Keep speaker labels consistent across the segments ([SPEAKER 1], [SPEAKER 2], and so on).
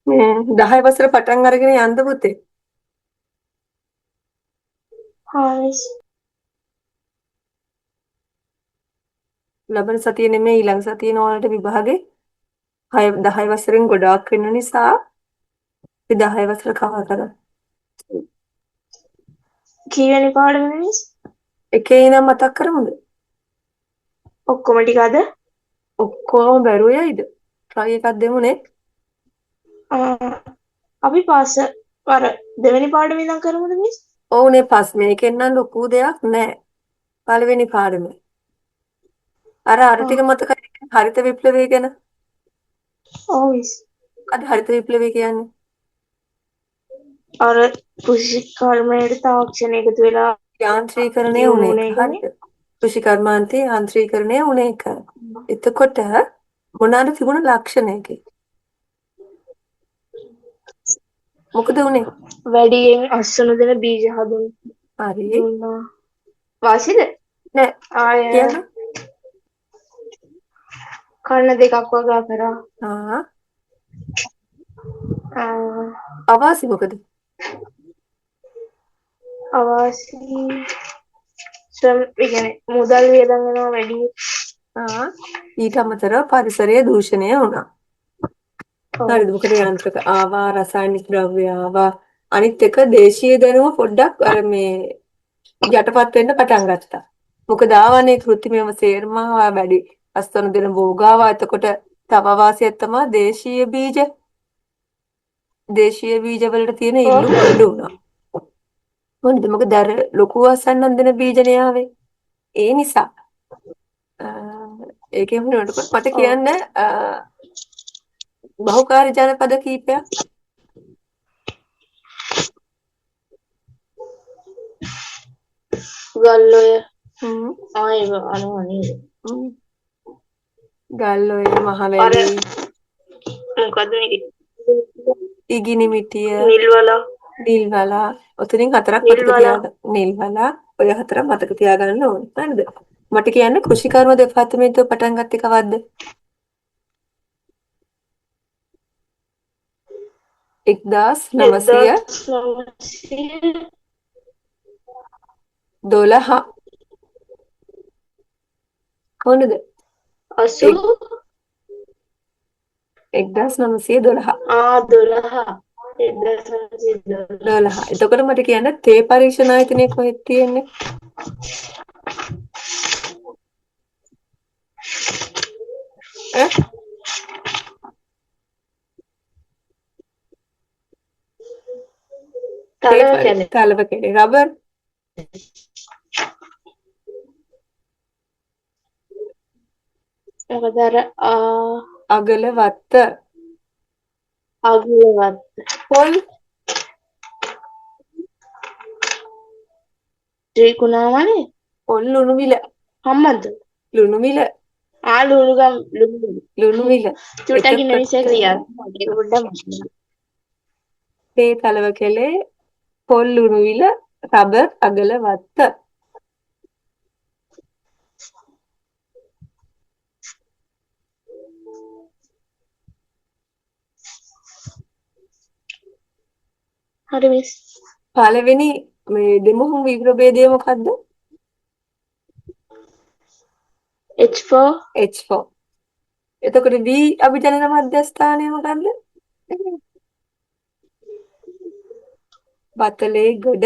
[SPEAKER 1] මේ 10 වසර පටන් අරගෙන යන්න පුතේ.
[SPEAKER 2] හා මිස්.
[SPEAKER 1] ලබන සතිය නෙමෙයි ඊළඟ සතියේ ඕනට විභාගේ 10 වසරෙන් ගොඩාක් වෙන නිසා අපි 10 වසර කවර කරා.
[SPEAKER 2] කීවෙනි පාඩම මිස්?
[SPEAKER 1] එකේ ඉඳන් මතක් කරමුද?
[SPEAKER 2] ඔක්කොම ටික අද?
[SPEAKER 1] ඔක්කොම බැරුව යයිද? try එකක් දෙමුනේ.
[SPEAKER 2] අපි පාස අර දෙවෙනි පාඩම ඉඳන් කරමුද මිස්?
[SPEAKER 1] ඔව්නේ පස් මේකෙන් නම් ලොකු දෙයක් නැහැ. පළවෙනි පාඩමේ. අර ටික මතකයි හරිත විප්ලවය ගැන.
[SPEAKER 2] ඔව් මිස්.
[SPEAKER 1] මොකද හරිත විප්ලවය කියන්නේ?
[SPEAKER 2] අර කෘෂිකර්මයට තාක්ෂණය එකතු වෙලා
[SPEAKER 1] යාන්ත්‍රීකරණය
[SPEAKER 2] දියුණු
[SPEAKER 1] වුණ
[SPEAKER 2] වුණ
[SPEAKER 1] එක.
[SPEAKER 2] එකනේ.
[SPEAKER 1] හරිද? කෘෂි කර්මාන්තයේ යාන්ත්‍රීකරණය වුණ එක. එතකොට මොනවාද තිබුණ ලක්ෂණ එකේ? මොකද උනේ?
[SPEAKER 2] වැඩියෙන් අස්වනු දෙන බීජ
[SPEAKER 1] හරි.
[SPEAKER 2] දුන්නා. වාසිද?
[SPEAKER 1] නෑ
[SPEAKER 2] ආය
[SPEAKER 1] කියන්න.
[SPEAKER 2] කන්න දෙකක් වගා කරා.
[SPEAKER 1] ආ
[SPEAKER 2] ආ,
[SPEAKER 1] අවාසි මොකද?
[SPEAKER 2] අවාසි ඒ කියන්නේ මුදල් වියදම් වෙනවා වැඩි.
[SPEAKER 1] ආ ඊට අමතරව පරිසරය දූෂණය වුණා.
[SPEAKER 2] ඔව්.
[SPEAKER 1] හරිද? මොකද යන්ත්‍රක ආවා, රසායනික ද්‍රව්‍ය ආවා. අනිත් එක දේශීය දැනුම පොඩ්ඩක් අර මේ යටපත් වෙන්න පටන් ගත්තා. මොකද ආවනේ කෘත්‍රිමව සේරම වැඩි. අස්තන දෙන භෝගාවා. එතකොට තව වාසියක් තමයි දේශීය බීජ. දේශීය බීජ වලට තියෙන ඉල්ලුම් අඩු වුණා. මොකද මොකද අර ලොකු අසන්නන් දෙන බීජනේ ආවේ. ඒ නිසා ඒකෙන් වෙනකොට මට
[SPEAKER 2] ඔව්.
[SPEAKER 1] කියන්න බහුකාර්ය ජනපද කීපයක්.
[SPEAKER 2] ගල්ඔය
[SPEAKER 1] හ්ම්
[SPEAKER 2] ආයෙම අනවා නේද?
[SPEAKER 1] හ්ම්. ගල්ඔය,
[SPEAKER 2] අර
[SPEAKER 1] මහවැලි,
[SPEAKER 2] මොකද්ද මේක?
[SPEAKER 1] ඉගිනිමිටිය,
[SPEAKER 2] නිල්වලා
[SPEAKER 1] නිල්වලා. ඔතනින් හතරක් මතක
[SPEAKER 2] නිල්වලා
[SPEAKER 1] තියාගන්න. නිල්වලා ඔය හතරක් මතක තියාගන්න ඕනේ. හරිද? මට කියන්න කෘෂිකර්ම දෙපාර්තමේන්තුව පටන් ගත්තේ කවද්ද? 1912.
[SPEAKER 2] 1980
[SPEAKER 1] කොහොමද? 1912.
[SPEAKER 2] 12. 1912.
[SPEAKER 1] 12. එතකොට මට කියන්න තේ පරීක්ෂණ ආයතනය කොහෙද තියෙන්නේ? ඈ?
[SPEAKER 2] තලවකැලේ.
[SPEAKER 1] තලවකැලේ. රබර්?
[SPEAKER 2] මොකද අර
[SPEAKER 1] අගලවත්ත.
[SPEAKER 2] අගලවත්ත.
[SPEAKER 1] පොල්?
[SPEAKER 2] ත්‍රිකුණාමලේ.
[SPEAKER 1] පොල් ලුණු මිල.
[SPEAKER 2] හම්බන්තොට.
[SPEAKER 1] ලුණු මිල.
[SPEAKER 2] ලුණුගම් ලුණුගම.
[SPEAKER 1] ලුණු මිල.
[SPEAKER 2] චුට්ටක් ඉන්න
[SPEAKER 1] එතකොට
[SPEAKER 2] විෂය ක්‍රියා. ඒක පොඩ්ඩක් මතක.
[SPEAKER 1] තේ තලවකැලේ, පොල් ලුණු මිල, රබර් අගලවත්ත.
[SPEAKER 2] හරි මිස්.
[SPEAKER 1] පළවෙනි මේ දෙමුහුම් විග්‍රහ භේදය මොකද්ද?
[SPEAKER 2] H4
[SPEAKER 1] H4. එතකොට V අභිජනන මධ්‍යස්ථානය මොකද්ද? බතලේ ගොඩ.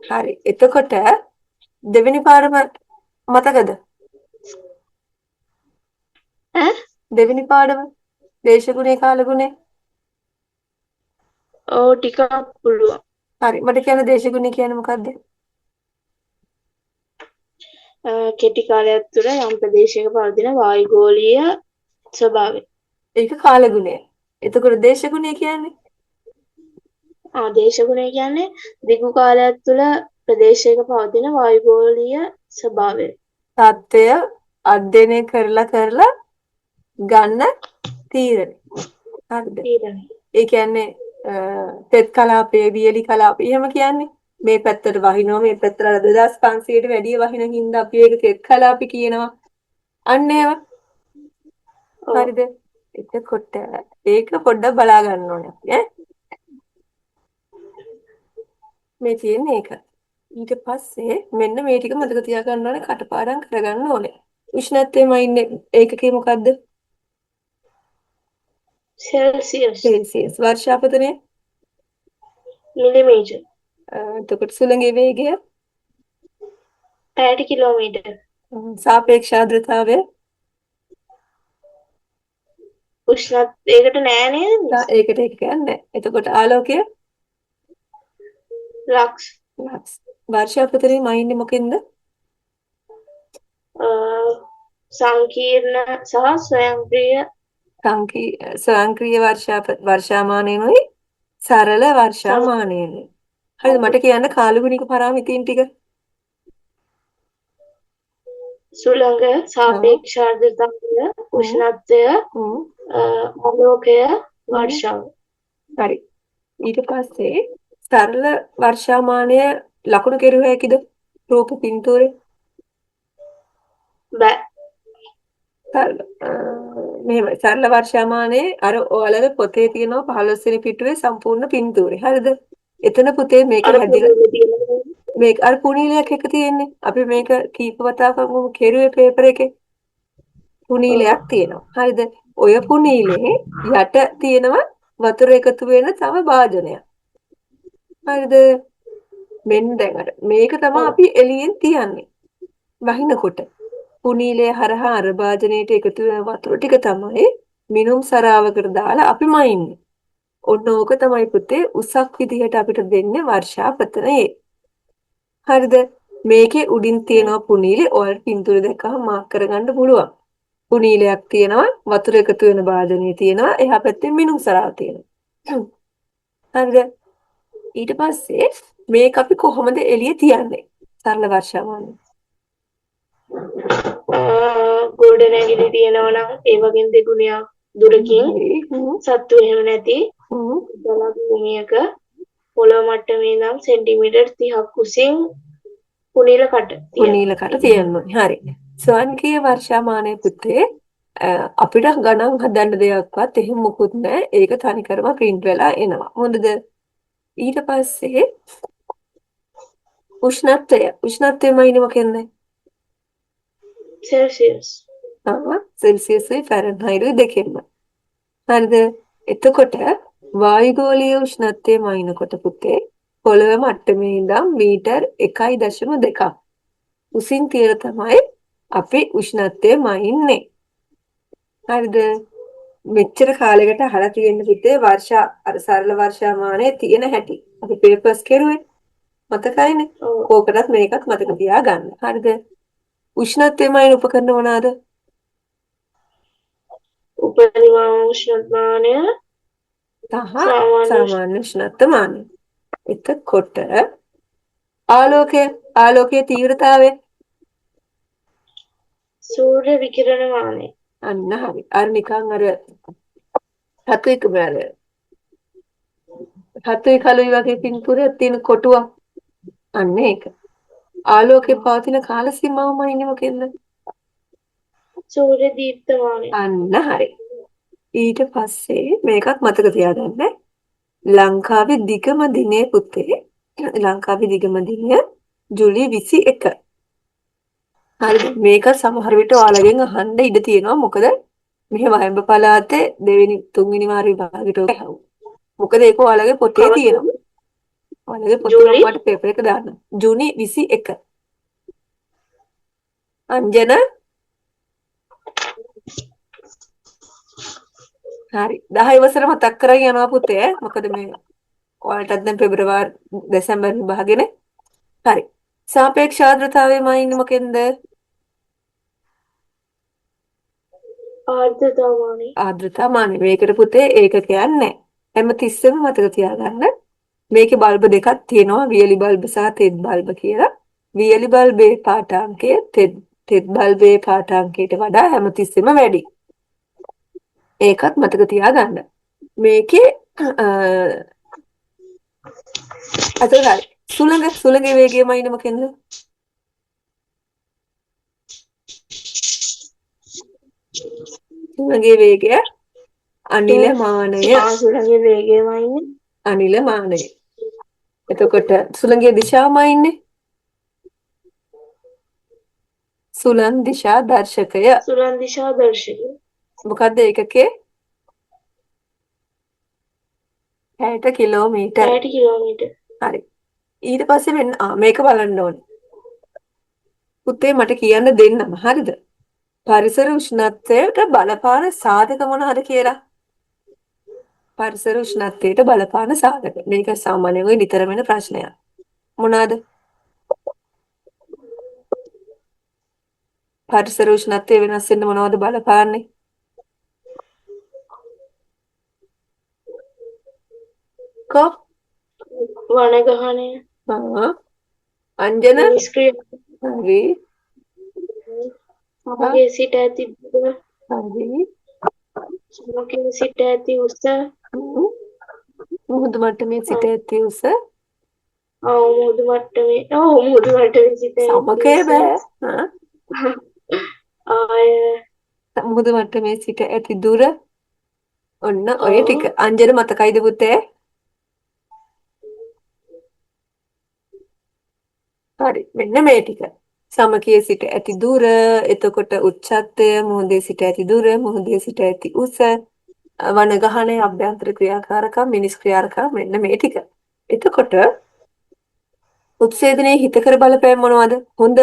[SPEAKER 1] හරි. එතකොට දෙවෙනි පාඩම මතකද?
[SPEAKER 2] ඈ
[SPEAKER 1] දෙවෙනි පාඩම දේශගුණේ කාලගුණේ.
[SPEAKER 2] ඔව් ටිකක් පුළුවන්.
[SPEAKER 1] හරි. මට කියන්න දේශගුණේ කියන්නේ මොකද්ද?
[SPEAKER 2] කෙටි කාලයක් තුළ යම් ප්‍රදේශයක පවතින වායුගෝලීය ස්වභාවය.
[SPEAKER 1] ඒක කාලගුණය. එතකොට දේශගුණය කියන්නේ
[SPEAKER 2] දේශගුණය කියන්නේ දිගු කාලයක් තුළ ප්‍රදේශයක පවතින වායුගෝලීය ස්වභාවය.
[SPEAKER 1] தත්ත්වය අධ්‍යයනය කරලා ගන්න තීරණය. හරිද?
[SPEAKER 2] තීරණය.
[SPEAKER 1] ඒ කියන්නේ තෙත් කලාපයේ වියලි කලාපය එහෙම කියන්නේ මේ පැත්තට වහිනවා මේ පැත්තට 2500ට වැඩිය වහින හින්දා අපි ඒක තෙත් කලාපي කියනවා. අන්න ඒව.
[SPEAKER 2] ඔව්.
[SPEAKER 1] හරිද? එතකොට ඒක පොඩ්ඩක් බලා ගන්න ඕනේ අපි ඈ. මේ තියෙන්නේ ඒක. ඊට පස්සේ මෙන්න මේ ටික මතක තියාගන්න ඕනේ, කටපාඩම් කරගන්න ඕනේ. උෂ්ණත්වයම ඉන්නේ ඒකකේ මොකද්ද?
[SPEAKER 2] Celsius
[SPEAKER 1] Celsius. වර්ෂාපතනය?
[SPEAKER 2] මිලිමීටර්
[SPEAKER 1] එතකොට සුළඟේ වේගය?
[SPEAKER 2] පැයට කිලෝමීටර්
[SPEAKER 1] සාපේක්ෂ ආර්ද්‍රතාවය?
[SPEAKER 2] උෂ්ණත්වයකට නෑ නේද මිස්?
[SPEAKER 1] ඒකට ඒක කියන්නේ. එතකොට ආලෝකය?
[SPEAKER 2] Lux
[SPEAKER 1] Lux. වර්ෂාපතනය මයින්නේ මොකෙන්ද?
[SPEAKER 2] සංකීර්ණ සහ ස්වයංක්‍රීය
[SPEAKER 1] ස්වයංක්‍රීය වර්ෂාමානයනුයි සරල වර්ෂාමානයනුයි. හරිද? මට කියන්න කාලගුණික පරාමිතීන් ටික.
[SPEAKER 2] සුළඟ, සාපේක්ෂ ආර්ද්‍රතාවය, උෂ්ණත්වය, ආලෝකය, වර්ෂාව.
[SPEAKER 1] හරි. ඊට පස්සේ සරල වර්ෂාමානය ලකුණු කෙරුව හැකිද? රූප පින්තූරේ.
[SPEAKER 2] බෑ.
[SPEAKER 1] මෙහෙමයි. සරල වර්ෂාමානයේ අර ඔයාලගේ පොතේ තියෙනවා 15 වෙනි පිටුවේ සම්පූර්ණ පින්තූරේ. හරිද? එතන පුතේ මේක හැදිලා මේක අර කුණීලයක් එක තියෙන්නේ. අපි මේක කීප වතාවකම කෙරුවේ පේපර් එකේ. කුණීලයක් තියෙනවා. හරිද? ඔය කුණීලේ යට තියෙනවා වතුර එකතු වෙන තව භාජනයක්. හරිද? මෙන්න දැන් අර මේක තමයි අපි එළියෙන් තියන්නේ. වහිනකොට කුණීලය හරහා අර භාජනයට එකතු වෙන වතුර ටික තමයි මිනුම් සරාවකට දාලා අපි මයින්නේ. ඔන්න ඕක තමයි පුතේ උසක් විදිහට අපිට දෙන්නේ වර්ෂාපතනයේ. හරිද? මේකේ උඩින් තියෙනවා කුණීලේ. ඔයාලට පින්තූරය දැක්කම මාක් කරගන්න පුළුවන්. කුණීලයක් තියෙනවා, වතුර එකතු වෙන භාජනය තියෙනවා, එහා පැත්තේ මිනුම් සරාව තියෙනවා. හරිද? ඊට පස්සේ මේක අපි කොහොමද එළිය තියන්නේ? සරල වර්ෂාමානය.
[SPEAKER 2] ගොඩනැගිලි තියෙනවා නම් ඒ වගේ දෙගුණයක් දුරකින් සත්තු එහෙම නැති ජල භූමියක පොළොව මට්ටමේ ඉඳන් සෙන්ටිමීටර් 30ක් උසින් කුණීල කට
[SPEAKER 1] තියෙනවා. හරි. ස්වයංක්‍රීය වර්ෂාමානය පුතේ අපිට ගණන් හදන්න දෙයක්වත් එහෙම මොකුත් නැහැ. ඒක තනිකරම print වෙලා එනවා. හොඳද? ඊට පස්සේ උෂ්ණත්වයම ඉන්නේ මොකෙන්ද?
[SPEAKER 2] සෙල්සියස්.
[SPEAKER 1] සෙල්සියස්යි ෆැරන්හයිට්යි දෙකෙන්ම. හරිද? එතකොට වායුගෝලීය උෂ්ණත්වය මයින්කොට පුතේ පොළොව මට්ටමේ ඉඳන් මීටර් 1.2ක් උසින් තියලා තමයි අපි උෂ්ණත්වය මයින්නේ. හරිද? මෙච්චර කාලයකට අහලා තියෙන පුතේ අර සරල වර්ෂාමානයේ තියෙන හැටි. අපි පේපර්ස් කෙරුවේ. මතකයිනේ. කෝකටත් මේකත් මතක තියාගන්න. හරිද? උෂ්ණත්වයමයි උපකරණ මොනවාද?
[SPEAKER 2] උපරිම උෂ්ණත්වමානය
[SPEAKER 1] සාමාන්‍ය උෂ්ණත්වමානය. එතකොට ආලෝකයේ තීව්‍රතාවය
[SPEAKER 2] සූර්ය විකිරණ මානය.
[SPEAKER 1] අන්න හරි. අර නිකන් අර හතුයි කලුයි වගේ පින්තූරයක් තියෙන කොටුවක්. අන්න ඒක. ආලෝකයේ පවතින කාල සීමාවම ඉන්නේ මොකෙන්ද?
[SPEAKER 2] සූර්ය දීප්තමානය.
[SPEAKER 1] අන්න හරි. ඊට පස්සේ මේකත් මතක තියාගන්න. ලංකාවේ දිගම දිනේ පුතේ ලංකාවේ දිගම දිනය ජූලි 21. හරිද? මේක සමහර විට ඔයාලගෙන් අහන්න ඉඩ තියෙනවා. මොකද මෙහි වයඹ පළාතේ දෙවෙනි තුන්වෙනි වාර විභාගෙට ඔක ඇහුවා. මොකද ඒක ඔයාලගේ පොතේ තියෙනවා. ඔයාලගේ පොතේ මට පේපර් එක දාන්න. ජූනි 21. අංජන හරි 10 ඉවසර මතක් කරගෙන යනවා පුතේ. මොකද මේ ඔයාලටත් දැන් පෙබරවාරි දෙසැම්බර් විභාගෙනේ. හරි. සාපේක්ෂ ආර්ද්‍රතාවයම ඉන්නේ මොකෙන්ද? ආර්ද්‍රතාවමානය. මේකට පුතේ ඒකකයක් නැහැ. හැමතිස්සෙම මතක තියාගන්න. මේකේ බල්බ දෙකක් තියෙනවා. වියලි බල්බ සහ තෙත් බල්බ කියලා. වියලි බල්බේ පාඨාංකය තෙත් බල්බේ පාඨාංකයට වඩා හැමතිස්සෙම වැඩි. ඒකත් මතක තියාගන්න. මේකේ අතන සුළඟේ වේගයම ඉන්නේ මොකෙන්ද? සුළඟේ වේගය අනිල මානය.
[SPEAKER 2] සුළඟේ වේගයමයි ඉන්නේ.
[SPEAKER 1] අනිල මානය. එතකොට සුළඟේ දිශාවමයි ඉන්නේ. සුළං දිශා දර්ශකය.
[SPEAKER 2] සුළං දිශා දර්ශකය.
[SPEAKER 1] මොකද්ද ඒකකේ? 60 කිලෝමීටර්.
[SPEAKER 2] 60 කිලෝමීටර්.
[SPEAKER 1] හරි. ඊට පස්සේ මෙන්න මේක බලන්න ඕනේ. පුතේ මට කියන්න දෙන්නම හරිද? පරිසර උෂ්ණත්වයට බලපාන සාධක මොනවාද කියලා? පරිසර උෂ්ණත්වයට බලපාන සාධක. මේක සාමාන්‍යයෙන් නිතර වෙන ප්‍රශ්නයක්. මොනවාද? පරිසර උෂ්ණත්වය වෙනස් වෙන්න මොනවද බලපාන්නේ? කො
[SPEAKER 2] වනගහනය.
[SPEAKER 1] අංජන
[SPEAKER 2] නිෂ්ක්‍රිය.
[SPEAKER 1] හරි.
[SPEAKER 2] සමගයේ සිට ඇති දුර.
[SPEAKER 1] හරි.
[SPEAKER 2] සමගයේ සිට ඇති උස.
[SPEAKER 1] මුහුදු මට්ටමේ සිට ඇති උස.
[SPEAKER 2] මුහුදු මට්ටමේ සිට
[SPEAKER 1] සමකය බෑ.
[SPEAKER 2] ආය
[SPEAKER 1] මුහුදු මට්ටමේ සිට ඇති දුර. ඔන්න ඔය ටික. අංජන මතකයිද පුතේ? හරි. මෙන්න මේ ටික. සමකයේ සිට ඇති දුර, එතකොට උච්චත්වය, මුහුදේ සිට ඇති දුර, මුහුදේ සිට ඇති උස, වනගහනයේ අභ්‍යන්තර ක්‍රියාකාරකම්, මිනිස් ක්‍රියාකාරකම් මෙන්න මේ ටික. එතකොට උත්සේදනයේ හිතකර බලපෑම මොනවද? හොඳ.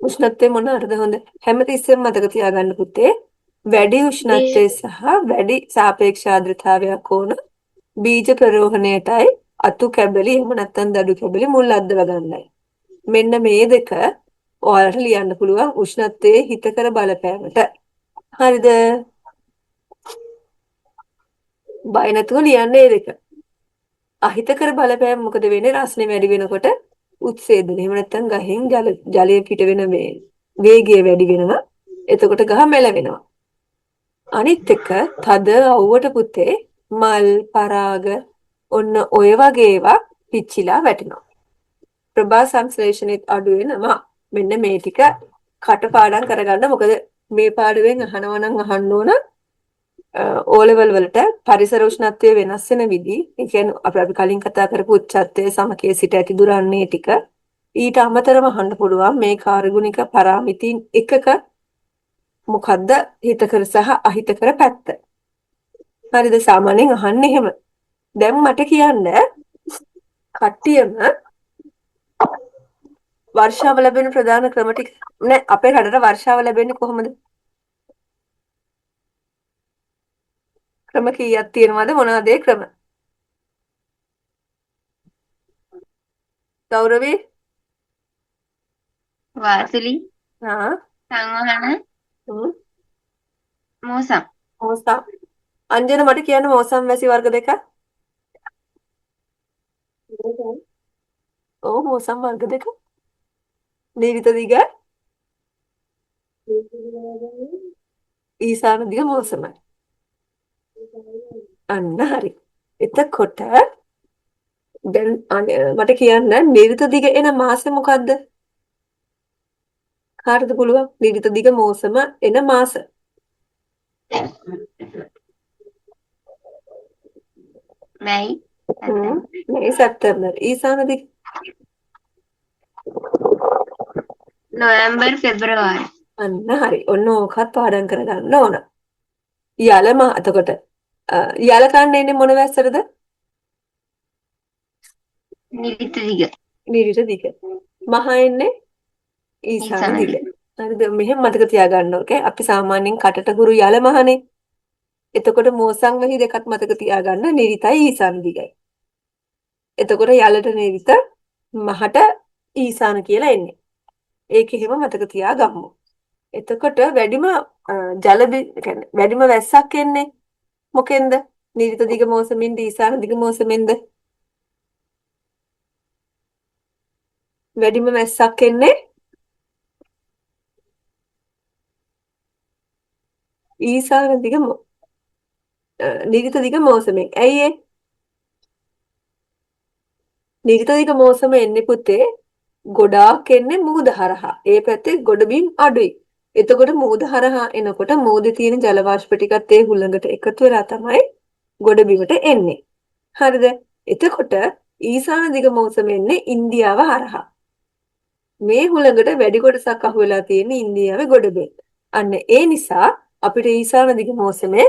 [SPEAKER 1] උෂ්ණත්වය මොනවාටද හොඳ? හැමතිස්සෙම මතක තියාගන්න පුතේ. වැඩි උෂ්ණත්වය සහ වැඩි සාපේක්ෂ ආර්ද්‍රතාවයක් ඕන බීජ ප්‍රරෝහණයටයි අතු කැබලි එහෙම නැත්නම් දඩු කැබලි මුල් අද්දව ගන්නයි. මෙන්න මේ දෙක ඔයාලට ලියන්න පුළුවන් උෂ්ණත්වයේ හිතකර බලපෑමට. හරිද? බය නැතුව ලියන්න මේ දෙක. අහිතකර බලපෑම මොකද වෙන්නේ? රස්නේ වැඩි වෙනකොට උත්සේදනය. එහෙම නැත්නම් ගහෙන් ජලය පිට වෙන වේගය වැඩි වෙනවා. එතකොට ගහ මැලවෙනවා. අනිත් එක තද අවුවට පුතේ මල් පරාග ඔන්න ඔය වගේ ඒවා පිච්චිලා වැටෙනවා. ප්‍රභා සංශ්ලේෂණෙත් අඩු වෙනවා. මෙන්න මේ ටික කටපාඩම් කරගන්න. මොකද මේ පාඩුවෙන් අහනවා නම් අහන්න ඕන O level වලට පරිසර උෂ්ණත්වය වෙනස් වෙන විදි. ඒ කියන්නේ අපි කලින් කතා කරපු උච්චත්වයේ සමකයේ සිට ඇති දුරන්නේ ටික. ඊට අමතරව අහන්න පුළුවන් මේ කාර්යගුණික පරාමිතින් එකක මොකද්ද හිතකර සහ අහිතකර පැත්ත. හරිද? සාමාන්‍යයෙන් අහන්නේ එහෙම. දැන් මට කියන්න කට්ටියම වර්ෂාව ලැබෙන ප්‍රධාන ක්‍රම ටික නෑ අපේ රටට වර්ෂාව ලැබෙන්නේ කොහොමද? ක්‍රම කීයක් තියෙනවද? මොනවද ඒ ක්‍රම? ගෞරවී
[SPEAKER 3] වාසලි සංවහන මෝසම්
[SPEAKER 1] මොසම් අංජන මට කියන්න මොසම් වැසි වර්ග දෙක. ඔව් මොසම් වර්ග දෙක. නීරිත දිග ඊසාන දිග මොසමයි. අන්න හරි. එතකොට දැන් මට කියන්න නීරිත දිග එන මාසෙ මොකද්ද? කාටද පුළුවන්? නීරිත දිග මොසම එන මාස.
[SPEAKER 3] මැයි
[SPEAKER 1] මේ සැප්තැම්බර්. ඊසාන දිග
[SPEAKER 3] නොවැම්බර් පෙබරවාරි.
[SPEAKER 1] අන්න හරි. ඔන්න ඕකත් පාඩම් කරගන්න ඕන. එතකොට යල කන්න එන්නේ මොන වැස්සටද?
[SPEAKER 3] නිරිත දිග.
[SPEAKER 1] නිරිත දිග. මහ එන්නේ ඊසාන දිග. හරිද? මෙහෙම මතක තියාගන්න ඕකේ. අපි සාමාන්‍යයෙන් කටට ගුරු යල මහනේ. එතකොට මෝසම් වෙහි දෙකක් මතක තියාගන්න නිරිතයි ඊසාන දිගයි. එතකොට යලට නිරිත මහට ඊසාන කියලා එන්නේ. ඒක එහෙම මතක තියාගමු. එතකොට වැඩිම කියන්නේ වැඩිම වැස්සක් එන්නේ මොකෙන්ද? නිරිත දිග මෝසමින්ද ඊසාන දිග මෝසමින්ද? වැඩිම වැස්සක් එන්නේ ඊසාන දිග නිරිත දිග මෝසමෙන්. ඇයි ඒ? නිරිත දිග මෝසම එන්නේ පුතේ ගොඩාක් එන්නේ මුහුද හරහා. ඒ පැත්තේ ගොඩබිම් අඩුයි. එතකොට මූද හරහා එනකොට මූදේ තියෙන ජල වාෂ්ප ටිකත් ඒ හුළඟට එකතු වෙලා තමයි ගොඩබිමට එන්නේ. හරිද? එතකොට ඊසාන දිග මෞසම එන්නේ ඉන්දියාව හරහා. මේ හුළඟට වැඩි කොටසක් අහු වෙලා තියෙන්නේ ඉන්දියාවේ ගොඩබිම. අන්න ඒ නිසා අපිට ඊසාන දිග මෞසමේ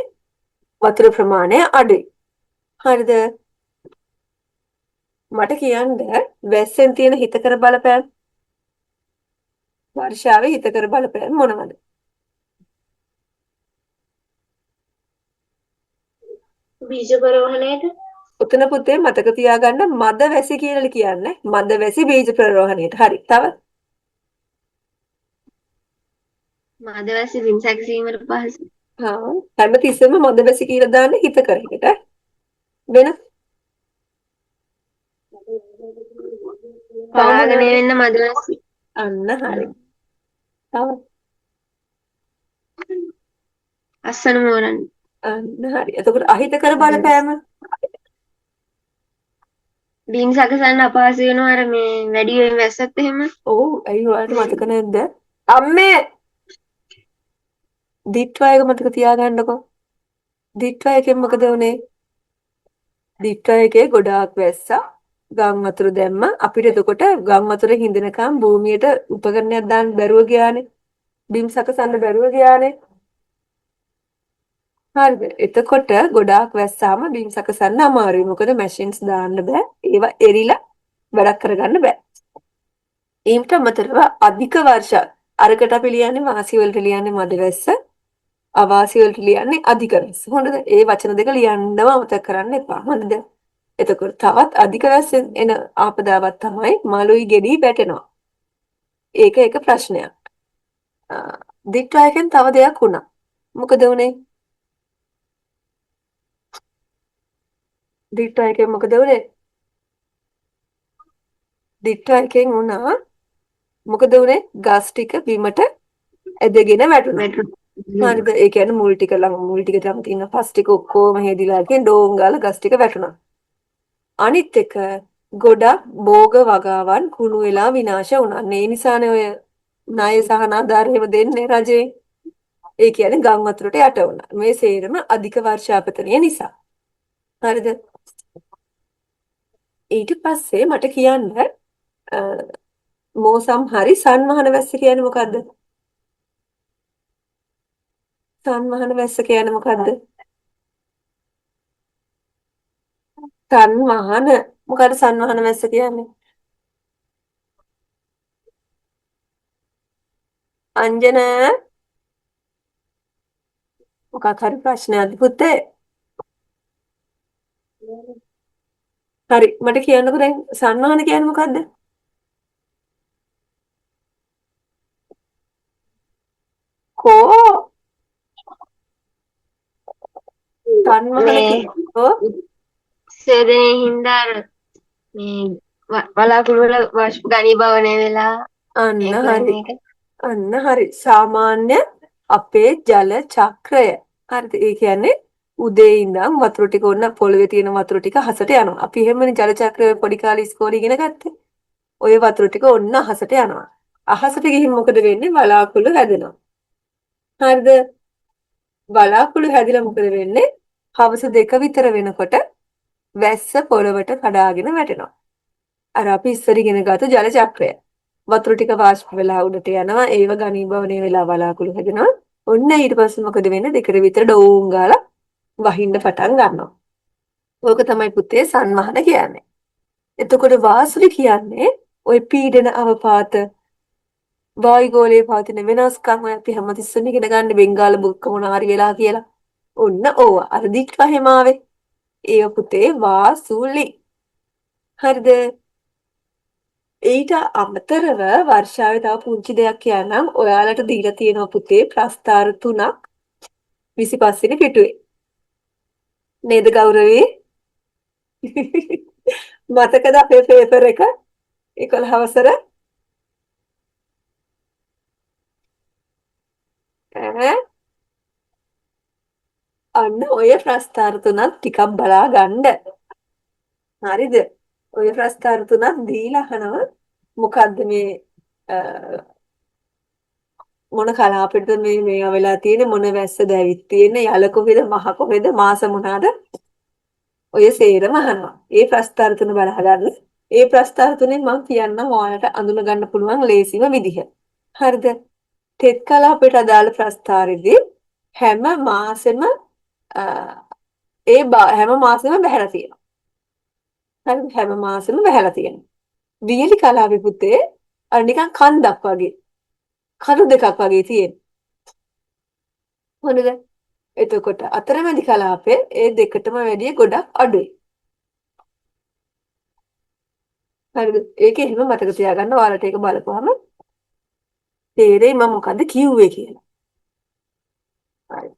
[SPEAKER 1] වතුර ප්‍රමාණය අඩුයි. හරිද? මට කියන්න වැස්සෙන් තියෙන හිතකර බලපෑම් වර්ෂාවේ හිතකර බලපෑම් මොනවද?
[SPEAKER 2] බීජ ප්‍රරෝහණයට
[SPEAKER 1] උතන පුතේ මතක තියාගන්න මද වැසි කියලා කියන්නේ. මද වැසි බීජ ප්‍රරෝහණයට. හරි. තව
[SPEAKER 3] මදවැසි බිම් සැකසීමට පහසු.
[SPEAKER 1] හැමතිස්සෙම මද වැසි කියලා දාන්න හිතකරකට. වෙන
[SPEAKER 3] පරාගණය වෙන්න මදවැසි.
[SPEAKER 1] අන්න හරි. තව
[SPEAKER 3] අස්සන මෝරන්න.
[SPEAKER 1] අන්න හරි. එතකොට අහිතකර බලපෑම
[SPEAKER 3] බිම් සකසන්න අපහසු වෙනවා අර මේ වැඩි වෙන වැස්සත් එහෙම.
[SPEAKER 1] ඔව් ඇයි ඔයාලට මතක නැද්ද? අම්මේ දිට්වායක මතක තියාගන්නකෝ. දිට්වායකෙන් මොකද උනේ? දිට්වායකේ ගොඩාක් වැස්සා ගම් වතුර දැම්ම අපිට එතකොට ගම් වතුරේ හිඳනකම් භූමියට උපකරණයක් දාන්න බැරුව ගියානේ. බිම් සකසන්න බැරුව ගියානේ. හරිද? එතකොට ගොඩාක් වැස්සාම බිම් සකසන්න අමාරුයි. මොකද මැෂින්ස් දාන්න බෑ. ඒවා එරිලා වැඩක් කරගන්න බෑ. ඊට අමතරව අධික වර්ෂ අරකට අපි ලියන්නේ වාසි වලට ලියන්නේ මද වැස්ස. අවාසි වලට ලියන්නේ අධික වැස්ස. හොඳද? ඒ වචන දෙක ලියන්නම අමතක කරන්න එපා. හොඳද? එතකොට තවත් අධික වැස්සෙන් එන ආපදාවක් තමයි මලුයි ගෙඩි වැටෙනවා. ඒක එක ප්‍රශ්නයක්. දිට්වායකෙන් තව දෙයක් වුණා. මොකද උනේ? දිට්වායකෙන් මොකද උනේ? දිට්වායකෙන් වුණා මොකද උනේ? ගස් ටික බිමට ඇදගෙන වැටුණා. හරිද? ඒ කියන්නේ මුල් ටික ළඟ තියෙන පස් ටික ඔක්කොම හේදිලා කියන ඩෝන් ගාලා ගස් ටික වැටුණා. අනිත් එක ගොඩක් භෝග වගාවන් කුණු වෙලා විනාශ වුණා. ඒ නිසානේ ඔය ණය සහනාධාර එහෙම දෙන්නේ රජේ. ඒ කියන්නේ ගම් වතුරට යට වුණා. මේ සේරම අධික වර්ෂාපතනය නිසා. හරිද? ඊට පස්සේ මට කියන්න මෝසම් හරි සන්වහන වැස්ස කියන්නේ මොකද්ද? සන්වහන වැස්ස කියන්නේ මොකද්ද? සන්වහන මොකද සන්වහන වැස්ස කියන්නේ? අංජන මොකක් හරි ප්‍රශ්නයක්ද පුතේ? හරි මට කියන්නකෝ දැන් සන්වහන කියන්නේ මොකද්ද? කෝ සන්වහන කියන්නේ
[SPEAKER 3] සේදනයේ හින්දා අර මේ වලාකුළු වල ඝනීභවනය වෙලා
[SPEAKER 1] අන්න
[SPEAKER 3] ඒක
[SPEAKER 1] හරි.
[SPEAKER 3] මේක.
[SPEAKER 1] අන්න හරි. සාමාන්‍ය අපේ ජල චක්‍රය. හරිද? ඒ කියන්නේ උදේ ඉඳන් වතුර ටික ඔන්න පොළවේ තියෙන වතුර ටික අහසට යනවා. අපි එහෙමනේ ජල චක්‍රය පොඩි කාලේ ඉස්කෝලේ ඉගෙන ගත්තේ. ඔය වතුර ටික ඔන්න අහසට යනවා. අහසට ගිහින් මොකද වෙන්නේ? වලාකුළු හැදෙනවා. හරිද? වලාකුළු හැදිලා මොකද වෙන්නේ? හවස 2 විතර වෙනකොට වැස්ස පොළවට කඩාගෙන වැටෙනවා. අර අපි ඉස්සර ඉගෙන ගත්ත ජල චක්‍රය. වතුර ටික වාෂ්ප වෙලා උඩට යනවා. ඒව ඝනීභවනය වෙලා වලාකුළු හැදෙනවා. ඔන්න ඊට පස්සේ මොකද වෙන්නේ? 2 විතර ඩෝන් ගාලා වහින්න පටන් ගන්නවා. ඕක තමයි පුතේ සන්වහන කියන්නේ. එතකොට වාසුලි කියන්නේ ওই පීඩන අවපාත වායුගෝලයේ පවතින වෙනස්කම් ඔය අපි හැමතිස්සෙම ඉගෙන ගන්න බෙන්ගාල බුක්ක මොනවා හරි වෙලා කියලා. ඔන්න ඕවා අර දික්වහෙමාවේ. ඒව පුතේ වාසුලි. හරිද? ඊට අමතරව වර්ෂාවේ තව පුංචි දෙයක් කියන්නම්. ඔයාලට දීලා තියෙනවා පුතේ ප්‍රස්ථාර 3ක් 25 වෙනි පිටුවේ. නේද ගෞරවී? මතකද අපේ පේපර් එක 11 වසර? ඈ අන්න ඔය ප්‍රස්ථාර 3ක් ටිකක් බලා ගන්න. හරිද? ඔය ප්‍රස්ථාර 3ක් දීලා අහනවා මොකද්ද මේ මොන කලාපෙටද මේවා වෙලා තියෙන්නේ, මොන වැස්සද ඇවිත් තියෙන්නේ, යල කොහෙද මහ කොහෙද මාස මොනවාද, ඔය සේරම අහනවා. ඒ ප්‍රස්තාර තුන බලා ගන්න. ඒ ප්‍රස්තාර තුනෙන් මම කියන්නම් ඔයාලට අඳුන ගන්න පුළුවන් ලේසිම විදිහ. හරිද? තෙත් කලාපයට අදාළ ප්‍රස්තාරෙදී හැම මාසෙම හැම මාසෙම බහැලා තියෙනවා. හරිද? හැම මාසෙම බහැලා තියෙනවා. වියලි කලාවේ පුතේ අර නිකන් කන්දක් වගේ. කණු දෙකක් වගේ තියෙන. හොඳද? එතකොට අතරමැදි කලාපේ ඒ දෙකටම වැඩිය ගොඩක් අඩුයි. හරිද? ඒක එහෙම මතක තියාගන්න. ඔයාලට ඒක බලපුවම තේරෙයි මම මොකද්ද කිව්වේ කියලා. හරි.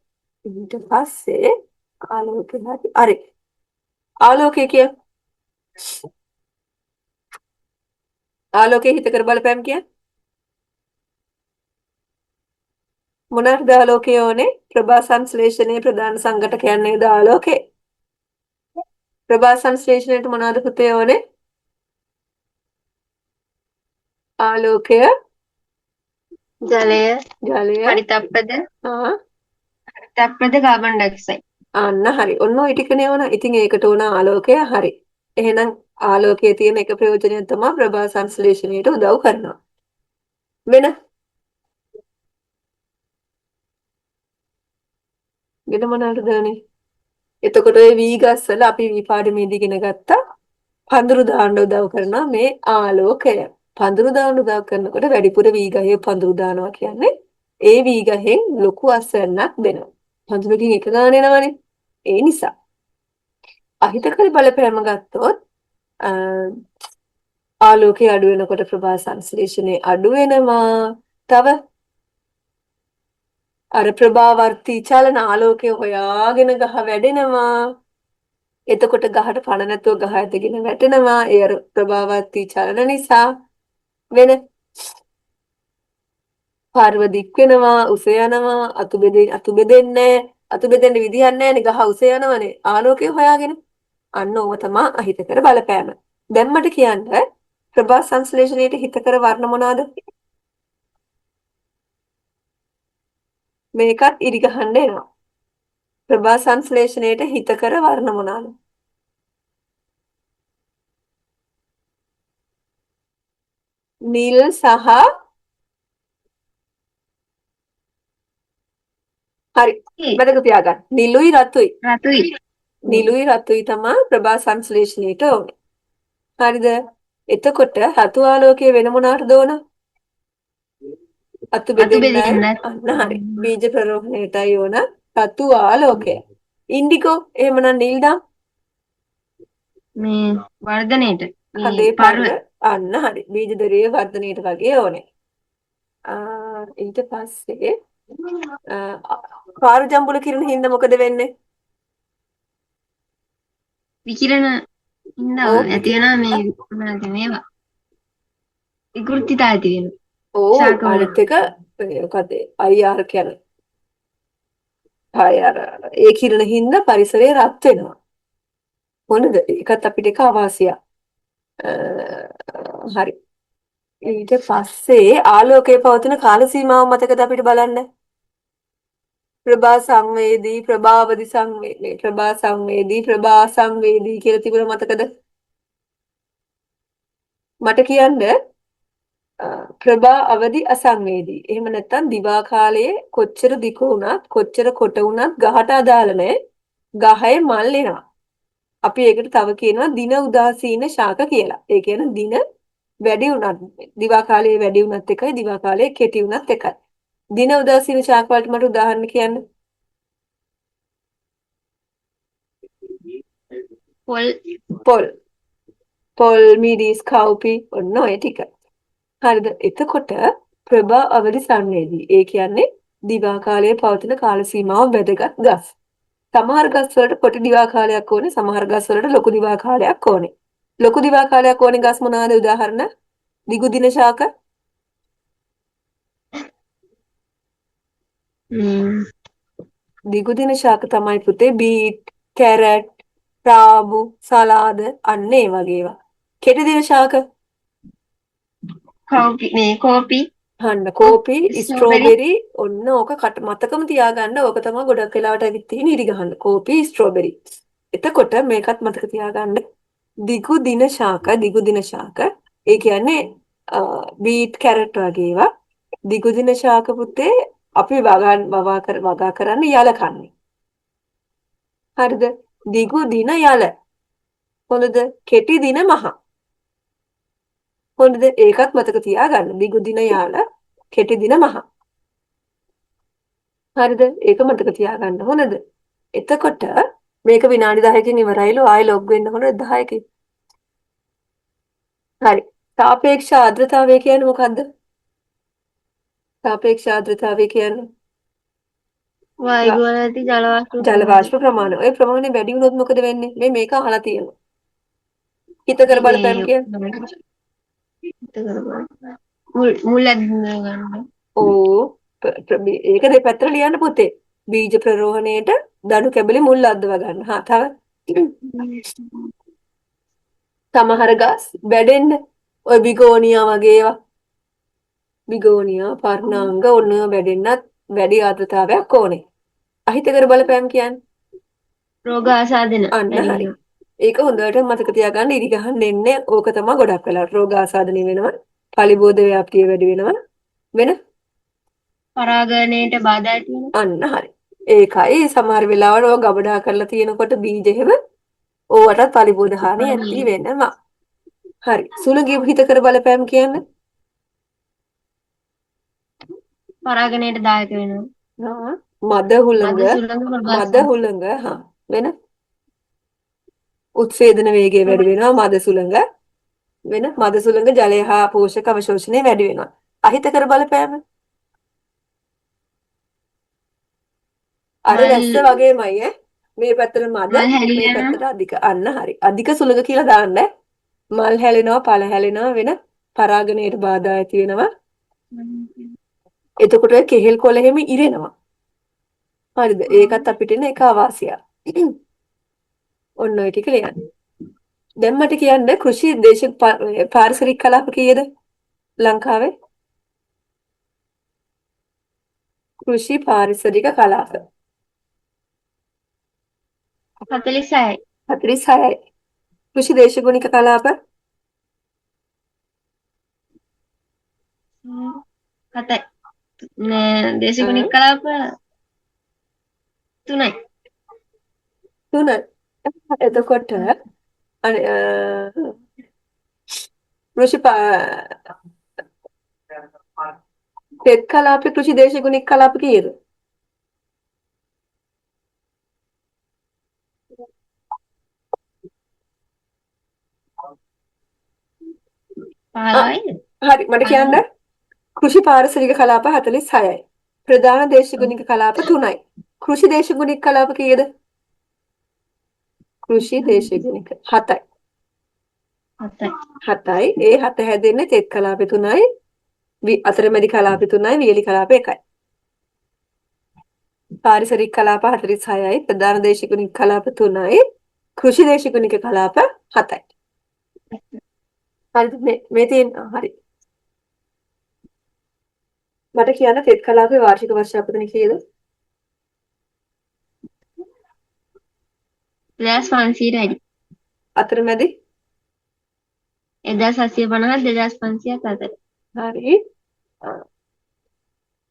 [SPEAKER 1] ඊට පස්සේ ආලෝකය හරි. ආලෝකය කිය. ආලෝකයේ හිත කර බලපෑම් කිය. මොනවාද ආලෝකය ඕනේ? ප්‍රභා සංශ්ලේෂණයේ ප්‍රධාන සංඝටකයන් නේද ආලෝකය. ප්‍රභා සංශ්ලේෂණයට මොනවාද පුතේ ඕනේ? ආලෝකය,
[SPEAKER 3] ජලය,
[SPEAKER 1] ජලය,
[SPEAKER 3] හරිතප්පද,
[SPEAKER 1] ආ
[SPEAKER 3] හරිතප්පද, කාබන් ඩයොක්සයිඩ්.
[SPEAKER 1] අන්න හරි. ඔන්න ඔය ටිකනේ ඕන. ඉතින් ඒකට ඕන ආලෝකය හරි. එහෙනම් ආලෝකයේ තියෙන එක ප්‍රයෝජනය තමයි ප්‍රභා සංශ්ලේෂණයට උදව් කරනවා. වෙන මොනවටද දන්නේ? එතකොට ඔය වී ගස්වල අපි විපාඩමේදී ඉගෙන ගත්තා පඳුරු දාන්න උදව් කරනවා මේ ආලෝකය. පඳුරු දාන්න උදව් කරනකොට වැඩිපුර වී ගහේ පඳුරු දානවා කියන්නේ ඒ වී ගහෙන් ලොකු අස්වැන්නක් දෙනවා. පඳුරකින් එක ගාන එනවනේ. ඒ නිසා අහිතකර බලපෑම ගත්තොත් ආලෝකය අඩු වෙනකොට ප්‍රභා සංශ්ලේෂණය අඩු වෙනවා. තව අර ප්‍රභාවර්ති චලන ආලෝකය හොයාගෙන ගහ වැඩෙනවා. එතකොට ගහට පණ නැතුව ගහ ඇදගෙන වැටෙනවා. ඒ අර ප්‍රභාවර්ති චලන නිසා. වෙන පාර්ව දික් වෙනවා, උස යනවා, අතු බෙදෙන්නේ අතු බෙදෙන්න විදිහක් නැහැ නේ. ගහ උස යනවනේ ආලෝකය හොයාගෙන. අන්න ඕව තමයි අහිතකර බලපෑම. දැන් මට කියන්න ප්‍රභා සංශ්ලේෂණයට හිතකර වර්ණ මොනවාද? මේකත් ඉරි ගහන්න එනවා. ප්‍රභා සංශ්ලේෂණයට හිතකර වර්ණ මොනවාද? නිල් සහ හරි මතක තියාගන්න. නිලුයි රතුයි.
[SPEAKER 3] රතුයි.
[SPEAKER 1] නිලුයි රතුයි තමයි ප්‍රභා සංශ්ලේෂණයට ඕනේ. හරිද? එතකොට රතු ආලෝකය වෙන මොනකටද ඕන? අතු බෙදෙන්නයි. අන්න හරි. බීජ ප්‍රරෝහණයටයි ඕන රතු ආලෝකය. ඉන්ඩිගෝ එහෙමනම් නිල් නම්
[SPEAKER 3] මේ වර්ධනයේට
[SPEAKER 1] හදේ පර්ව අන්න හරි. බීජ දරයේ වර්ධනයට වගේ ඕනේ. ඊට පස්සේ පාරු ජම්බුල කිරණ හින්දා මොකද වෙන්නේ?
[SPEAKER 3] විකිරණ ඉන්නවා ඇති වෙනවා මේ මොනවද මේවා විකෘතිතා ඇති වෙනවා.
[SPEAKER 1] ඕ
[SPEAKER 3] ශාක වල.
[SPEAKER 1] අනිත් එක මොකද IR කියන්නේ IR ඒ කිරණ හින්දා පරිසරය රත් වෙනවා. මොනද ඒකත් අපිට එක අවාසියක්. හරි. ඊට පස්සේ ආලෝකයේ පවතින කාල සීමාව මතකද අපිට බලන්න? ප්‍රභා සංවේදී, ප්‍රභාවදි සංවේදී, ප්‍රභා සංවේදී, ප්‍රභා සංවේදී කියලා තිබුණ මතකද? මට කියන්න ප්‍රභා අවදි අසංවේදී. එහෙම නැත්නම් දිවා කාලයේ කොච්චර දික වුණත්, කොච්චර කොට වුණත් ගහට අදාළ නැහැ. ගහේ මල් එනවා. අපි ඒකට තව කියනවා දින උදාසීන ශාක කියලා. ඒ කියන්නේ දින වැඩි වුණත් දිවා කාලයේ වැඩි වුණත් එකයි, දිවා කාලයේ කෙටි වුණත් එකයි. දින උදාසීන ශාක වලට මට උදාහරණ කියන්න. පොල් මිරිස් කව්පි ඔන්න ඔය ටික. හරිද? එතකොට ප්‍රභා අවදි සංවේදී. ඒ කියන්නේ දිවා කාලයේ පවතින කාල සීමාව වැදගත් ගස්. සමහර ගස් වලට කොටි දිවා කාලයක් ඕනේ, සමහර ගස් වලට ලොකු දිවා කාලයක් ඕනේ. ලොකු දිවා කාලයක් ඕනේ ගස් මොනවාද උදාහරණ? දිගු දින ශාක. දිගු දින ශාක තමයි පුතේ බීට්, කැරට්, රාබු, සලාද අන්න ඒ වගේ ඒවා. කෙටි දින ශාක
[SPEAKER 3] කෝපි
[SPEAKER 1] හන්න කෝපි
[SPEAKER 3] ස්ට්‍රෝබෙරි
[SPEAKER 1] ස්ට්‍රෝබෙරි ඔන්න ඕක මතකම තියාගන්න. ඕක තමයි ගොඩක් වෙලාවට ඇවිත් තියෙන ඉරි ගහන්න. කෝපි ස්ට්‍රෝබෙරි. එතකොට මේකත් මතක තියාගන්න. දිගු දින ශාක දිගු දින ශාක. ඒ කියන්නේ බීට් කැරට් වගේ ඒවා. දිගු දින ශාක පුතේ අපි වගා කරන්නේ යල කන්නේ. හරිද? දිගු දින යල. හොඳද? කෙටි දින මහ. හොඳද? ඒකත් මතක තියාගන්න. දිගු දින යාල කෙටි දින මහ. හරිද? ඒක මතක තියාගන්න. හොඳද? එතකොට මේක විනාඩි 10කින් ඉවරයිලු. ආයෙ ලොග් වෙන්න ඕන 10කින්. හරි. සාපේක්ෂ ආර්ද්‍රතාවය කියන්නේ මොකද්ද? සාපේක්ෂ ආර්ද්‍රතාවය කියන්නේ
[SPEAKER 3] වායු වල ඇති ජල වාෂ්ප
[SPEAKER 1] ජල
[SPEAKER 3] ප්‍රමාණය.
[SPEAKER 1] වාෂ්ප ප්‍රමාණය. ඔය ප්‍රමාණය වැඩි වුණොත් මොකද වෙන්නේ? මේක අහලා තියෙනවා. හිත කර බලපෑම කියන්නේ
[SPEAKER 3] මුල් ගන්න.
[SPEAKER 1] ඕ ඒක දෙපැත්තට ලියන්න පුතේ. බීජ ප්‍රරෝහණයට දඩු කැබලි මුල් අද්දව ගන්න. හා තව සමහර ගස් වැඩෙන්න ඔය බිගෝනියා වගේ ඒවා. බිගෝනියා පර්ණාංග ඔන්න වැඩෙන්නත් වැඩි ආර්ද්‍රතාවයක් ඕනේ. අහිතකර බලපෑම් කියන්නේ
[SPEAKER 3] රෝග ආසාදන
[SPEAKER 1] අන්න
[SPEAKER 3] වැඩි
[SPEAKER 1] හරි.
[SPEAKER 3] වෙනවා.
[SPEAKER 1] ඒක හොඳට මතක තියාගන්න. ඉරි ගහන්න එන්නේ ඕක තමයි ගොඩක් වෙලාවට රෝග ආසාදනය වෙනවා. පලිබෝධ ව්‍යාප්තිය වැඩි වෙනවා. වෙන
[SPEAKER 3] පරාගණයට බාධා ඇති වෙනවා.
[SPEAKER 1] අන්න හරි. ඒකයි සමහර වෙලාවට ඔය ගබඩා කරලා තියෙනකොට බීජ එහෙම ඕවටත් පලිබෝධ හානිය ඇති වෙනවා. හරි. සුළඟිය හිතකර බලපෑම් කියන්නේ
[SPEAKER 3] පරාගණයට දායක වෙනවා.
[SPEAKER 1] මද හුළඟ
[SPEAKER 3] මද සුළඟ
[SPEAKER 1] මද
[SPEAKER 3] ප්‍රභාසම්.
[SPEAKER 1] හුළඟ වෙන උත්සේදන වේගය වැඩි වෙනවා. මද සුළඟ වෙන මද සුළඟ ජලය හා පෝෂක අවශෝෂණය වැඩි වෙනවා. අහිතකර බලපෑම අර
[SPEAKER 3] මල්
[SPEAKER 1] වැස්ස වගේමයි මේ පැත්තට මද
[SPEAKER 3] මල්
[SPEAKER 1] මේ
[SPEAKER 3] හැලිලා යනවා.
[SPEAKER 1] පැත්තට අධික. අන්න හරි. අධික සුළඟ කියලා දාන්න. මල් හැලෙනවා, පළ හැලෙනවා වෙන පරාගණයට බාධා ඇති වෙනවා. එතකොට ඔය කෙහෙල් කොළ එහෙම ඉරෙනවා. හරිද? ඒකත් අපිට එන එක අවාසියක්. ඔන්න ඔය ටික ලියන්න. දැන් මට කියන්න කෘෂි පාරිසරික කලාප කීයද ලංකාවේ? කෘෂි පාරිසරික කලාප
[SPEAKER 3] 46යි.
[SPEAKER 1] 46යි. කෘෂි දේශගුණික කලාප
[SPEAKER 3] 7යි. දේශගුණික කලාප 3යි.
[SPEAKER 1] 3. එතකොට කෘෂි තෙත් කලාපේ කෘෂි දේශගුණික කලාප කීයද?
[SPEAKER 3] 15යි.
[SPEAKER 1] හරි මට කියන්න කෘෂි පාරිසරික කලාප 46යි. ප්‍රධාන දේශගුණික කලාප 3යි. කෘෂි දේශගුණික කලාප කීයද? කෘෂි දේශගුණික 7යි. 7යි. ඒ 7 හැදෙන්නේ තෙත් කලාප 3යි. අතරමැදි කලාප 3යි. වියලි කලාප 1යි. පාරිසරික කලාප 46යි. ප්‍රධාන දේශගුණික කලාප 3යි. කෘෂි දේශගුණික කලාප 7යි. හරිද? මේ තියෙන හරි. මට කියන්න තෙත් කලාපේ වාර්ෂික වර්ෂාපතන කීයද?
[SPEAKER 3] 2500 වැඩි.
[SPEAKER 1] අතරමැදි
[SPEAKER 3] 1750 2500ක් අතර.
[SPEAKER 1] හරි.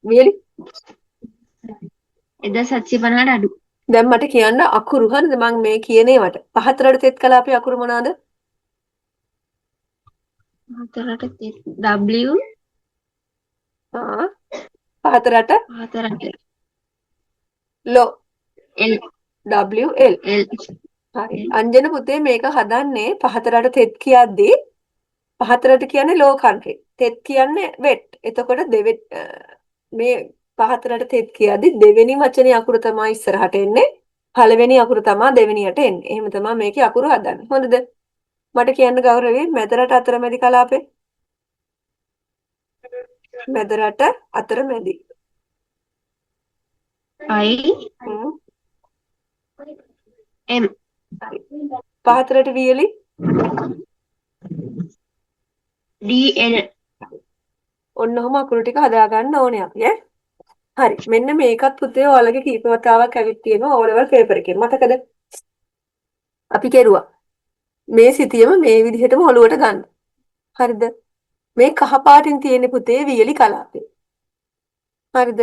[SPEAKER 1] වියලි
[SPEAKER 3] 1750ට අඩු.
[SPEAKER 1] දැන් මට කියන්න අකුරු හරිද මම මේ කියන ඒවට පහතරට තෙත් කලාපේ අකුරු මොනවාද?
[SPEAKER 3] හතරට W
[SPEAKER 1] පහතරට
[SPEAKER 3] හතරට
[SPEAKER 1] ලෝ
[SPEAKER 3] L
[SPEAKER 1] WL
[SPEAKER 3] L
[SPEAKER 1] හරි අංජන පුතේ මේක හදන්නේ පහතරට තෙත් කියද්දී පහතරට කියන්නේ ලෝ කන්ට්‍රි තෙත් කියන්නේ වෙට් එතකොට දෙවෙත් මේ පහතරට තෙත් කියද්දී දෙවෙනි වචනේ අකුර තමයි ඉස්සරහට එන්නේ පළවෙනි අකුර තමයි දෙවෙනියට එන්නේ එහෙම තමයි මේකේ අකුරු හදන්නේ හොඳද මට කියන්න ගෞරවයෙන් මැදරට අතරමැදි කලාපේ මැදරට අතරමැදි
[SPEAKER 3] I M
[SPEAKER 1] Pahatharata වියලි
[SPEAKER 3] D L
[SPEAKER 1] ඔන්න ඔහම අකුරු ටික හදා ගන්න ඕනේ අපි ඈ. හරි. මෙන්න මේකත් පුතේ ඔයාලගේ කීප වතාවක් ඇවිත් තියෙනවා O level paper එකේ. මතකද? අපි කෙරුවා. මේ සිතියම මේ විදිහටම ඔලුවට ගන්න. හරිද? මේ කහ පාටින් තියෙන පුතේ වියලි කලාපය. හරිද?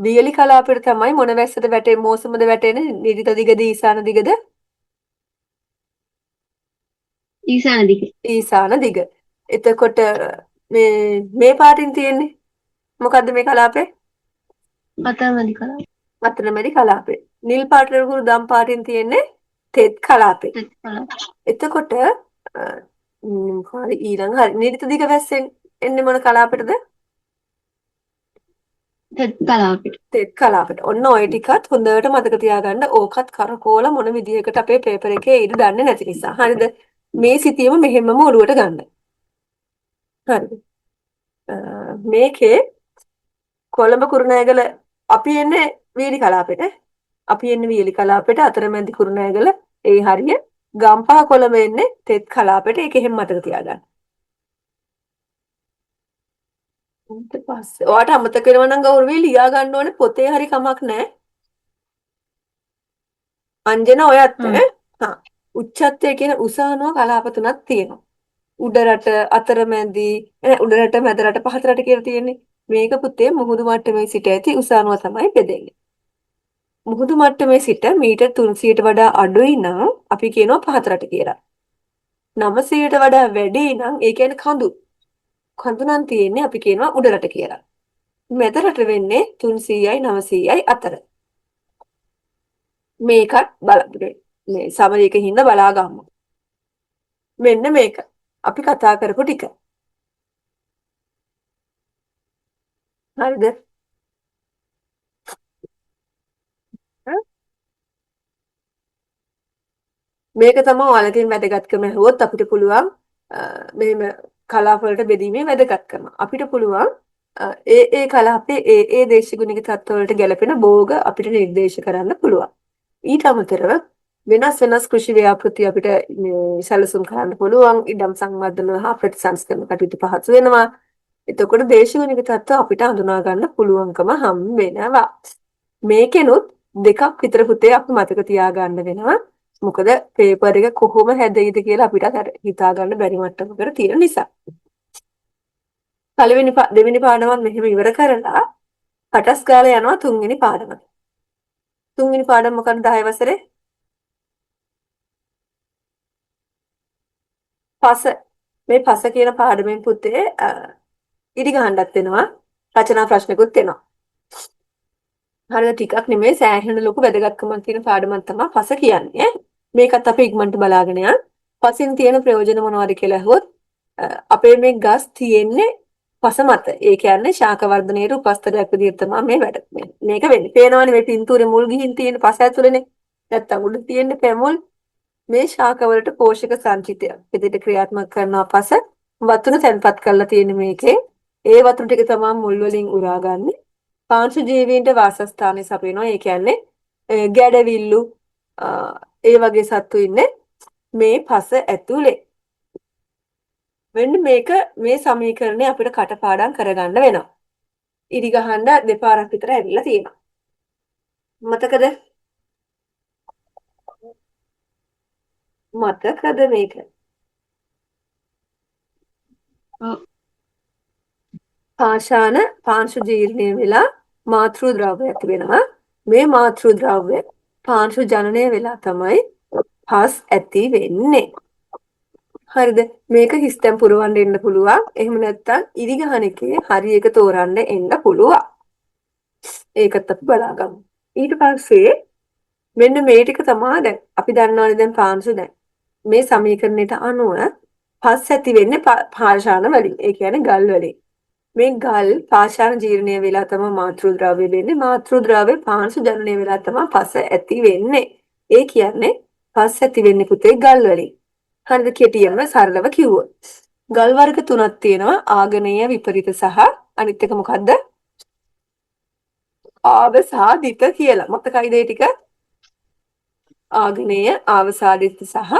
[SPEAKER 1] වියලි කලාපෙට තමයි මොන වැස්සද වැටෙන්නේ මෝසමද වැටෙන්නේ නිරිත දිගද ඊසාන දිගද?
[SPEAKER 3] ඊසාන දිග.
[SPEAKER 1] ඊසාන දිග. එතකොට මේ පාටින් තියෙන්නේ මොකද්ද මේ කලාපේ?
[SPEAKER 3] අතරමැදි කලාව.
[SPEAKER 1] අතරමැදි කලාපේ. නිල් පාටට දම් පාටින් තියෙන්නේ තෙත් කලාපේ.
[SPEAKER 3] තෙත් කලාව.
[SPEAKER 1] එතකොට හරි ඊළඟ හරි නිරිත දිග වැස්සෙන් එන්නේ මොන කලාපෙටද?
[SPEAKER 3] තෙත් කලාපෙට.
[SPEAKER 1] තෙත් කලාපෙට. ඔන්න ඔය ටිකත් හොඳට මතක තියාගන්න. ඕකත් කරකෝල මොන විදිහකට අපේ පේපර් එකේ ඉඳ දන්නේ නැති නිසා. හරිද? මේ සිතියම මෙහෙමම ඔලුවට ගන්න. හරිද? මේකේ කොළඹ කුරුණෑගල අපි එන්නේ වීලි කලාපෙට. අපි එන්නේ වීලි කලාපෙට අතරමැදි කුරුණෑගල ඒ හරිය ගම්පහ කොළඹ එන්නේ තෙත් කලාපෙට. ඒක එහෙම මතක තියාගන්න. ඊට පස්සේ ඔයාට අමතක වෙනවා නම් ගෞරවී ලියා ගන්න ඕනේ පොතේ හරි කමක් නැහැ. අංජන ඔයත් හා උච්චත්වය කියන උසානුව කලාප තුනක් තියෙනවා. උඩරට අතරමැදි උඩරට මැදරට පහතරට කියලා තියෙන්නේ. මේක පුතේ මුහුදු මට්ටමේ සිට ඇති උසානුව තමයි බෙදෙන්නේ. මුහුදු මට්ටමේ සිට මීටර් 300ට වඩා අඩුයි නම් අපි කියනවා පහතරට කියලා. 900ට වඩා වැඩි නම් ඒ කියන්නේ කඳු. කඳු නම් තියෙන්නේ අපි කියනවා උඩරට කියලා. මැදරට වෙන්නේ 300යි 900යි අතර. මේකත් බලන්න මේ සමරේකින් බලා ගමු. මෙන්න මේක. අපි කතා කරපු ටික. හරිද? මේක තමයි ඔයාලගෙන් වැදගත්කම ඇහුවොත් අපිට පුළුවන් මෙහෙම කලාප වලට බෙදීමේ වැදගත්කම. අපිට පුළුවන් ඒ කලාපේ ඒ දේශගුණික තත්ත්ව වලට ගැලපෙන භෝග අපිට නිර්දේශ කරන්න පුළුවන්. ඊට අමතරව වෙනස් කෘෂි ව්‍යාපෘති අපිට සැලසුම් කරන්න පුළුවන්. ඉඩම් සංවර්ධන හා ප්‍රතිසංස්කරණ කටයුතු පහසු වෙනවා. එතකොට දේශගුණික තත්ත්ව අපිට හඳුනා ගන්න පුළුවන්කම හම් වෙනවා. මේකෙනුත් දෙකක් විතර පුතේ අපි මතක තියාගන්න වෙනවා. මොකද පේපර් එක කොහොම හැදෙයිද කියලා අපිට හිතා ගන්න බැරි මට්ටමකට තියෙන නිසා. දෙවෙනි පාඩමත් මෙහෙම ඉවර කරලා පටස් ගාලා යනවා තුන්වෙනි පාඩමට. තුන්වෙනි පාඩම මොකක්ද 10 වසරේ? පස. මේ පස කියන පාඩමෙන් පුතේ ඉදි ගහන්නත් වෙනවා. රචනා ප්‍රශ්නකුත් එනවා. හරියට ටිකක් නෙමෙයි සෑහෙන ලොකු වැදගත්කමක් තියෙන පාඩමක් තමයි පස කියන්නේ. මේකත් අපි ඉක්මනට බලාගෙන යන්න. පසින් තියෙන ප්‍රයෝජන මොනවද කියලා අහුවොත් අපේ මේ ගස් තියෙන්නේ පස මත. ඒ කියන්නේ ශාක වර්ධනයේ උපස්තරයක් විදිහට තමයි මේ වැඩ මේක වෙන්නේ. පේනවනේ මේ පින්තූරේ මුල් ගිහින් තියෙන පස ඇතුළේනේ. නැත්තම් උඩ තියෙන්නේ පෙමුල්. මේ ශාක වලට පෝෂක සංචිතය විදිහට ක්‍රියාත්මක කරන පස වතුර තැන්පත් කරලා තියෙන මේකේ. ඒ වතුර ටික තමයි මුල් වලින් උරාගන්නේ. පාංශු ජීවීන්ට වාසස්ථානය සපයනවා. ඒ කියන්නේ ගැඩවිල්ලු ඒ වගේ සත්තු ඉන්නේ මේ පස ඇතුලේ. මෙන්න මේක මේ සමීකරණය අපිට කටපාඩම් කරගන්න වෙනවා. ඉරි ගහන්න දෙපාරක් විතර ඇවිල්ලා තියෙනවා. මතකද? මතකද මේක? පාෂාණ පාංශු ජීර්ණය වෙලා මාතෘ ද්‍රව්‍ය ඇති වෙනවා. මේ මාතෘ ද්‍රව්‍ය පාංශු ජනනය වෙලා තමයි පස් ඇති වෙන්නේ. හරිද? මේක හිස්තැන් පුරවන්න එන්න පුළුවන්. එහෙම නැත්නම් ඉරි ගහන එකේ හරි එක තෝරන්න එන්න පුළුවන්. ඒකත් අපි බලාගමු. ඊට පස්සේ මෙන්න මේ ටික තමයි දැන් අපි දන්නවනේ දැන් පාංශු දැන් මේ සමීකරණයට අනුව පස් ඇති වෙන්නේ පාෂාණ වලින්. ඒ කියන්නේ ගල් වලින්. මේ ගල් පාෂාණ ජීර්ණය වෙලා තමයි මාතෘ ද්‍රව්‍ය වෙන්නේ. මාතෘ ද්‍රව්‍ය පාංශු ජනනය වෙලා තමයි පස ඇති වෙන්නේ. ඒ කියන්නේ පස් ඇති වෙන්නේ පුතේ ගල් වලින්. හරිද? කෙටියෙන්ම සරලව කිව්වොත්. ගල් වර්ග තුනක් තියෙනවා. ආගනීය විපරිත සහ අනිත් එක මොකද්ද? ආවසාදිත කියලා. මතකයිද ඒ ටික? ආගනීය, ආවසාදිත සහ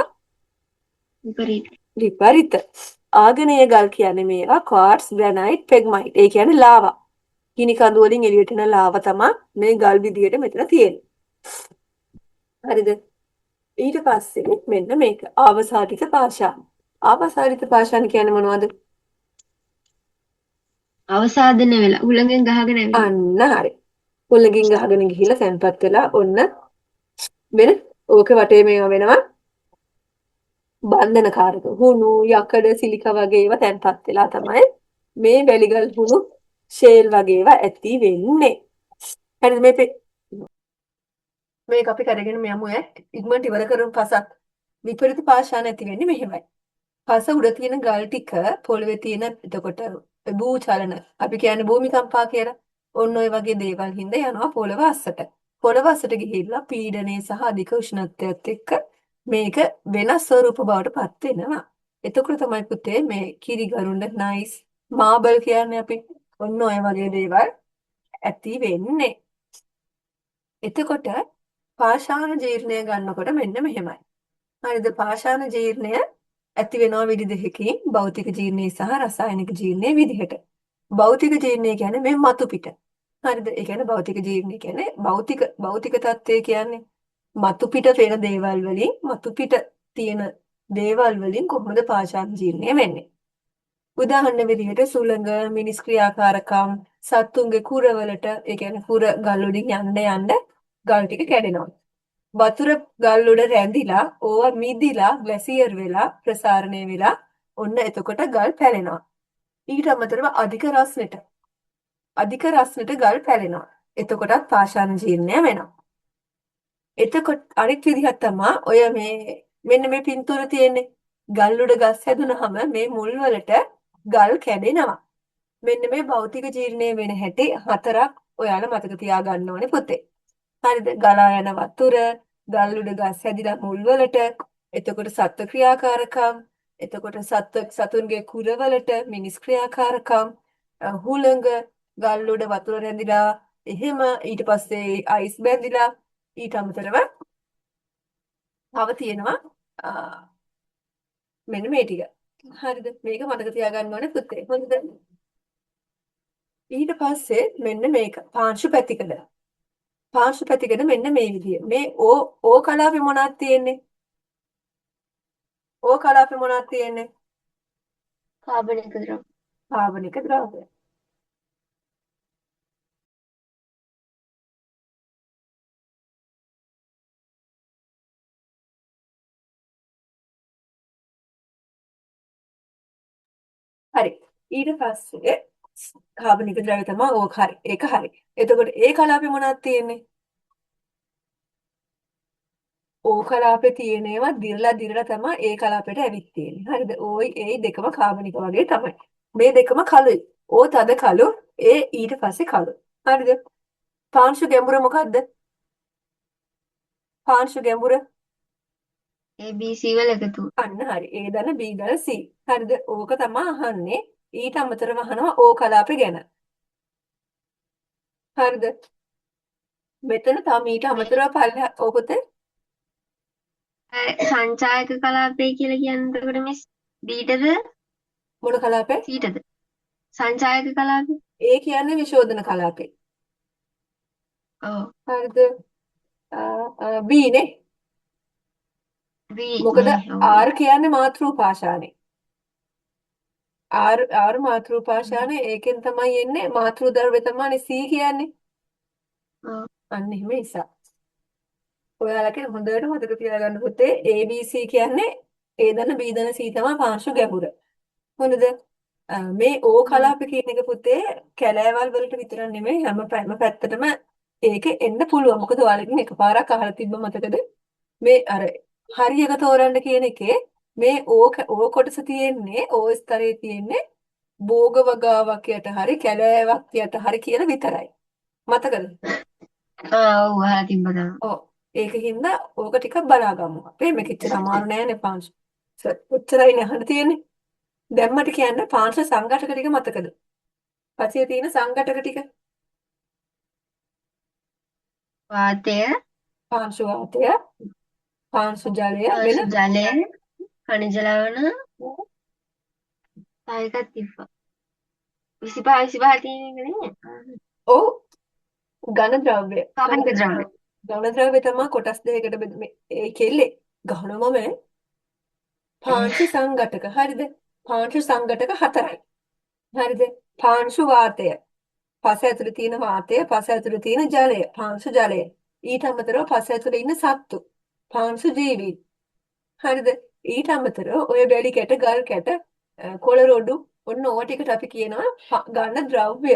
[SPEAKER 3] විපරීත.
[SPEAKER 1] විපරිත. ආගනේය ගල් කියන්නේ මේවා quartz, granite, pegmite. ඒ කියන්නේ ලාවා. ගිනි කඳු වලින් එළියට එන ලාවා තමයි මේ ගල් විදියට මෙතන තියෙන්නේ. හරිද? ඊට පස්සේ මෙන්න මේක ආවසාදිත පාෂාණ. ආවසාදිත පාෂාණ කියන්නේ මොනවද?
[SPEAKER 3] අවසාදනය වෙලා උලඟෙන් ගහගෙන ඇවිල්ලා.
[SPEAKER 1] අන්න හරි. උලකින් ගහගෙන ගිහිල්ලා තැන්පත් වෙලා ඔන්න වෙන ඕක වටේ මේවා වෙනවා බන්ධනකාරක. හුණු, යකඩ, සිලිකා වගේ ඒවා තැන්පත් වෙලා තමයි මේ වැලිගල් හුණු ෂේල් වගේ ඒවා ඇති වෙන්නේ. හරිද මේක අපි කරගෙන යමු ඉක්මනට ඉවර කරමු පසත්. විපරිත පාෂාණ ඇති වෙන්නේ මෙහෙමයි. පස උඩ තියෙන ගල් ටික පොළවේ තියෙන එතකොට භූචලන අපි කියන්නේ භූමිකම්පා කියලා. ඔන්න ඔය වගේ දේවල් හින්දා යනවා පොළව අස්සට. පොළව අස්සට ගිහිල්ලා පීඩනය සහ අධික උෂ්ණත්වයත් එක්ක මේක වෙනස් ස්වරූප බවට පත් වෙනවා. එතකොට තමයි පුතේ මේ කිරි ගරුඬ නයිස් මාබල් කියන්නේ අපි ඔන්න ඔය වගේ දේවල් ඇති වෙන්නේ. එතකොට පාෂාණ ජීර්ණය ගන්නකොට මෙන්න මෙහෙමයි. හරිද? පාෂාණ ජීර්ණය ඇති වෙනවා විදි දෙකකින් භෞතික ජීර්ණය සහ රසායනික ජීර්ණය විදිහට. භෞතික ජීර්ණය කියන්නේ මේ මතු පිට. හරිද? ඒ කියන්නේ භෞතික ජීර්ණය කියන්නේ භෞතික තත්ත්වය කියන්නේ මතු පිට වෙන දේවල් වලින් මතු පිට තියෙන දේවල් වලින් කොහොමද පාෂාණ ජීර්ණය වෙන්නේ? උදාහරණ විදිහට සුළඟ, මිනිස් ක්‍රියාකාරකම්, සත්තුන්ගේ කුරවලට, ඒ කියන්නේ කුර ගල් වලින් යන්න යන්න ගල් ටික කැඩෙනවා. වතුර ගල් උඩ රැඳිලා ඕවා මිදිලා ග්ලැසියර් වෙලා ප්‍රසාරණය වෙලා ඔන්න එතකොට ගල් පැලෙනවා. ඊට අමතරව අධික රස්නෙට ගල් පැලෙනවා. එතකොටත් පාෂාණ ජීර්ණය වෙනවා. එතකොට අනිත් විදිහක් තමයි ඔය මෙන්න මේ පින්තූර තියෙන්නේ. ගල් උඩ ගස් හැදුනහම මේ මුල් වලට ගල් කැඩෙනවා. මෙන්න මේ භෞතික ජීර්ණය වෙන හැටි 4ක් ඔයාලා මතක තියාගන්න ඕනේ පොතේ. හරිද? ගලා යන වතුර, ගල් උඩ ගස් හැදිලා මුල් වලට, එතකොට සත්ත්ව ක්‍රියාකාරකම්, එතකොට සතුන්ගේ කුරවලට මිනිස් ක්‍රියාකාරකම්, හුළඟ, ගල් උඩ වතුර රැඳිලා, එහෙම ඊට පස්සේ අයිස් බැඳිලා, ඊට අමතරව තව තියෙනවා මෙන්න මේ ටික. හරිද? මේක මතක තියාගන්න ඕනේ පුතේ. හොඳද? ඊට පස්සේ මෙන්න මේක පාංශු පැතිකඩ. පාංශු පැතිකඩ මෙන්න මේ විදිය. මේ ඕ කලාපේ මොනවද තියෙන්නේ? ඕ කලාපේ මොනවද තියෙන්නේ?
[SPEAKER 2] කාබනික ද්‍රව්‍ය.
[SPEAKER 1] කාබනික ද්‍රව්‍ය. හරි. ඊට පස්සේ කාබනික ද්‍රව්‍ය තමයි ඕක හරි. ඒක හරි. එතකොට ඒ කලාපේ මොනවද තියෙන්නේ? ඕ කලාපේ තියෙන ඒවා දිරලා තමයි ඒ කලාපයට ඇවිත් තියෙන්නේ. හරිද? ඕයි ඒ දෙකම කාබනික වගේ තමයි. මේ දෙකම කළුයි. ඕ තද කළු, ඒ ඊට පස්සේ කළු. හරිද? පාංශු ගැඹුර මොකද්ද? පාංශු ගැඹුර
[SPEAKER 3] ABC වල එකතු.
[SPEAKER 1] අන්න හරි. A ධන B ධන C. හරිද? ඕක තමයි අහන්නේ. ඊට අමතරව අහනවා ඕ කලාපේ ගැන. හරිද? මෙතන තව ඊට අමතරව පල්ලෙහා ඕකතේ
[SPEAKER 3] සංචායක කලාපය කියලා කියන්නේ එතකොට මිස් D-ටද
[SPEAKER 1] මොන කලාපේ?
[SPEAKER 3] C-ටද? සංචායක කලාපය.
[SPEAKER 1] ඒ කියන්නේ විශෝධන කලාපේ.
[SPEAKER 3] ඔව්.
[SPEAKER 1] හරිද? B නේ.
[SPEAKER 3] B
[SPEAKER 1] මොකද
[SPEAKER 3] නේ. ඔව්.
[SPEAKER 1] R කියන්නේ මාතෘ පාෂාණේ. R මාතෘ පාෂාණේ ඒකෙන් තමයි එන්නේ මාතෘ ද්‍රව්‍ය තමයි C කියන්නේ.
[SPEAKER 3] ඔව්.
[SPEAKER 1] අන්න එහෙම නිසා. ඔයාලට හොඳට මතක තියාගන්න පුතේ ABC කියන්නේ A ධන B ධන C තමයි පාංශු ගැඹුර. හොඳද? මේ O කලාප කියන එක පුතේ කැලෑවල් වලට විතර නෙමෙයි හැම පැත්තටම ඒක එන්න පුළුවන්. මොකද ඔයාලකින් එකපාරක් අහලා තිබ්බ මතකද? මේ අර හරියක තෝරන්න කියන එකේ මේ O කොටස තියෙන්නේ O ස්තරයේ තියෙන්නේ භෝග වගාවක් යට හරි කැලෑවක් යට හරි කියලා විතරයි. මතකද?
[SPEAKER 3] ඔව් අහලා තිබ්බා තමයි.
[SPEAKER 1] ඔව්. ඒකින්ද ඕක ටිකක් බලාගමු. අපේ මේක එච්චර අමාරු නෑනේ පාංශ. ඔච්චරයි අහන්න තියෙන්නේ. දැම්මට කියන්න පාංශ සංඝටක ටික මතකද? පස්සේ තියෙන සංඝටක ටික.
[SPEAKER 3] වාතය,
[SPEAKER 1] පාංශු වාතය, පාංශු ජලය වෙන
[SPEAKER 3] ජලය, khනිජ ලවණ, තව එකක් තිබ්බා. 25 25 තියෙන එක නේ.
[SPEAKER 1] ඔව් ඝන ද්‍රව්‍ය.
[SPEAKER 3] කාබනික ද්‍රව්‍ය.
[SPEAKER 1] ඝන ද්‍රව්‍ය තමයි කොටස් දෙකකට ඒ කෙල්ලේ ඝනමම පාංශු සංඝටක. හරිද? පාංශු සංඝටක 4යි. හරිද? පාංශු වාතය. පස ඇතුලේ තියෙන වාතය, පස ඇතුලේ තියෙන ජලය, පාංශු ජලය. ඊට අමතරව පස ඇතුලේ ඉන්න සත්තු, පාංශු ජීවි. හරිද? ඊට අමතරව ඔය වැලි කැට, ගල් කැට, කොළ රොඩු ඔන්න ඕවා ටිකට අපි කියනවා ඝන ද්‍රව්‍ය.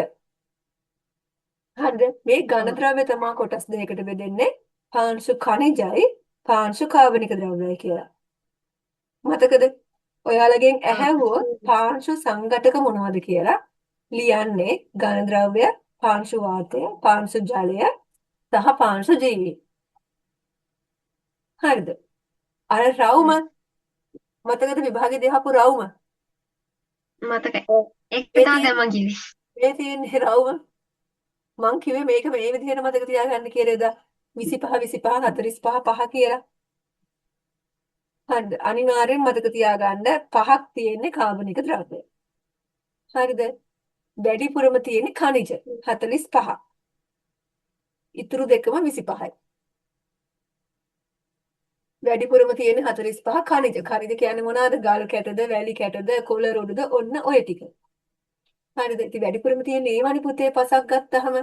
[SPEAKER 1] හරිද? මේ ඝන ද්‍රව්‍ය තමයි කොටස් දෙකකට බෙදෙන්නේ. පාංශු ඛනිජයි, පාංශු කාබනික ද්‍රව්‍යයි කියලා. මතකද? ඔයාලගෙන් ඇහැවුවොත් පාංශු සංඝටක මොනවද කියලා ලියන්නේ ඝන ද්‍රව්‍ය, පාංශු වාතය, පාංශු ජලය සහ පාංශු ජීවි. හරිද? අර රවුම මතකද විභාගේ දහපු රවුම?
[SPEAKER 3] මතකයි. ඒක
[SPEAKER 1] මේ
[SPEAKER 3] තමයි දැන් මං කිව්වේ.
[SPEAKER 1] මේ තියෙන්නේ රවුම. මං කිව්වේ මේක මේ විදිහට මතක තියාගන්න කියලා එදා 25 25 45 5 කියලා. හරිද? අනිවාර්යෙන් මතක තියාගන්න පහක් තියෙන්නේ කාබනික ද්‍රව්‍ය. හරිද? වැඩිපුරම තියෙන්නේ ඛනිජ 45. ඉතුරු දෙකම 25යි. වැඩිපුරම තියෙන්නේ 45 ඛනිජ. ඛනිජ කියන්නේ මොනවාද? ගල් කැටද, වැලි කැටද, කොළ රොඩුද ඔන්න ඔය ටික. හරිද? ඉතින් වැඩිපුරම තියෙන්නේ ඒවනි පුතේ පසක් ගත්තාම,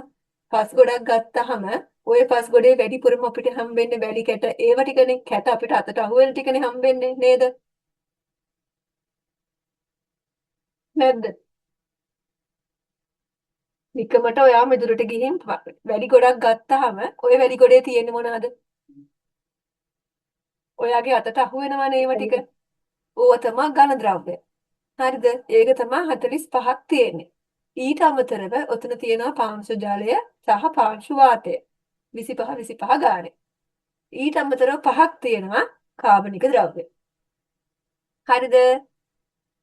[SPEAKER 1] පස් ගොඩක් ගත්තාම ওই පස් ගොඩේ වැඩිපුරම අපිට හම්බෙන්නේ වැලි කැට ඒව ටිකනේ. කැට අපිට අතට අහුවෙන ටිකනේ හම්බෙන්නේ නේද? නැද්ද? නිකමට ඔයා මෙදුරට ගිහින් වැලි ගොඩක් ගත්තාම ওই වැලි ගොඩේ තියෙන්නේ මොනවද? ඔයාගේ අතට අහුවෙනවනේ ඒව ටික. ඕව තමයි ඝන ද්‍රව්‍ය. හරිද? ඒක තමයි 45ක් තියෙන්නේ. ඊට අමතරව ඔතන තියෙනවා පාංශු ජලය සහ පාංශු වාතය. 25 25 ගානේ. ඊට අමතරව පහක් තියෙනවා කාබනික ද්‍රව්‍ය. හරිද?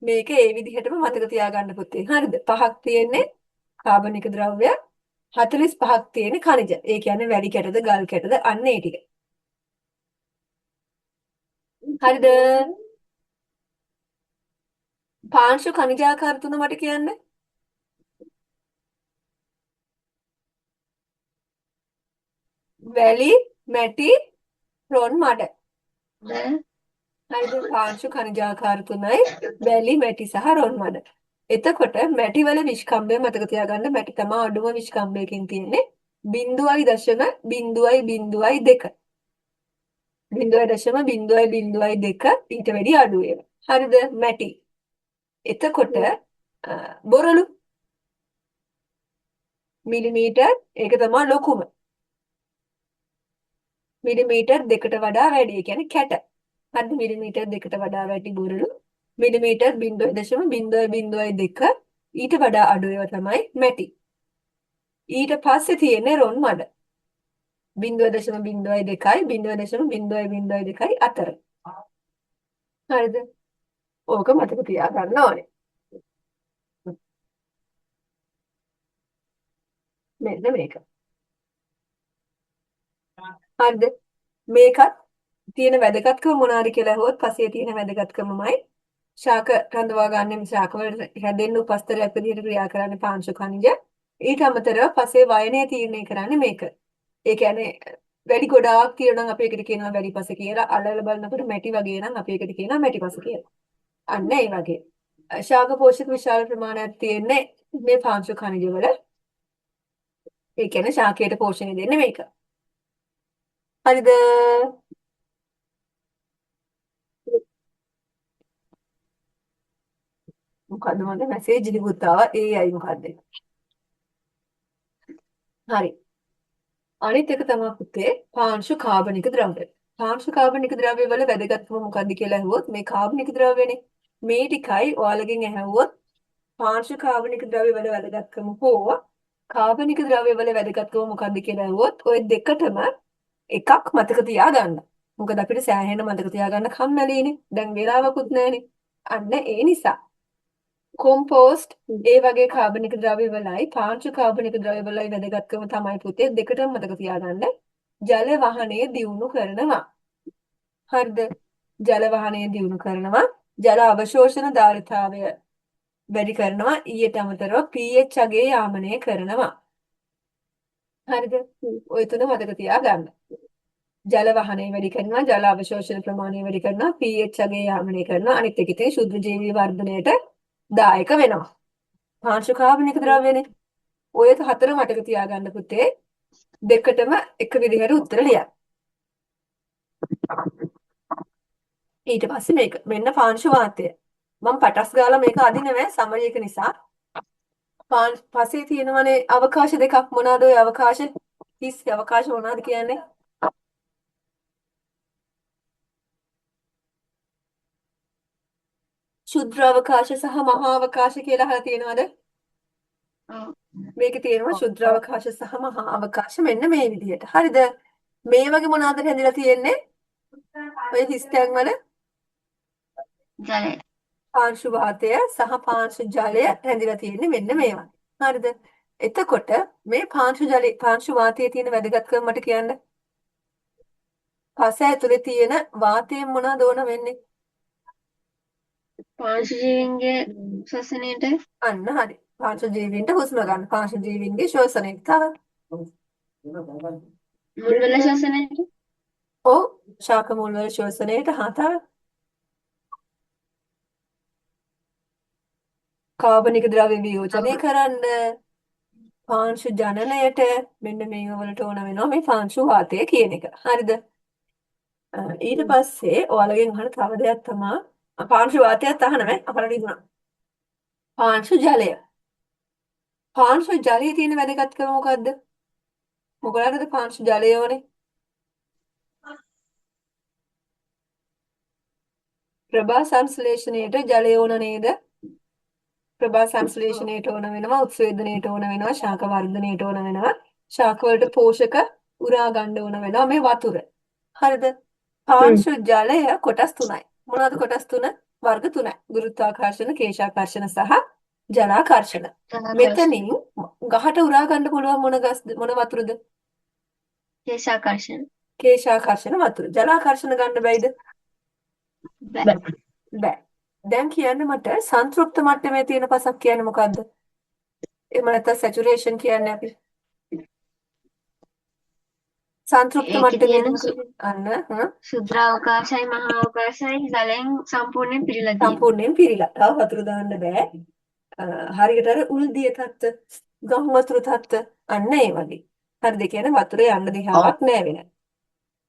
[SPEAKER 1] මේක ඒ විදිහටම මතක තියාගන්න පුතේ. හරිද? පහක් තියෙන්නේ කාබනික ද්‍රව්‍ය 45ක් තියෙන්නේ ඛනිජ. ඒ කියන්නේ වැලි කැටද ගල් කැටද අන්න ඒ ටික. හරිද? පාංශු ඛනිජාකාර තුන මට කියන්න. වැලි, මැටි, රොන් මඩ. හරිද? පාංශු ඛනිජාකාර තුනයි වැලි, මැටි සහ රොන් මඩ. එතකොට මැටි වල විෂ්කම්භය මතක තියාගන්න. මැටි තමයි අඩුම විෂ්කම්භයකින් තියෙන්නේ 0.0.02. 0.0.02 ඊට වැඩි අඩු ඒවා. හරිද? මැටි. එතකොට බොරළු මිලිමීටර් ඒක තමයි ලොකුම. මිලිමීටර් 2කට වඩා වැඩි. ඒ කියන්නේ කැට. හරිද? මිලිමීටර් 2කට වඩා වැඩි බොරළු. මිලිමීටර් 0.002 ඊට වඩා අඩු ඒවා තමයි මැටි. ඊට පස්සේ තියෙන්නේ රොන් මඩ. 0.02යි 0.002යි අතර. හරිද? ඕක මතක තියාගන්න ඕනේ. මෙන්න මේක. හරිද? මේකත් තියෙන වැදගත්කම මොනවාද කියලා අහුවොත් පස්සේ තියෙන වැදගත්කමමයි ශාක රඳවා ගන්න ශාක වල හැදෙන්න උපස්තරයක් විදිහට ක්‍රියා කරන්නේ පාංශු ඛනිජ. ඊට අමතරව පස්සේ වයනය තීරණය කරන්නේ මේක. ඒ කියන්නේ වැඩි ගොඩාක් තියෙනවා නම් අපි ඒකට කියනවා වැඩිපස කියලා. අලල බලනකොට මැටි වගේ නම් අපි ඒකට කියනවා මැටිපස කියලා. අන්න ඒ වගේ. ශාක පෝෂක විශාල ප්‍රමාණයක් තියෙන්නේ මේ පාංශු ඛනිජ වල. ඒ කියන්නේ ශාකයට පෝෂණය දෙන්නේ මේක. හරිද? මොකද්ද මගේ මැසේජ් ලිව්වොත් ආවා AI මොකද්ද? හරි. අනිත් එක තමයි පුතේ පාංශු කාබනික ද්‍රව්‍ය. පාංශු කාබනික ද්‍රව්‍ය වල වැදගත්කම මොකද්ද කියලා අහුවොත් මේ කාබනික ද්‍රව්‍යනේ. මේ ටිකයි ඔයාලගෙන් ඇහුවොත් පාංශු කාබනික ද්‍රව්‍ය වල වැදගත්කම හෝ කාබනික ද්‍රව්‍ය වල වැදගත්කම මොකද්ද කියලා අහුවොත් ඔය දෙකටම එකක් මතක තියාගන්න. මොකද අපිට සෑහෙන මතක තියාගන්න කම්මැලිනේ. දැන් වෙලාවකුත් නැහනේ. අන්න ඒ නිසා කොම්පෝස්ට් ඒ වගේ කාබනික ද්‍රව්‍ය වලයි පාංශු කාබනික ද්‍රව්‍ය වලයි වැදගත්කම තමයි පුතේ දෙකටම මතක තියාගන්න. ජල වහනය දියුණු කරනවා. හරිද? ජල වහනය දියුණු කරනවා. ජල අවශෝෂණ ධාරිතාවය වැඩි කරනවා. ඊට අමතරව pH අගය යාමනය කරනවා. හරිද? ඔය තුන මතක තියාගන්න. ජල වහනය වැඩි කරනවා, ජල අවශෝෂණ ප්‍රමාණය වැඩි කරනවා, pH අගය යාමනය කරනවා. අනිත් එක ඉතින් ශුද්ධ ජීවී වර්ධනයට දායක වෙනවා. පාංශු කාබනික ද්‍රව්‍යනේ. ඔය හතර මතක තියාගන්න පුතේ. දෙකටම එක විදිහට උත්තර ලියන්න. ඊට පස්සේ මේක මෙන්න පාංශු වාතය. මම පටස් ගාලා මේක අදිනවෑ සමරි එක නිසා. පස්සේ තියෙනවනේ අවකාශ දෙකක්. මොනවාද ඔය අවකාශ? හිස් අවකාශ මොනවාද කියන්නේ? ශුද්ධ අවකාශ සහ මහා අවකාශ කියලා අහලා තියෙනවද? මේකේ තියෙනවා ශුද්ධ අවකාශ සහ මහා අවකාශ මෙන්න මේ විදිහට. හරිද? මේ වගේ මොනවාද හැදිලා තියෙන්නේ? ඔය හිස් තැන් වල
[SPEAKER 3] ජලය.
[SPEAKER 1] පාංශු වාතය සහ පාංශු ජලය හැදිලා තියෙන්නේ මෙන්න මේවා. හරිද? එතකොට මේ පාංශු වාතයේ තියෙන වැදගත්කම මට කියන්න. පස ඇතුලේ තියෙන වාතයෙන් මොනවද ඕන වෙන්නේ?
[SPEAKER 3] පාංශු ජීවීන්ගේ ශ්වසනයට
[SPEAKER 1] අන්න හරි. පාංශු ජීවීන්ට හුස්ම ගන්න. පාංශු ජීවීන්ගේ ශ්වසනයට තව.
[SPEAKER 3] මුල්වල ශ්වසනයට
[SPEAKER 1] ඔව් ශාක මුල් වල ශ්වසනයට තව. කාබනික ද්‍රව්‍ය වියෝජනය කරන්න. පාංශු ජනනයට මෙන්න මේ වලට ඕන වෙනවා මේ පාංශු වාතය කියන එක. හරිද? ඊට පස්සේ ඔයාලගෙන් අහන තව දෙයක් තමයි පාංශු වාතයත් අහනවෑ අපලට ඉදුණා. පාංශු ජලය. පාංශු ජලයේ තියෙන වැදගත්කම මොකද්ද? මොකලටද පාංශු ජලය ඕනේ? ප්‍රභා සංශ්ලේෂණයට ජලය ඕන නේද? ප්‍රභා සංශ්ලේෂණයට ඕන වෙනවා, උත්සේදනයට ඕන වෙනවා, ශාක වර්ධනයට ඕන වෙනවා. ශාක වලට පෝෂක උරා ගන්න ඕන වෙනවා මේ වතුර. හරිද? පාංශු ජලය කොටස් තුනයි. මොනවද කොටස් තුන? වර්ග තුනයි. ගුරුත්වාකර්ෂණ, කේශාකර්ෂණ සහ ජලාකර්ෂණ. මෙතනින් ගහට උරා ගන්න පුළුවන් මොන වතුරද?
[SPEAKER 3] කේශාකර්ෂණ.
[SPEAKER 1] කේශාකර්ෂණ වතුර. ජලාකර්ෂණ ගන්න බැයිද?
[SPEAKER 3] බෑ.
[SPEAKER 1] බෑ. දැන් කියන්න මට සංතෘප්ත මට්ටමේ තියෙන පසක් කියන්නේ මොකද්ද? එහෙම නැත්නම් සැචුරේෂන් කියන්නේ අපි. සංතෘප්ත
[SPEAKER 3] ඒකේ
[SPEAKER 1] මට්ටමේ
[SPEAKER 3] තියෙන
[SPEAKER 1] අන්න
[SPEAKER 3] ශුද්ධ අවකාශයි මහා අවකාශයි ජලයෙන් සම්පූර්ණයෙන් පිරීලා තියෙනවා.
[SPEAKER 1] සම්පූර්ණයෙන් පිරීලා. තව වතුර දාන්න බෑ. හරියට අර උල්දිය තත්ත, ගම් වතුර තත්ත අන්න ඒ වගේ. හරිද? කියන්නේ වතුරේ යන්න දිහාවක් නෑ වෙන.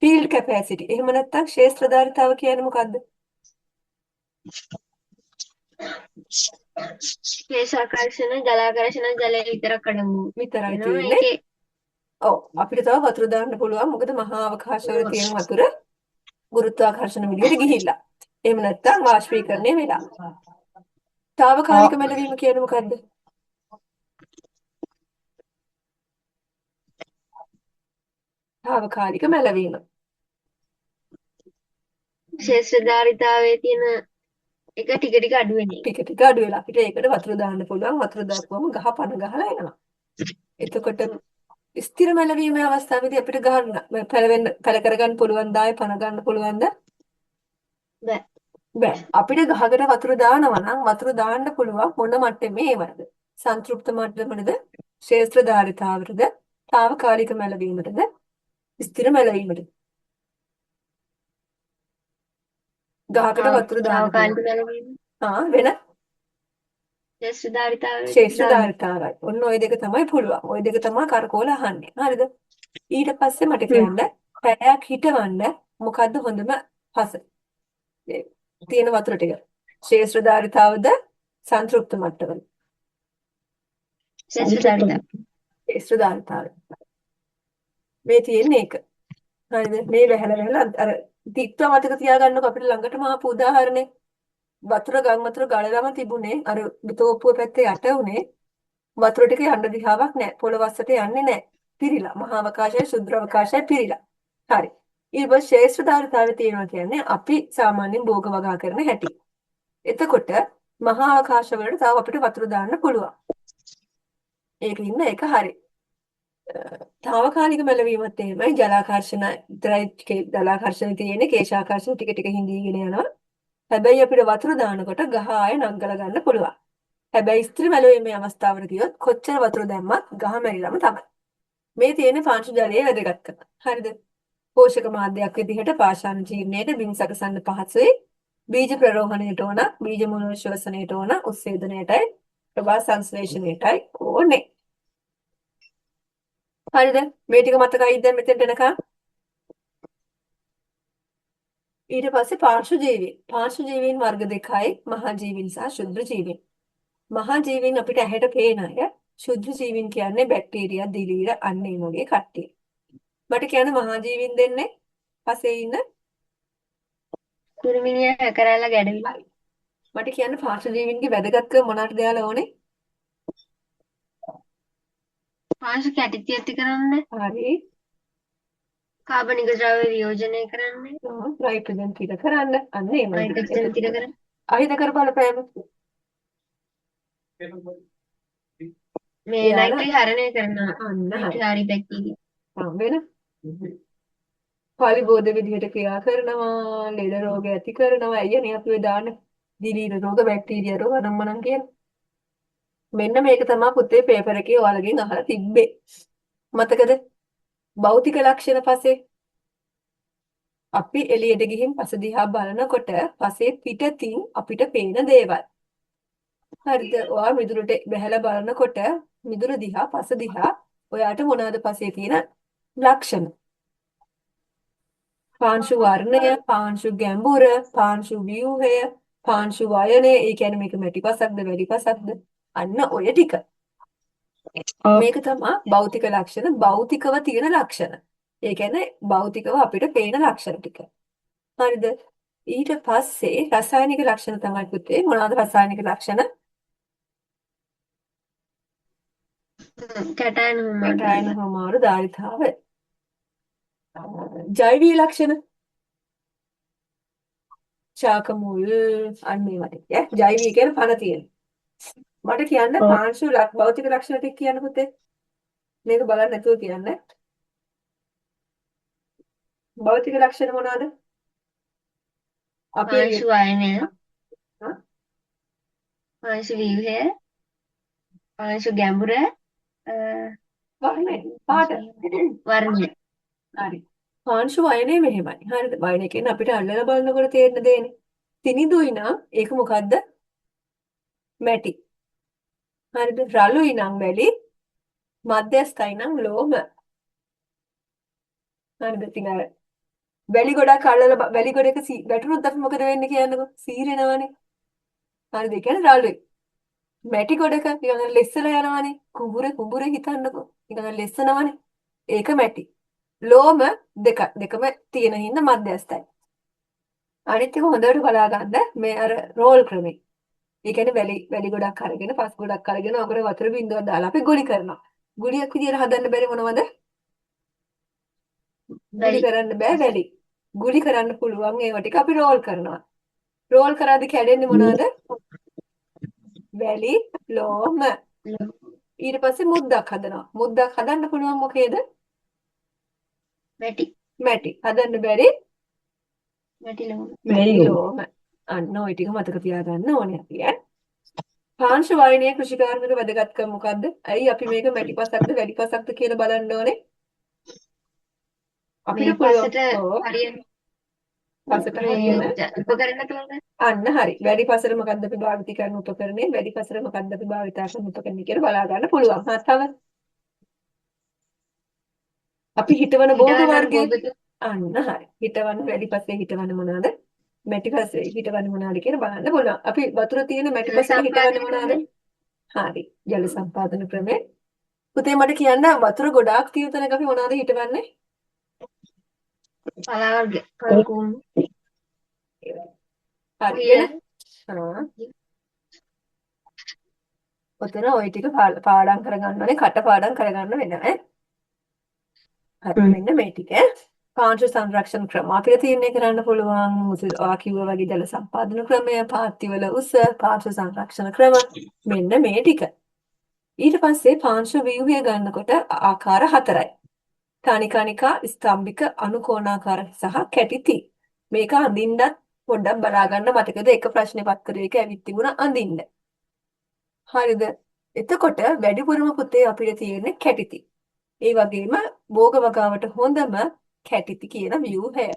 [SPEAKER 1] Field capacity. එහෙම නැත්නම් ක්ෂේත්‍රධාරිතාව කියන්නේ මොකද්ද?
[SPEAKER 3] කේශාකර්ෂණ ජලාකර්ෂණ ජලය විතරක් අඩංගු
[SPEAKER 1] විතරයි
[SPEAKER 3] වෙනවා.
[SPEAKER 1] තියෙන්නේ.
[SPEAKER 3] ඒකේ
[SPEAKER 1] ඔව් අපිට තව වතුර දාන්න පුළුවන්. මොකද මහා අවකාශවල තියෙන වතුර ගුරුත්වාකර්ෂණ විදියට ගිහිල්ලා. එහෙම නැත්නම් වාෂ්පීකරණය වෙලා. తాවකාලික මැලවීම කියන්නේ මොකද්ද? తాවකාලික මැලවීම.
[SPEAKER 3] ශේෂ්ත්‍රධාරිතාවයේ තියෙන එක ටික ටික අඩු වෙන එක.
[SPEAKER 1] ටික ටික අඩු වෙලා අපිට ඒකට වතුර දාන්න පුළුවන්. වතුර දාපුවම ගහ පන ගහලා එනවා. එතකොට ස්ථිර මැලවීමේ අවස්ථාවේදී අපිට ගහන්න පැල කරගන්න පුළුවන් දාය පන ගන්න පුළුවන්ද?
[SPEAKER 3] බෑ.
[SPEAKER 1] බෑ. අපිට ගහකට වතුර දානවා නම් වතුර දාන්න පුළුවන් මොන මට්ටමේ ඒවද? සංතෘප්ත මට්ටමකද? ශේෂ්ත්‍රධාරිතාවටද? తాවකාලික මැලවීමටද? ස්ථිර මැලවීමටද? ගහකට වතුර දාන්න
[SPEAKER 3] තාවකාලික
[SPEAKER 1] පුළුවන්.
[SPEAKER 3] මැලවීම
[SPEAKER 1] වෙන
[SPEAKER 3] ශේෂ්ත්‍රධාරිතාවයේ
[SPEAKER 1] ශේෂ්ත්‍රධාරිතාවයි. ඔන්න ওই දෙක තමයි පුළුවන්. ওই දෙක තමයි කරකෝල අහන්නේ. හරිද? ඊට පස්සේ මට කියන්න පැයක් හිටවන්න මොකද්ද හොඳම පස? තියෙන වතුර ටික. ශේෂ්ත්‍රධාරිතාවද සංතෘප්ත මට්ටමද?
[SPEAKER 3] ශේෂ්ත්‍රධාරිතාව.
[SPEAKER 1] ශේෂ්ත්‍රධාරිතාවය. මේ තියෙන්නේ ඒක. හරිද? මේ වැහැලා අර තිත්ත මතක තියාගන්නකො අපිට ළඟටම ආපු උදාහරණේ. ගම් වතුර ගලලම තිබුණේ අර බිතෝපුව පැත්තේ යට උනේ වතුර ටික යන්න දිහාවක් නැහැ. පොළොවස්සට යන්නේ නැහැ. පිරීලා. මහා අවකාශය ශුද්ධ අවකාශය පිරීලා. හරි. ඊට පස්සේ ශේෂ්ත්‍රධාරිතාවේ තියෙනවා කියන්නේ අපි සාමාන්‍යයෙන් භෝග වගා කරන හැටි. එතකොට මහා අවකාශ වලට තව අපිට වතුර දාන්න පුළුවන්. ඒකින්ද ඒක හරි. తాවකාලික මැලවීමත් එහෙමයි ජලාකර්ෂණ විතරයි ජලාකර්ෂණ තියෙන්නේ කේශාකර්ෂණ ටික ටික හිඳීගෙන යනවා. හැබැයි අපිට වතුර දානකොට ගහ ආය නංගල ගන්න පුළුවන්. හැබැයි ස්ත්‍රී මැලුවේ මේ අවස්ථාවට ගියොත් කොච්චර වතුර දැම්මත් ගහ මැරිලාම තමයි. මේ තියෙන පාංශු ජලයේ වැදගත්කම. හරිද? පෝෂක මාධ්‍යයක් විදිහට පාෂාණ ජීර්ණයට බිම් සකසන්න පහසුයි. බීජ ප්‍රරෝහණයට ඕන, බීජ මුල ශ්වසනයට ඕන, උත්සේදනයටයි, ප්‍රභා සංශ්ලේෂණයටයි ඕනේ. හරිද? මේ ටික මතකයිද දැන් මෙතෙන්ට එනකම්? ඊට පස්සේ පාර්ශ්ව ජීවීන්. පාර්ශ්ව ජීවීන් වර්ග දෙකයි, මහා ජීවීන් සහ ශුද්‍ර ජීවීන්. මහා ජීවීන් අපිට ඇහැට පේන අය, ශුද්‍ර ජීවීන් කියන්නේ බැක්ටීරියා, දිලීර අන්න ඒ වගේ කට්ටිය. මට කියන්න මහා ජීවීන් දෙන්නේ පස්සේ ඉන්න.
[SPEAKER 3] කුරුමිනිය කරලා ගැඩවිලා.
[SPEAKER 1] මට කියන්න පාර්ශ්ව ජීවීන්ගේ වැදගත්කම මොනවටද දාලා ඕනේ?
[SPEAKER 3] පාංශු කැටිති ඇති කරන්න,
[SPEAKER 1] හරි.
[SPEAKER 3] කාබනික ද්‍රව්‍ය වියෝජනය කරන්න,
[SPEAKER 1] නයිට්‍රජන් තිර කරන්න. අන්න ඒ වගේ.
[SPEAKER 3] නයිට්‍රජන් තිර කරන්න.
[SPEAKER 1] අහිතකර බලපෑම.
[SPEAKER 3] මේ
[SPEAKER 1] එයාලා
[SPEAKER 3] නයිට්‍රි හරණය කරනවා.
[SPEAKER 1] අන්න හරි.
[SPEAKER 3] නයිට්‍රි බැක්ටීරියා.
[SPEAKER 1] වෙන පලිබෝධ විදිහට ක්‍රියා කරනවා, ලෙඩ රෝග ඇති කරනවා. අයියනේ අපි ඔය දාන දිලීර රෝග, බැක්ටීරියා රෝග අනම්මනම් කියන. මෙන්න මේක තමයි පුතේ පේපර් එකේ ඔයාලගෙන් අහලා තිබ්බේ. මතකද? භෞතික ලක්ෂණ පස්සේ අපි එළියට ගිහින් පස දිහා බලනකොට පසේ පිටතින් අපිට පේන දේවල්. හරිද? ඔයා මිදුලට බැහැලා බලනකොට මිදුල දිහා පස දිහා ඔයාට මොනවද පසේ තියෙන ලක්ෂණ? පාංශු වර්ණය, පාංශු ගැඹුර, පාංශු ව්‍යුහය, පාංශු වයනය, ඒ කියන්නේ මේක මැටිපසක්ද වැඩිපසක්ද? අන්න ඔය ටික. මේක තමයි භෞතික ලක්ෂණ, භෞතිකව තියෙන ලක්ෂණ. ඒ කියන්නේ භෞතිකව අපිට පේන ලක්ෂණ ටික. හරිද? ඊට පස්සේ රසායනික ලක්ෂණ තමයි පුතේ. මොනවද රසායනික ලක්ෂණ?
[SPEAKER 3] කැටයන
[SPEAKER 1] කැටයන හමාරු ධාරිතාව. ජෛවීය ලක්ෂණ. ශාක මුල් අන්න ඒ වගේ. ජෛවීය කියන්නේ පණ තියෙන. මට කියන්න පාංශු භෞතික ලක්ෂණ ටික කියන්න පුතේ. මේක බලන්න නැතුව කියන්න. භෞතික ලක්ෂණ මොනවාද? අපි
[SPEAKER 3] පාංශු වයනය, පාංශු ව්‍යුහය, පාංශු ගැඹුර,
[SPEAKER 1] වර්ණය පාට
[SPEAKER 3] වර්ණය.
[SPEAKER 1] හරි. පාංශු වයනේ මෙහෙමයි. හරිද? වයනේ කියන්නේ අපිට අල්ලලා බලනකොට තේරෙන දේනේ. තිනිදුයි නම් ඒක මොකද්ද? මැටි. හරිද? රළුයි නම් වැලි, මධ්‍යස්ථයි නම් ලෝම. හරිද? ඉතින් අර වැලි ගොඩක් අල්ලලා වැලි ගොඩක වැටුනොත් අපි මොකද වෙන්නේ කියන්නකෝ? සීරෙනවනේ. හරිද? ඒ කියන්නේ රළුයි. මැටි ගොඩක නිකන් ලෙස්සලා යනවනේ. කුඹුරේ හිතන්නකෝ. නිකන් ලෙස්සනවනේ. ඒක මැටි. ලෝම දෙකම තියෙන හින්දා මධ්‍යස්ථයි. අනිත් එක හොඳට බලා ගන්න මේ අර රෝල් ක්‍රමේ. ඒ කියන්නේ වැලි ගොඩක් අරගෙන පස් ගොඩක් අරගෙන ඔකට වතුර බින්දුවක් දාලා අපි ගුලි කරනවා. ගුලියක් විදියට හදන්න බැරි මොනවද? ගුලි කරන්න බෑ වැලි. ගුලි කරන්න පුළුවන් ඒවා ටික අපි රෝල් කරනවා. රෝල් කරාදී කැඩෙන්නේ මොනවද? වැලි, ලෝම. ඊට පස්සේ මුද්දක් හදනවා. මුද්දක් හදන්න පුළුවන් මොකේද? මැටි. හදන්න බැරි
[SPEAKER 3] මැටි
[SPEAKER 1] ලෝම. අන්න ওই ටික මතක තියාගන්න ඕනේ අපි ඈ. පාංශු වයනයේ කෘෂිකාර්මික වැදගත්කම මොකද්ද? ඇයි අපි මේක මැටිපසක්ද වැඩිපසක්ද කියලා බලන්න ඕනේ? අපිට
[SPEAKER 3] පසට
[SPEAKER 1] පුළුවන්
[SPEAKER 3] හරියන
[SPEAKER 1] පසට හරියන
[SPEAKER 3] උපකරණ තුනක්.
[SPEAKER 1] අන්න හරි. වැඩිපසට මොකද්ද අපි භාවිත කරන උපකරණේ? වැඩිපසට මොකද්ද අපි භාවිත කරන උපකරණේ කියලා බලා ගන්න පුළුවන්. තව අපි හිතවන භෝග වර්ගය අන්න හරි. හිතවන වැඩිපස්සේ හිතවන මොනවාද? මැටිපස්සේ හිතවන මොනවාද කියලා බලන්න පුළුවන්. අපි වතුර තියෙන මැටිපස්සේ හිතවන මොනවාද? හරි. ජල සම්පාදන ක්‍රමය. පුතේ මට කියන්න වතුර ගොඩාක් තියෙන තැනක අපි මොනවාද හිතවන්නේ?
[SPEAKER 3] පලා වර්ග කල්කුම්
[SPEAKER 1] හරි වෙන. ඔතන ওই ටික පාඩම් කරගන්න ඕනේ. කට පාඩම් කරගන්න වෙනවා. හරි මෙන්න මේ ටික. පාංශු සංරක්ෂණ ක්‍රම අපිට තීරණය කරන්න පුළුවන්. ඔයා කිව්වා වගේ ජල සම්පාදන ක්‍රමය, පාත්තිවල උස, පාංශු සංරක්ෂණ ක්‍රම මෙන්න මේ ටික. ඊට පස්සේ පාංශු ව්‍යුහය ගන්නකොට ආකාර 4යි. තනිකනිකා, ස්තම්භික, අනුකෝණාකාර සහ කැටිති. මේක අඳින්නත් පොඩ්ඩක් බලා ගන්න මතකද? එක ප්‍රශ්නේ පත්‍රයක ඇවිත් තිබුණා අඳින්න. හරිද? එතකොට වැඩිපුරම පුතේ අපිට තියෙන්නේ කැටිති. ඒ වගේම භෝග වගාවට හොඳම කැටිති කියන ව්‍යුහය.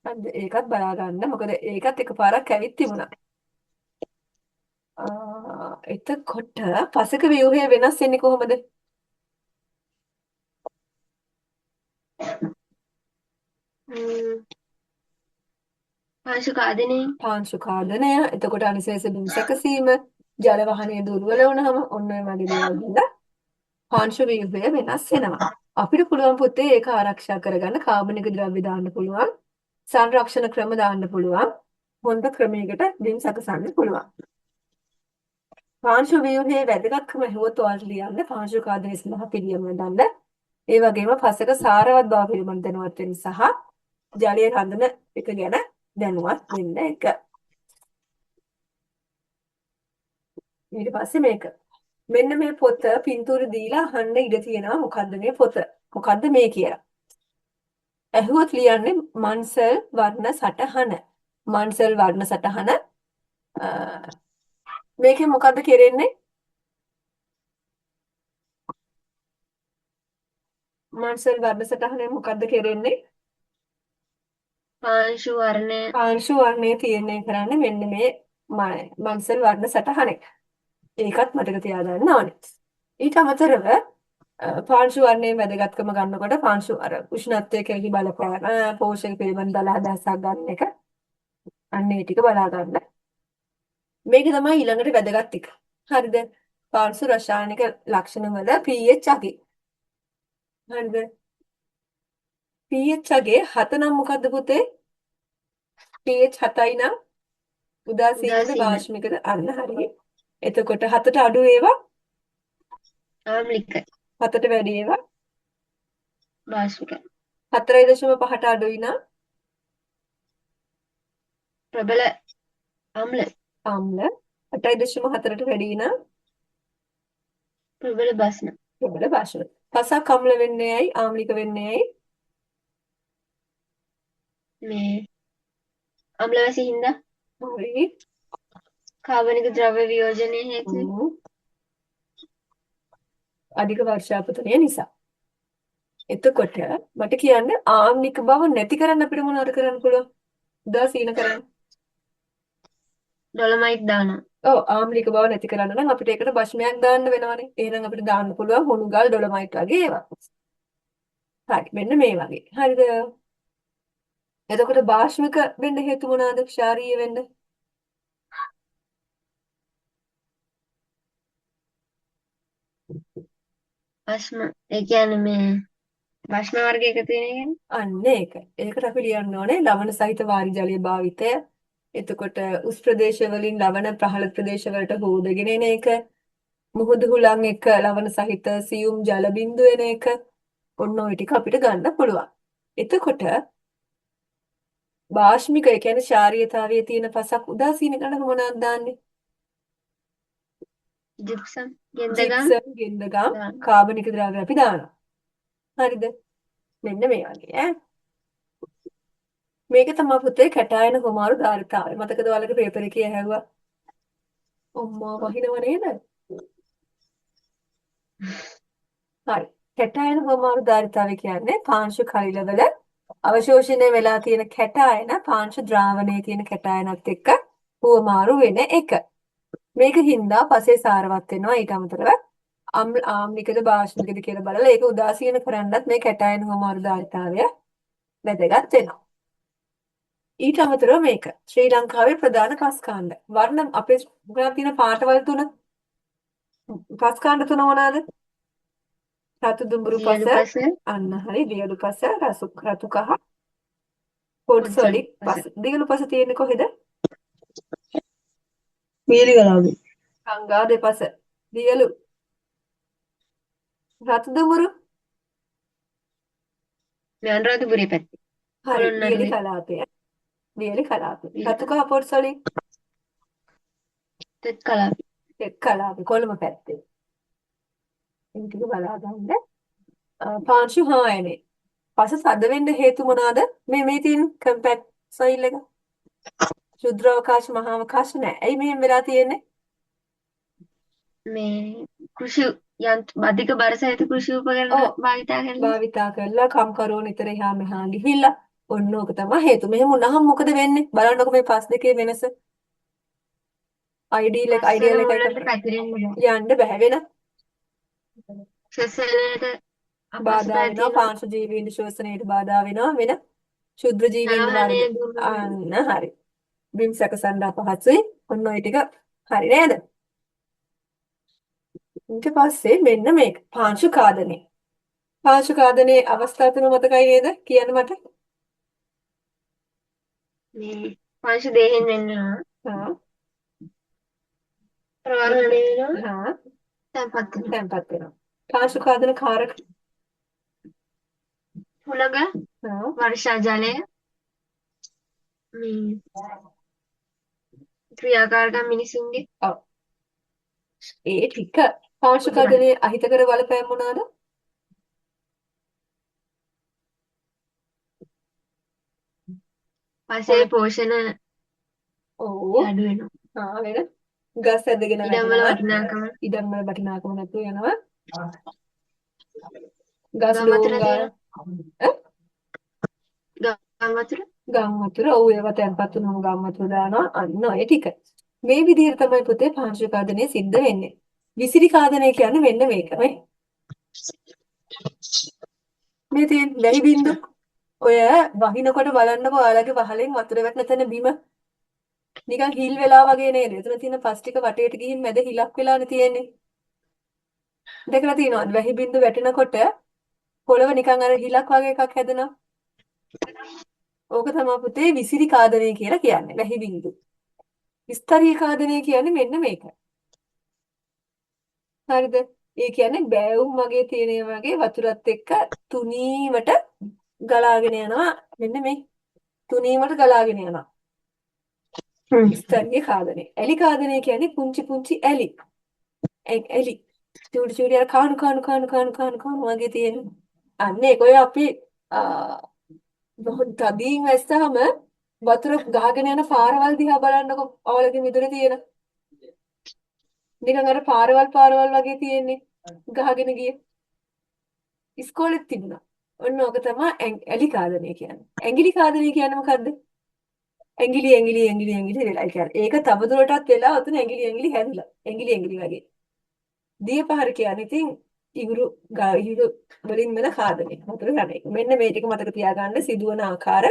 [SPEAKER 1] හරිද? ඒකත් බලා ගන්න. මොකද ඒකත් එකපාරක් ඇවිත් තිබුණා. එතකොට පසක ව්‍යුහය වෙනස් වෙන්නේ කොහොමද?
[SPEAKER 3] පාංශු කාදනයෙන්
[SPEAKER 1] පාංශු කාදනය, එතකොට අනිසේස දුම් සැකසීම, ජල වහනය දුර්වල වුණාම ඔන්න ඔය වගේ දේවල් වල පාංශු ව්‍යුහය වෙනස් වෙනවා. අපිට පුළුවන් පුතේ ඒක ආරක්ෂා කරගන්න කාබනික ද්‍රව්‍ය දාන්න පුළුවන්. සංරක්ෂණ ක්‍රම දාන්න පුළුවන්. හොඳ ක්‍රමයකට දින් සකසන්න පුළුවන්. පාංශු ව්‍යුහයේ වැදගත්කම හෙව්වොත් ඔයාලට ලියන්න පාංශු කාදනය සඳහා පිළියම දන්න. ඒ වගේම පසක සාරවත් බව පිළිබඳ දැනුවත් වෙන්න සහ ජලය රඳන එක ගැන දැනුවත් වෙන්න එක. ඊට පස්සේ මේක. මෙන්න මේ පොත පින්තූර දීලා අහන්න ඉඩ තියෙනවා මොකද්ද මේ පොත? මොකද්ද මේ කියලා. ඇහුවොත් ලියන්නේ මන්සල් වර්ණ සටහන. මන්සල් වර්ණ සටහන මේකේ මොකද්ද කෙරෙන්නේ? මන්සල් වර්ණ සටහනේ මොකද්ද කෙරෙන්නේ?
[SPEAKER 3] පාංශු වර්ණය
[SPEAKER 1] පාංශු වර්ණයේ තීරණය කරන්නේ මෙන්න මේ මන්සල් වර්ණ සටහනේ. ඒකත් මතක තියාගන්න ඕනේ. ඊට අමතරව පාංශු වර්ණයේ වැදගත්කම ගන්නකොට පාංශු අර උෂ්ණත්වය කෙරෙහි බලපෑම පෝෂක පිළිබඳ දල අදහසක් ගන්න එක. අන්න ඒ ටික බලා ගන්න. මේක තමයි ඊළඟට වැදගත් ටික. හරිද? පාංශු රසායනික ලක්ෂණ වල pH අගය. හරිද? pH අගය 7 නම් මොකද්ද පුතේ? pH 7යි නම් උදාසීනද වාෂ්මිකද? අන්න හරියි. එතකොට 7ට අඩු ඒවා
[SPEAKER 3] ආම්ලිකයි
[SPEAKER 1] 7ට වැඩි ඒවා
[SPEAKER 3] බාෂ්මිකයි
[SPEAKER 1] 4.5ට අඩුයි නම්
[SPEAKER 3] ප්‍රබල අම්ල
[SPEAKER 1] ආම්ල 8.4ට වැඩි නම්
[SPEAKER 3] ප්‍රබල බස්න
[SPEAKER 1] ප්‍රබල බාෂ්ම. පසක් අම්ල වෙන්නේ ඇයි? ආම්ලික වෙන්නේ ඇයි?
[SPEAKER 3] මේ අම්ල වැසි හින්දා
[SPEAKER 1] හරි.
[SPEAKER 3] කාබනික ද්‍රව්‍ය වියෝජනය හේතුවෙන්
[SPEAKER 1] අධික වර්ෂාපතනය නිසා. එතකොට මට කියන්න ආම්ලික බව නැති කරන්න අපිට මොනවද කරන්න පුළුවන්? උදාසීන කරන්න.
[SPEAKER 3] ඩොලොමයිට් දානවා.
[SPEAKER 1] ඔව් ආම්ලික බව නැති කරන්න නම් අපිට ඒකට භස්මයක් දාන්න වෙනවනේ. එහෙනම් අපිට දාන්න පුළුවන් හුණුගල් ඩොලොමයිට් වගේ ඒවා. හරි මෙන්න මේ වගේ. හරිද? එතකොට භාෂ්මික වෙන්න හේතු මොනවාද? ක්ෂාරීය වෙන්න.
[SPEAKER 3] බස්ම ඒ කියන්නේ මේ බස්ම වර්ග එකතු වෙන එකනේ.
[SPEAKER 1] අන්න ඒක. ඒකට අපි ලියන්න ඕනේ ලවණ සහිත වාරි ජලයේ භාවිතය. එතකොට උස් ප්‍රදේශවලින් ලවණ ප්‍රහළ ප්‍රදේශවලට හෝදගෙන එන එක. මුහුදු හුලං එක්ක ලවණ සහිත සියුම් ජල බිඳු එන එක. ඔන්න ඔය ටික අපිට ගන්න පුළුවන්. එතකොට භාෂ්මික ඒ කියන්නේ ශාරීයතාවයේ තියෙන පසක් උදාසීන කරන මොනවද දාන්නේ?
[SPEAKER 3] ජිප්සම් ගෙන්දගම්
[SPEAKER 1] ජිප්සම් ගෙන්දගම් කාබනික ද්‍රව්‍ය අපි දානවා. හරිද? මෙන්න මේ වගේ ඈ. මේක තමයි පුතේ කැටායන කුමාරු ධාරිතාවය. මතකද ඔයාලගේ පේපර් එකේ ඇහුවා? අම්මා වහිනව නේද? හරි. කැටායන කුමාරු ධාරිතාවය කියන්නේ පාංශු කෛලවල අවශෝෂණය වෙලා තියෙන කැටායන පාංශු ද්‍රාවණයේ තියෙන කැටායනත් එක්ක හුවමාරු වෙන එක. මේක හින්දා පසේ සාරවත් වෙනවා. ඊට අමතරව ආම්ලිකද භාෂ්මිකද කියලා බලලා ඒක උදාසීන කරන්නත් මේ කැටායන හුවමාරු ධාරිතාවය වැදගත් වෙනවා. ඊට අමතරව මේක ශ්‍රී ලංකාවේ ප්‍රධාන පස්කාණ්ඩ. වර්ණ අපේ මොකක්ද තියෙන පාටවල තුන? පස්කාණ්ඩ තුන මොනවාද? රතු දුඹුරු පස, අන්න හරි, දියලු පස, රතු කහ, පොඩ්සොලි පස. දියලු පස තියෙන්නේ කොහෙද?
[SPEAKER 2] වීලි ගලාවේ.
[SPEAKER 1] ගංගා දෙපස. දියලු. රතු දුඹුරු.
[SPEAKER 3] මේ අනුරාධපුරයේ පැත්තේ.
[SPEAKER 1] හරි,
[SPEAKER 3] පොළොන්නරුවේ.
[SPEAKER 1] දියලි කලාපය. දියලි කලාපය. රතු කහ පොඩ්සොලි.
[SPEAKER 3] තෙත් කලාපේ.
[SPEAKER 1] එක් කලාපය කොළඹ පැත්තේ. මේ ටික බලා ගන්න. පාංශු හායනේ. පස සද වෙන්න හේතු මොනවාද? මේ තියෙන කම්පැක්ට් සොයිල් එක. ශුද්‍රාවකාශ මහාවකාශ නැහැ. ඇයි මෙහෙම වෙලා තියෙන්නේ?
[SPEAKER 3] මේ කෘෂි අධික බර සහිත කෘෂි උපකරණ
[SPEAKER 1] ඔව්
[SPEAKER 3] භාවිතා කරන
[SPEAKER 1] භාවිතා කරලා කම්කරුවෝ නිතර එහා මෙහා ගිහිල්ලා ඔන්න ඕක තමයි හේතු. මෙහෙම වුණාම මොකද වෙන්නේ? බලන්නකො මේ පස් දෙකේ වෙනස.
[SPEAKER 3] පස්වල
[SPEAKER 1] අයිඩියල්
[SPEAKER 3] මුලට
[SPEAKER 1] එකකට
[SPEAKER 3] පැතිරෙන්න බෑ.
[SPEAKER 1] යන්න බෑ වෙන
[SPEAKER 3] ශ්වසනයට
[SPEAKER 1] බාධා
[SPEAKER 3] අපහසුතාවය
[SPEAKER 1] වෙනවා.
[SPEAKER 3] තියෙනවා.
[SPEAKER 1] පාංශු ජීවීන් ශ්වසනයට බාධා වෙනවා. වෙන ක්ෂුද්‍ර ජීවීන්
[SPEAKER 3] ජලවාහනය
[SPEAKER 1] වර්ග.
[SPEAKER 3] දුර්වල
[SPEAKER 1] අන්න හරි. බිම් සැකසන්න අපහසුයි. ඔන්න ඔය ටික හරි නේද? ඊට පස්සේ මෙන්න මේක පාංශු කාදනය. පාංශු කාදනයේ අවස්ථා තුන මතකයි නේද? කියන්න මට.
[SPEAKER 3] මේ පංශ දේහෙන් වෙන්නවා.
[SPEAKER 1] හා
[SPEAKER 2] ප්‍රවාහණය වෙනවා.
[SPEAKER 1] හා
[SPEAKER 3] තැන්පත් වෙනවා.
[SPEAKER 1] තැන්පත් වෙනවා. පාංශු කාදන කාරක
[SPEAKER 3] හුලඟ
[SPEAKER 1] හා
[SPEAKER 3] වර්ෂා ජලය මේ ක්‍රියාකාරකම් මිනිසුන්ගේ
[SPEAKER 1] ඔව්. ඒ ටික පාංශු කාදනයේ අහිතකර බලපෑම් මොනවාද?
[SPEAKER 3] පසේ පෝෂණ
[SPEAKER 1] ඔව්.
[SPEAKER 3] අඩු වෙනවා.
[SPEAKER 1] හා වෙන ගස් ඇදගෙන
[SPEAKER 3] ඉඩම් වල
[SPEAKER 1] වැටෙනවා.
[SPEAKER 3] වටිනාකම
[SPEAKER 1] ඉඩම් වල වටිනාකම නැතුව යනවා. ගස්
[SPEAKER 3] ගම් වතුර
[SPEAKER 1] ඩෝංගා
[SPEAKER 3] තියෙනවා. ගම් වතුර
[SPEAKER 1] ගම් වතුර ඔව් ඒවා තැන්පත් වුණාම ගම් වතුර දානවා අන්න ඔය ටික. මේ විදිහට තමයි පුතේ පාංශු කාදනය සිද්ධ වෙන්නේ. විසිරි කාදනය කියන්නේ මෙන්න මේක නේ. මේ තියෙන වැහි බින්දු ඔය වහිනකොට බලන්නකො ඔයාලගේ වහලෙන් වතුර වැටෙන තැන බිම නිකන් හිල් වෙලා වගේ නේද? එතන තියෙන පස් ටික වටේට ගිහින් මැද හිලක් වෙලානේ තියෙන්නේ. දැකලා තියෙනවද? වැහි බින්දු වැටෙනකොට පොළව නිකන් අර හිලක් වගේ එකක් හැදෙනවා. ඕක තමයි පුතේ විසිරි කාදනය කියලා කියන්නේ. වැහි බින්දු. ස්තරීය කාදනය කියන්නේ මෙන්න මේක. හරිද? ඒ කියන්නේ බෑවුම් වගේ තියෙන වගේ වතුරත් එක්ක තුනීවට ගලාගෙන යනවා. මෙන්න මේ තුනීවට ගලාගෙන යනවා. ස්තරීය කාදනය. ඇලි කාදනය කියන්නේ පුංචි පුංචි ඇලි. ඇලි. චූටි චූටි අර කාණු වගේ තියෙන. අන්න ඒක ඔය අපි බොහොම තදින් වැස්සාම වතුර ගහගෙන යන පාරවල් දිහා බලන්නකො අවලගේ මිදුලේ තියෙන. නිකන් අර පාරවල් වගේ තියෙන්නේ. ගහගෙන ගිය. ඉස්කෝලෙත් තිබුණා. ඔන්න ඕක තමයි ඇලි කාදනය කියන්නේ. ඇඟිලි කාදනය කියන්නේ මොකද්ද? ඇඟිලි වෙලා කියන්නේ. ඒක තවදුරටත් වෙලා ඔතන ඇඟිලි හැදිලා. ඇඟිලි වගේ. දියපහර කියන්නේ ඉතින් ඉගුරු වලින් වෙන කාදනය. වතුර යන එක. මෙන්න මේ ටික මතක තියාගන්න සිදුවන ආකාර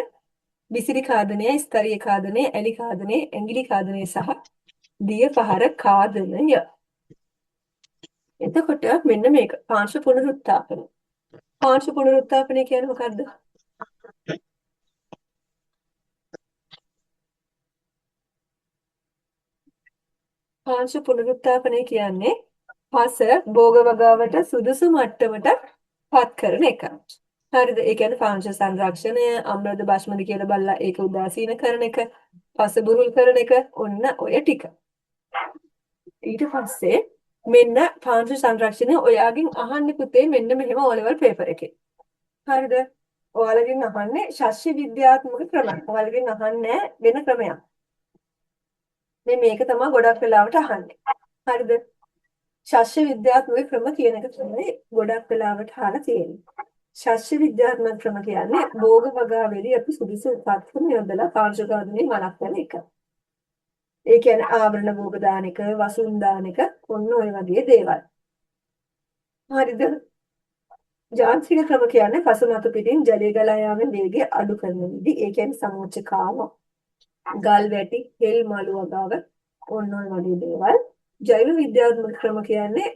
[SPEAKER 1] විසිරි කාදනය, ස්තරීය කාදනය, ඇලි කාදනය, ඇඟිලි කාදනය සහ දියපහර කාදනය. එතකොට මෙන්න මේක පාංශු පුනරුත්ථාපන. පාංශු පුනරුත්ථාපනය කියන්නේ මොකද්ද? පාංශු පුනරුත්ථාපනය කියන්නේ පස භෝග වගාවට සුදුසු මට්ටමට පත් කරන එක. හරිද? ඒ කියන්නේ පාංශු සංරක්ෂණය, අම්ලද භස්මද කියලා බලලා ඒක උදාසීන කරන එක, පස බුරුල් කරන එක, ඔන්න ඔය ටික. ඊට පස්සේ මෙන්න පාංශු සංරක්ෂණය ඔයාගෙන් අහන්නේ පුතේ මෙන්න මෙහෙම O-level paper එකේ. හරිද? ඔයාලගෙන් අහන්නේ ශාස්ත්‍රීය විද්‍යාත්මක ක්‍රම. ඔයාලගෙන් අහන්නේ වෙන ක්‍රමයක්. මේක තමයි ගොඩක් වෙලාවට අහන්නේ. හරිද? ශාස්ත්‍රීය විද්‍යාත්මක ක්‍රම කියන එක තමයි ගොඩක් වෙලාවට අහලා තියෙන්නේ. ශාස්ත්‍රීය විද්‍යාත්මක ක්‍රම කියන්නේ භෝග වගාවේදී අපි සුදුසු උත්පත්ති යොදලා පාංශු කාදනය වළක්වන එක. ඒ කියන්නේ ආවරණ භෝග දාන එක, වසුන් දාන එක, ඔන්න ඔය වගේ දේවල්. හරිද? යාන්ත්‍රික ක්‍රම කියන්නේ පසු මත පිටින් ජලය ගලා යාමේ වේගය අඩු කරන විදි. ඒ කියන්නේ සමෝච්ච කාම, ගල් වැටි, හෙල් මලු වගාව, ඔන්න ඔය වගේ දේවල්. ජෛව විද්‍යාත්මක ක්‍රම කියන්නේ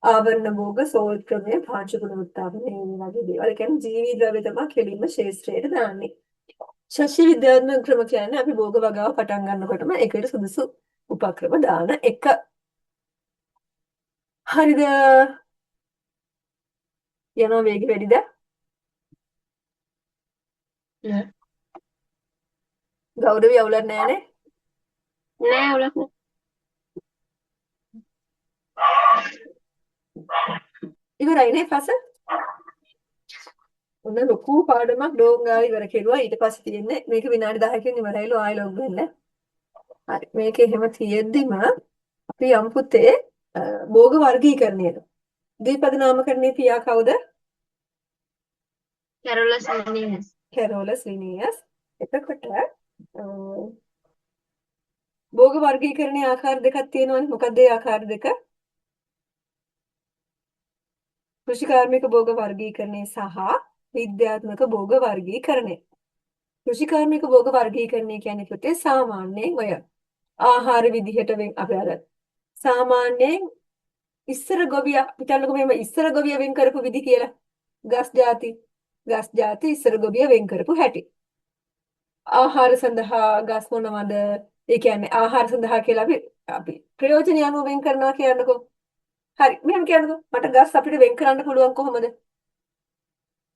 [SPEAKER 1] ආවරණ භෝග, සෝල් ක්‍රමය, පාංශු පුනරුත්ථාපනය වගේ දේවල්. ඒ කියන්නේ ජීවි ද්‍රව්‍ය තමයි කෙලින්ම ශේෂ්ත්‍රයට දාන්නේ. ශාස්ත්‍රීය විද්‍යාත්මක ක්‍රම කියන්නේ අපි භෝග වගාව පටන් ගන්නකොටම ඒකට සුදුසු උපක්‍රම දාන එක. හරිද? යනවා වේගය වැඩිද?
[SPEAKER 3] නෑ
[SPEAKER 1] ගෞරවය අවුලක් නැහැනේ.
[SPEAKER 3] නෑ උලක් නෑ.
[SPEAKER 1] ඉවරයිනේ පස. ඔන්න ලොකු පාඩමක් ඩෝංගාව ඉවර කෙරුවා. ඊට පස්සේ තියෙන්නේ මේක විනාඩි 10කින් ඉවරයිලු ආයෙ ලොග් වෙන්න. හරි මේක එහෙම තියෙද්දිම අපි යම් පුතේ භෝග වර්ගීකරණයට. ද්විපද නාමකරණයේ පියා කවුද?
[SPEAKER 3] කැරොලස් ලිනියස්.
[SPEAKER 1] කැරෝලස් ලිනියස්. එතකොට භෝග වර්ගීකරණයේ ආකාර දෙකක් තියෙනවානේ. මොකක්ද ඒ ආකාර දෙක? කෘෂිකාර්මික භෝග වර්ගීකරණය සහ විද්‍යාත්මක භෝග වර්ගීකරණය. කෘෂිකාර්මික භෝග වර්ගීකරණය කියන්නේ පුතේ සාමාන්‍යයෙන් ඔය ආහාර විදිහට අපි අර සාමාන්‍යයෙන් ඉස්සර ගොවියා හිතන්නකෝ මෙහෙම ඉස්සර ගොවියා වෙන් කරපු විදි කියලා. ගස් ಜಾති ඉස්සර ගොවියා වෙන් කරපු හැටි. ආහාර සඳහා ගස් මොනවද? ඒ කියන්නේ ආහාර සඳහා කියලා අපි ප්‍රයෝජන අනුව වෙන් කරනවා කියන්නකෝ. හරි මෙහෙම කියන්නකෝ. මට ගස් අපිට වෙන් කරන්න පුළුවන් කොහොමද?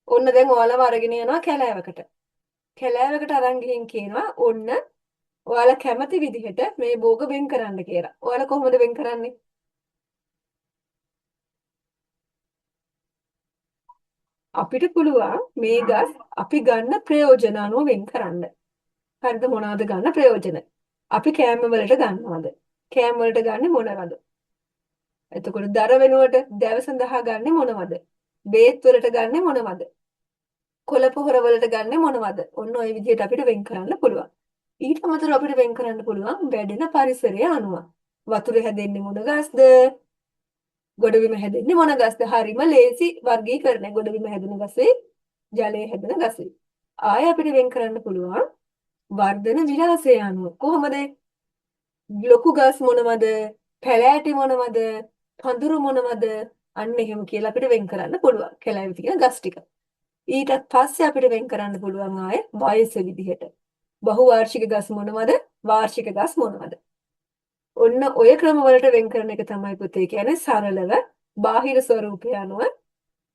[SPEAKER 1] ඔන්න දැන් ඔයාලව අරගෙන යනවා කැලෑවකට. කැලෑවකට අරන් ගිහින් කියනවා ඔන්න ඔයාලා කැමති විදිහට මේ භෝග වෙන් කරන්න කියලා. ඔයාලා කොහොමද වෙන් කරන්නේ? අපිට පුළුවන් මේ ගස් අපි ගන්න ප්‍රයෝජන අනුව වෙන් කරන්න. හරිද? මොනවද ගන්න ප්‍රයෝජන? අපි කෑම වලට ගන්නවද? කෑම වලට ගන්න මොනවද? එතකොට දර වෙනුවට දැව සඳහා ගන්න මොනවද? බේත් වලට ගන්න මොනවද? කොළ පොහොර වලට ගන්න මොනවද? ඔන්න ওই විදිහට අපිට වෙන් කරන්න පුළුවන්. ඊට අමතරව අපිට වෙන් කරන්න පුළුවන් වැඩෙන පරිසරය අනුව. වතුර හැදෙන්නේ මොන ගස්ද? ගොඩබිම හැදෙන්නේ මොන ගස්ද? හරිම ලේසි වර්ගීකරණය. ගොඩබිම හැදෙන ගස්සේ ජලයේ හැදෙන ගස්සේ. ආය අපිට වෙන් කරන්න පුළුවන් වර්ධන විලාසය අනුව. කොහොමද? ලොකු ගස් මොනවද? පැලෑටි මොනවද? පඳුරු මොනවද? අන්න එහෙම කියලා අපිට වෙන් කරන්න පුළුවන්. කැලෑවේ තියෙන ගස් ටික. ඊටත් පස්සේ අපිට වෙන් කරන්න පුළුවන් ආය වයස විදිහට. බහුවාර්ෂික ගස් මොනවද? වාර්ෂික ගස් මොනවද? ඔන්න ඔය ක්‍රම වලට වෙන් කරන එක තමයි පුතේ කියන්නේ සරලව බාහිර ස්වરૂපය අනුව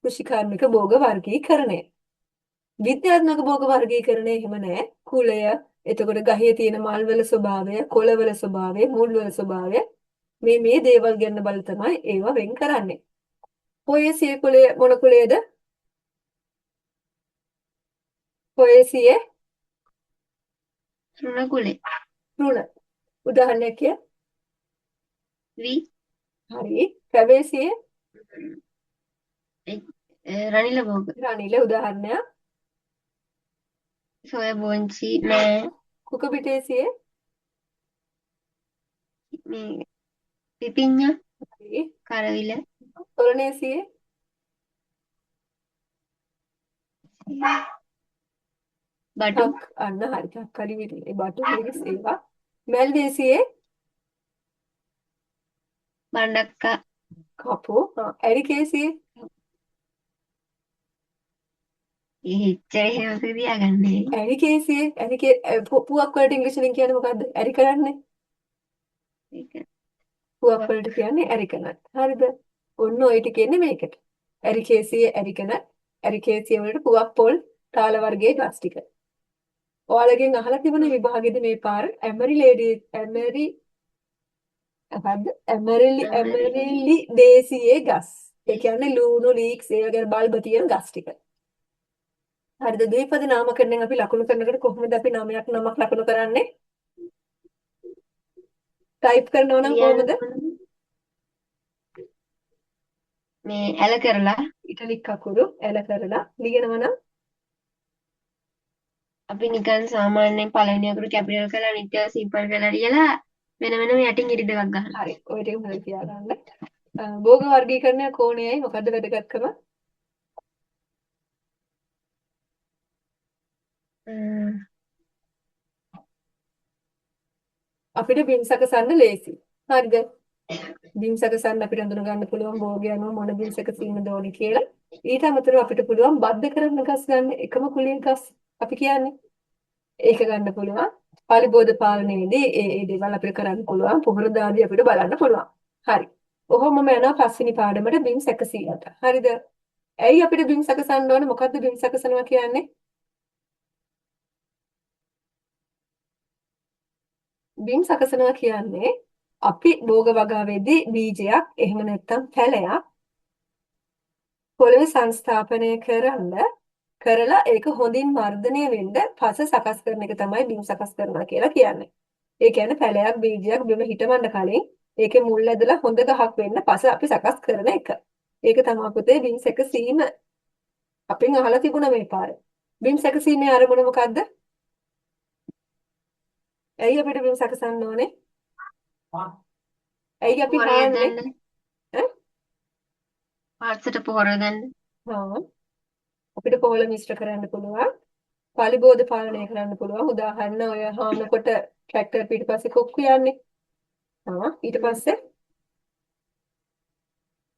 [SPEAKER 1] කෘෂිකාර්මික භෝග වර්ගීකරණය. විද්‍යාත්මක භෝග වර්ගීකරණය එහෙම නැහැ. කුලය, එතකොට ගහේ තියෙන මල්වල ස්වභාවය, කොළවල ස්වභාවය, මුල්වල ස්වභාවය මේ දේවල් ගැන බල තමයි ඒවා වෙන් කරන්නේ. පොයේසිය කුලය මොන කුලයේද? පොයේසියේ
[SPEAKER 3] රුණ කුලේ.
[SPEAKER 1] රුණ. උදාහරණයක් කිය.
[SPEAKER 3] වී.
[SPEAKER 1] හරි. පැවේසියේ
[SPEAKER 3] රනිල භෝග.
[SPEAKER 1] රනිල උදාහරණයක්.
[SPEAKER 3] සොය බෝංචි නෑ.
[SPEAKER 1] කුක පිටේසියේ
[SPEAKER 3] මේ පිපිඤ්ඤා
[SPEAKER 1] හරි.
[SPEAKER 3] කරවිල
[SPEAKER 1] ඔරණේසියේ
[SPEAKER 3] බටු
[SPEAKER 1] අන්න හරි. තක්කඩි විදිහේ බටු හරිස් ඒවා. මැල්දේසියේ
[SPEAKER 3] බණ්ඩක්කා
[SPEAKER 1] කපු. ඇරිකේසියේ
[SPEAKER 3] එච්චර එහෙම තියාගන්නේ.
[SPEAKER 1] ඇරිකේසියේ පුවක් වලට ඉංග්‍රීසි වලින් කියන්නේ මොකද්ද? ඇරි කරන්නේ.
[SPEAKER 3] ඒක
[SPEAKER 1] පුවක් වලට කියන්නේ ඇරිකනත්. හරිද? ඔන්න ඔය ටික කියන්නේ මේකට. ඇරිකේසියේ ඇරිකන, ඇරිකේසිය වලට පුවක් පොල් තාල වර්ගයේ ගස් ටික. ඔයාලගෙන් අහලා තිබුණේ විභාගෙදි මේ පාර ඇමරිලි දේසියේ ගස්. ඒ කියන්නේ ලූණු ලීක්ස් ඒ වගේ බල්බ තියෙන ගස් ටික. හරිද? ද්විපද නාමකරණයෙන් අපි ලකුණු කරනකොට කොහොමද අපි නමයක් ලකුණු කරන්නේ? ටයිප් කරනවා නම් කොහොමද?
[SPEAKER 3] මේ ඇල කරලා
[SPEAKER 1] ඉටලික් අකුරු ඇල කරලා ලියනවා නම්
[SPEAKER 3] අපි නිකන් සාමාන්‍යයෙන් පළවෙනි අකුරු කැපිටල් කරලා අනිත් ඒවා සිම්පල් කරලා ලියලා වෙන වෙනම යටින් ඉරි දෙකක් ගන්නවා.
[SPEAKER 1] හරි. ඔය ටික හොඳට තියාගන්න. භෝග වර්ගීකරණය කෝණයයි මොකද්ද වැදගත්කම? අපිට බිම් සකසන්න ලේසි. හරිද? බිම් සකසන්න අපිට හඳුන ගන්න පුළුවන් භෝගය අනුව මොන බිම් සකසීමද ඕනේ කියලා. ඊට අමතරව අපිට පුළුවන් බද්ධ කරන ගස් ගන්න එකම කුලිය ගස් අපි කියන්නේ. ඒක ගන්න පුළුවන්. පරිබෝධ පාලනයේදී ඒ දේවල් අපිට කරන්න පුළුවන්. පොහොර දාදී අපිට බලන්න පුළුවන්. හරි. ඔහොමම යනවා පස්වෙනි පාඩමට බිම් සැකසීමට. හරිද? ඇයි අපිට බිම් සකසන්න ඕනේ? මොකද්ද බිම් සකසනවා කියන්නේ? බිම් සකසනවා කියන්නේ අපි භෝග වගාවේදී බීජයක් එහෙම නැත්නම් පැලයක් පොළවේ සංස්ථාපනය කරලා ඒක හොඳින් වර්ධනය වෙන්න පස සකස් කරන එක තමයි බිම් සකස් කරනවා කියලා කියන්නේ. ඒ කියන්නේ පැලයක් බීජයක් බිම හිටවන්න කලින් ඒකේ මුල් ඇදලා හොඳ ගහක් වෙන්න පස අපි සකස් කරන එක. ඒක තමයි පුතේ බිම් සැකසීම. අපෙන් අහලා තිබුණා මේ පාර. බිම් සැකසීමේ අරමුණ මොකද්ද? ඇයි අපිට බිම් සකසන්න ඕනේ? ඇයි අපි
[SPEAKER 3] පොහොර
[SPEAKER 1] හාන්නේ?
[SPEAKER 3] යොදන්න.
[SPEAKER 1] ඈ?
[SPEAKER 3] පාර්සලට පොහොර යොදන්න.
[SPEAKER 1] හා අපිට පොහොල මිශ්‍ර කරන්න පුළුවන්. පලිබෝධ පාලනය කරන්න පුළුවන්. උදාහරණ ඔය හානකොට ට්‍රැක්ටර් පිටිපස්සේ කොක්කු යන්නේ. ඊට පස්සේ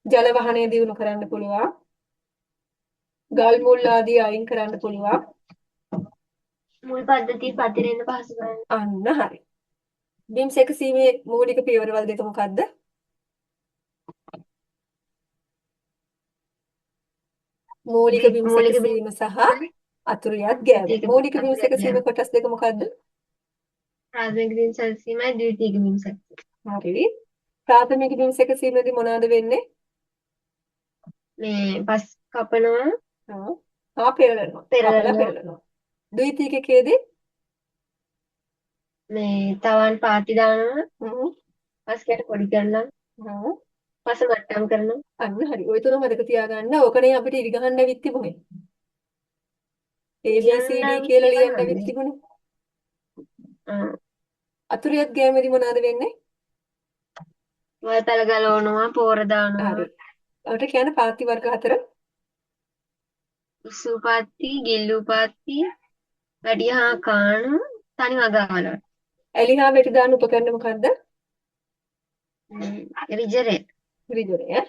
[SPEAKER 1] ජල වහනය දියුණු කරන්න පුළුවන්. ගල් මුල් ආදී අයින් කරන්න පුළුවන්.
[SPEAKER 3] මුල් පද්ධතිය පතිරෙන්න පහසු කරන්න.
[SPEAKER 1] අන්න හරි. බිම් සැකසීමේ මූලික පියවරවල් දෙක මොකද්ද? මූලික බිම්
[SPEAKER 3] මූලික බිම්
[SPEAKER 1] සැකසීම සහ අතුරියත් ගෑම.
[SPEAKER 3] ද්විතීයික
[SPEAKER 1] මූලික බිම්
[SPEAKER 3] අතුරියත්
[SPEAKER 1] සැකසීම
[SPEAKER 3] ගෑම.
[SPEAKER 1] කොටස් දෙක මොකද්ද?
[SPEAKER 3] ප්‍රාථමික බිම් සැකසීමයි ද්විතීයික බිම් සැකසීම.
[SPEAKER 1] හරි. ප්‍රාථමික බිම් සැකසීමේදී මොනවද වෙන්නේ?
[SPEAKER 3] මේ පස් කපනවා,
[SPEAKER 1] පෙරලනවා. කපලා
[SPEAKER 3] පෙරලනවා.
[SPEAKER 1] පෙරලනවා. ද්විතීයිකයේදී
[SPEAKER 3] මේ තවන් පාති දානවා,
[SPEAKER 1] හ්ම්.
[SPEAKER 3] පස් කැට පොඩි කරනවා,
[SPEAKER 1] හ්ම්.
[SPEAKER 3] පස මට්ටම් කරනවා.
[SPEAKER 1] අන්න හරි. ඔය තුන මතක තියාගන්න. ඕකනේ අපිට ඉරි ගහන්න ඇවිත් තිබුණේ. ABCD කියලා ලියන්න ඇවිත් තිබුණේ. අතුරියත් ගෑමේදී මොනවද වෙන්නේ?
[SPEAKER 3] වලතල ගලවනවා, පෝර දානවා,
[SPEAKER 1] හරි. අපිට කියන පාති වර්ග හතර.
[SPEAKER 3] උස්සු පාති, ගිල්ලු පාති, වැඩි හා කාණු, තනි වගාවල.
[SPEAKER 1] ඇලිහා වෙටි දාන උපකරණ මොකද්ද?
[SPEAKER 3] රිජරේ
[SPEAKER 1] රිජරය.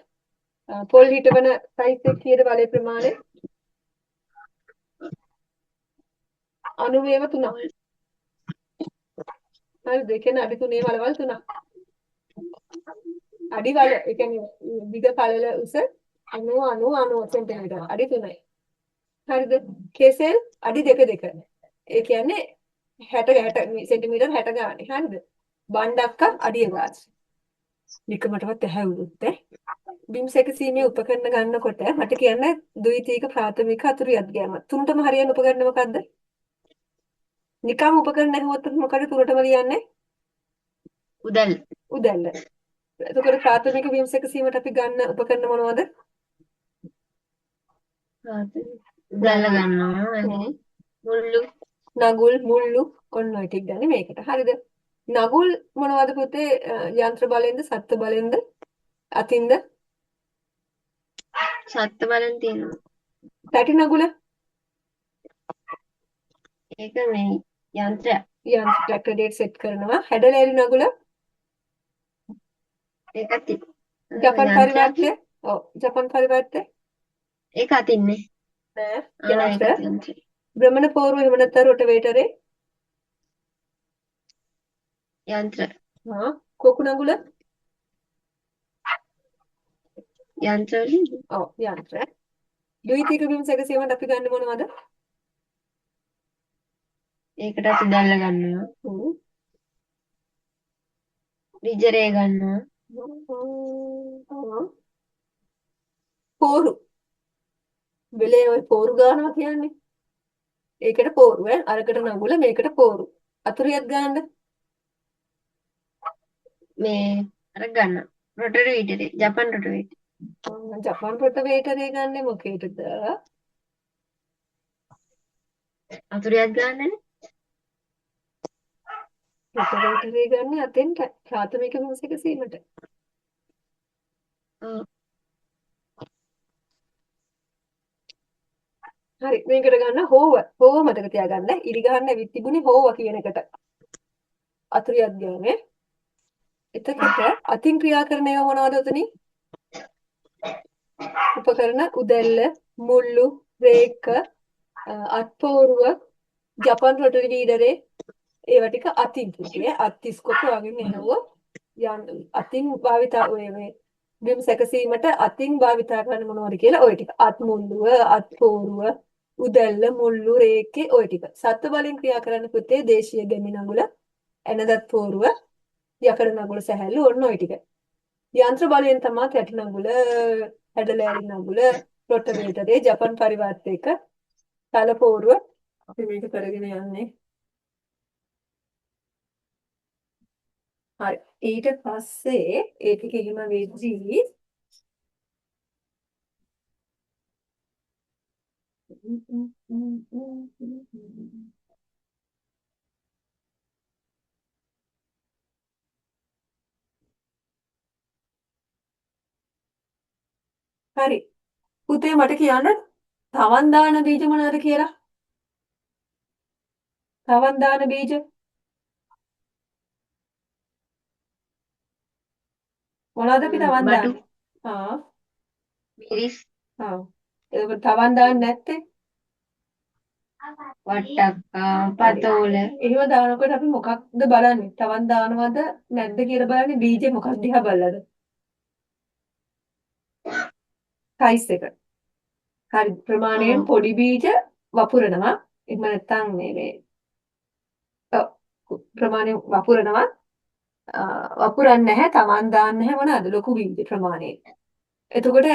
[SPEAKER 1] පොල් හිටවන සයිස් එක කීයද වලේ ප්‍රමාණය? 93 3ක්. හරිද? ඒ කියන්නේ අඩි 3 වලවල් 3ක්. අඩි වල ඒ කියන්නේ දිග පළල උස 90 90 90 සෙන්ටිමීටර. අඩි 3යි. හරිද? කෙසෙල් අඩි 2 2. ඒ කියන්නේ 60 60 සෙන්ටිමීටර 60 ගානේ. හරිද? බණ්ඩක්ක අඩිය ගාන. නිකමටවත් ඇහැවුරුත් බිම් සැකසීමේ උපකරණ ගන්නකොට මට කියන්න ද්විතීයික ප්‍රාථමික අතුරියත් ගෑම. තුනටම හරියන උපකරණ මොකද්ද? නිකම් උපකරණ ඇහුවොත් මොකද තුනටම ලියන්නේ?
[SPEAKER 3] උදැල්ල.
[SPEAKER 1] උදැල්ල. එතකොට ප්‍රාථමික බිම් සැකසීමට අපි ගන්න උපකරණ මොනවද?
[SPEAKER 3] උදැල්ල ගන්නවා,
[SPEAKER 1] හ්ම්.
[SPEAKER 3] මුල්ලු,
[SPEAKER 1] නගුල් මුල්ලු ඔන්න ඔය ටික ගන්න මේකට. හරිද? නගුල් මොනවද පුතේ? යන්ත්‍ර බලෙන්ද සත්ත්ව බලෙන්ද අතින්ද?
[SPEAKER 3] සත්ත්ව බලෙන් තියෙනවා.
[SPEAKER 1] පැටි නගුල
[SPEAKER 3] ඒක මේ යන්ත්‍රයක්.
[SPEAKER 1] යන්ත්‍ර ට්‍රැක්ටර් ඩේට් සෙට් කරනවා. හැඩලෑලි නගුල
[SPEAKER 3] ඒකත්
[SPEAKER 1] ජපන්
[SPEAKER 3] යන්ත්‍රයක්.
[SPEAKER 1] පරිවර්තය. ඔව් ජපන් පරිවර්තය.
[SPEAKER 3] ඒක අතින්නේ.
[SPEAKER 1] නෑ යන්ත්‍ර.
[SPEAKER 3] ඒකත් යන්ත්‍රය.
[SPEAKER 1] භ්‍රමණ පෝරුව එහෙම නැත්නම් රොටවේටරේ.
[SPEAKER 3] යන්ත්‍ර.
[SPEAKER 1] කොකු නගුල.
[SPEAKER 3] යන්ත්‍ර වලින්
[SPEAKER 1] ඔව් යන්ත්‍ර. ද්විතීයික බිම් සැකසීමට අපි ගන්න මොනවද?
[SPEAKER 3] ඒකටත් උදැල්ල ගන්නවා.
[SPEAKER 1] හ්ම්.
[SPEAKER 3] රිජරේ ගන්නවා.
[SPEAKER 1] පෝරු. වෙලේ ඔය පෝරු ගන්නවා කියන්නේ. ඒකට පෝරු අරකට නගුල මේකට පෝරු. අතුරියත් ගන්න.
[SPEAKER 3] මේ අර ගන්නවා. රොටවේටරේ. ජපන් රොටවේටරේ.
[SPEAKER 1] ජපන් රොටවේටරේ ගන්න මොකේද?
[SPEAKER 3] අතුරියක් ගන්නනේ.
[SPEAKER 1] රොටවේටරේ ගන්න අතෙන්ට ප්‍රාථමික බිම් සැකසීමට.
[SPEAKER 3] ඔව්.
[SPEAKER 1] හරි මේකට ගන්න හෝව. හෝව මතක තියාගන්න. ඉරි ගහන්න ඇවිත් තිබුණේ හෝව කියන එකට. අතුරියක් ගෑනේ. එතකොට අතින් ක්‍රියා කරන ඒවා මොනවද උතනින්? උපකරණ උදැල්ල, මුල්ලු, රේක, අත්පෝරුව, ජපන් රොටරි වීඩරේ ඒවා ටික අතින් පුතේ. අත්තිස්කොප් වගේ මෙහෙවුව අතින් භාවිතා ඔය මේ බිම් සැකසීමට අතින් භාවිතා කරන්න මොනවද කියලා ඔය ටික. අත් මුල්ලුව, අත්පෝරුව, උදැල්ල, මුල්ලු, රේකේ ඔය ටික. සත්ත්ව බලෙන් ක්‍රියා කරන්න පුතේ දේශීය ගැමි නගුල, එනදත් පෝරුව, යකඩ නගුල සැහැල්ලු ඔන්න ඔය ටික. යන්ත්‍ර බලයෙන් තමයි තැටි නගුල, හැඩලෑලි නගුල, රොටවේටරේ, ජපන් පරිවර්තයක, තලපෝරුව අපි මේක කරගෙන යන්නේ. හරි. ඊට පස්සේ ඒ ටික එහෙම වෙද්දී හරි. පුතේ මට කියන්න තවන් දාන බීජ මොනවද කියලා? තවන් දාන බීජ මොනවද අපි තවන්
[SPEAKER 3] බඩු
[SPEAKER 1] දාන්නේ? ආ
[SPEAKER 3] මිරිස්
[SPEAKER 1] ආ. ඒක තවන් දාන්නේ නැත්තේ?
[SPEAKER 3] වට්ටක්කා පතෝල
[SPEAKER 1] එහෙම දානකොට අපි මොකක්ද බලන්නේ? තවන් දානවද නැද්ද කියලා බලන්නේ බීජේ මොකක් දිහා බලලාද? සයිස් එක. හරි ප්‍රමාණයෙන් පොඩි බීජ වපුරනවා. එහෙම නැත්නම් මේ ඔව්, ප්‍රමාණය වපුරනවා. වපුරන්නේ නැහැ, තවන් දාන්නේ නැහැ මොනවාද? ලොකු බීජ ප්‍රමාණය. එතකොට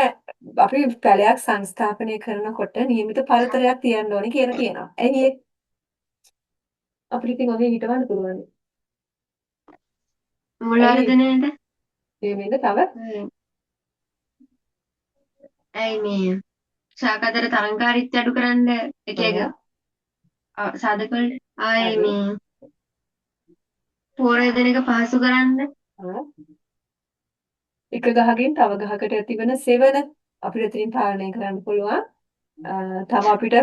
[SPEAKER 1] අපි පැලයක් සංස්ථාපනය කරනකොට නියමිත පරතරයක් තියන්න ඕනේ කියලා කියනවා. ඇයි ඒ? අපිට ඉතින් ඔහේ හිටවන්න පුළුවන්.
[SPEAKER 3] මුලාරදනේද
[SPEAKER 1] මේ වෙන්න තව
[SPEAKER 3] ඇයි මේ ශාකතර තරංකාරීත්වය අඩු කරන්න එක එක සාධක වලට ආයේ
[SPEAKER 1] හරි.
[SPEAKER 3] මේ පෝරය දෙන එක පහසු කරන්න
[SPEAKER 1] එක ගහකින් තව ගහකට ඇතිවන සෙවන අපිට එතනින් පාලනය කරන්න පුළුවන්. තව අපිට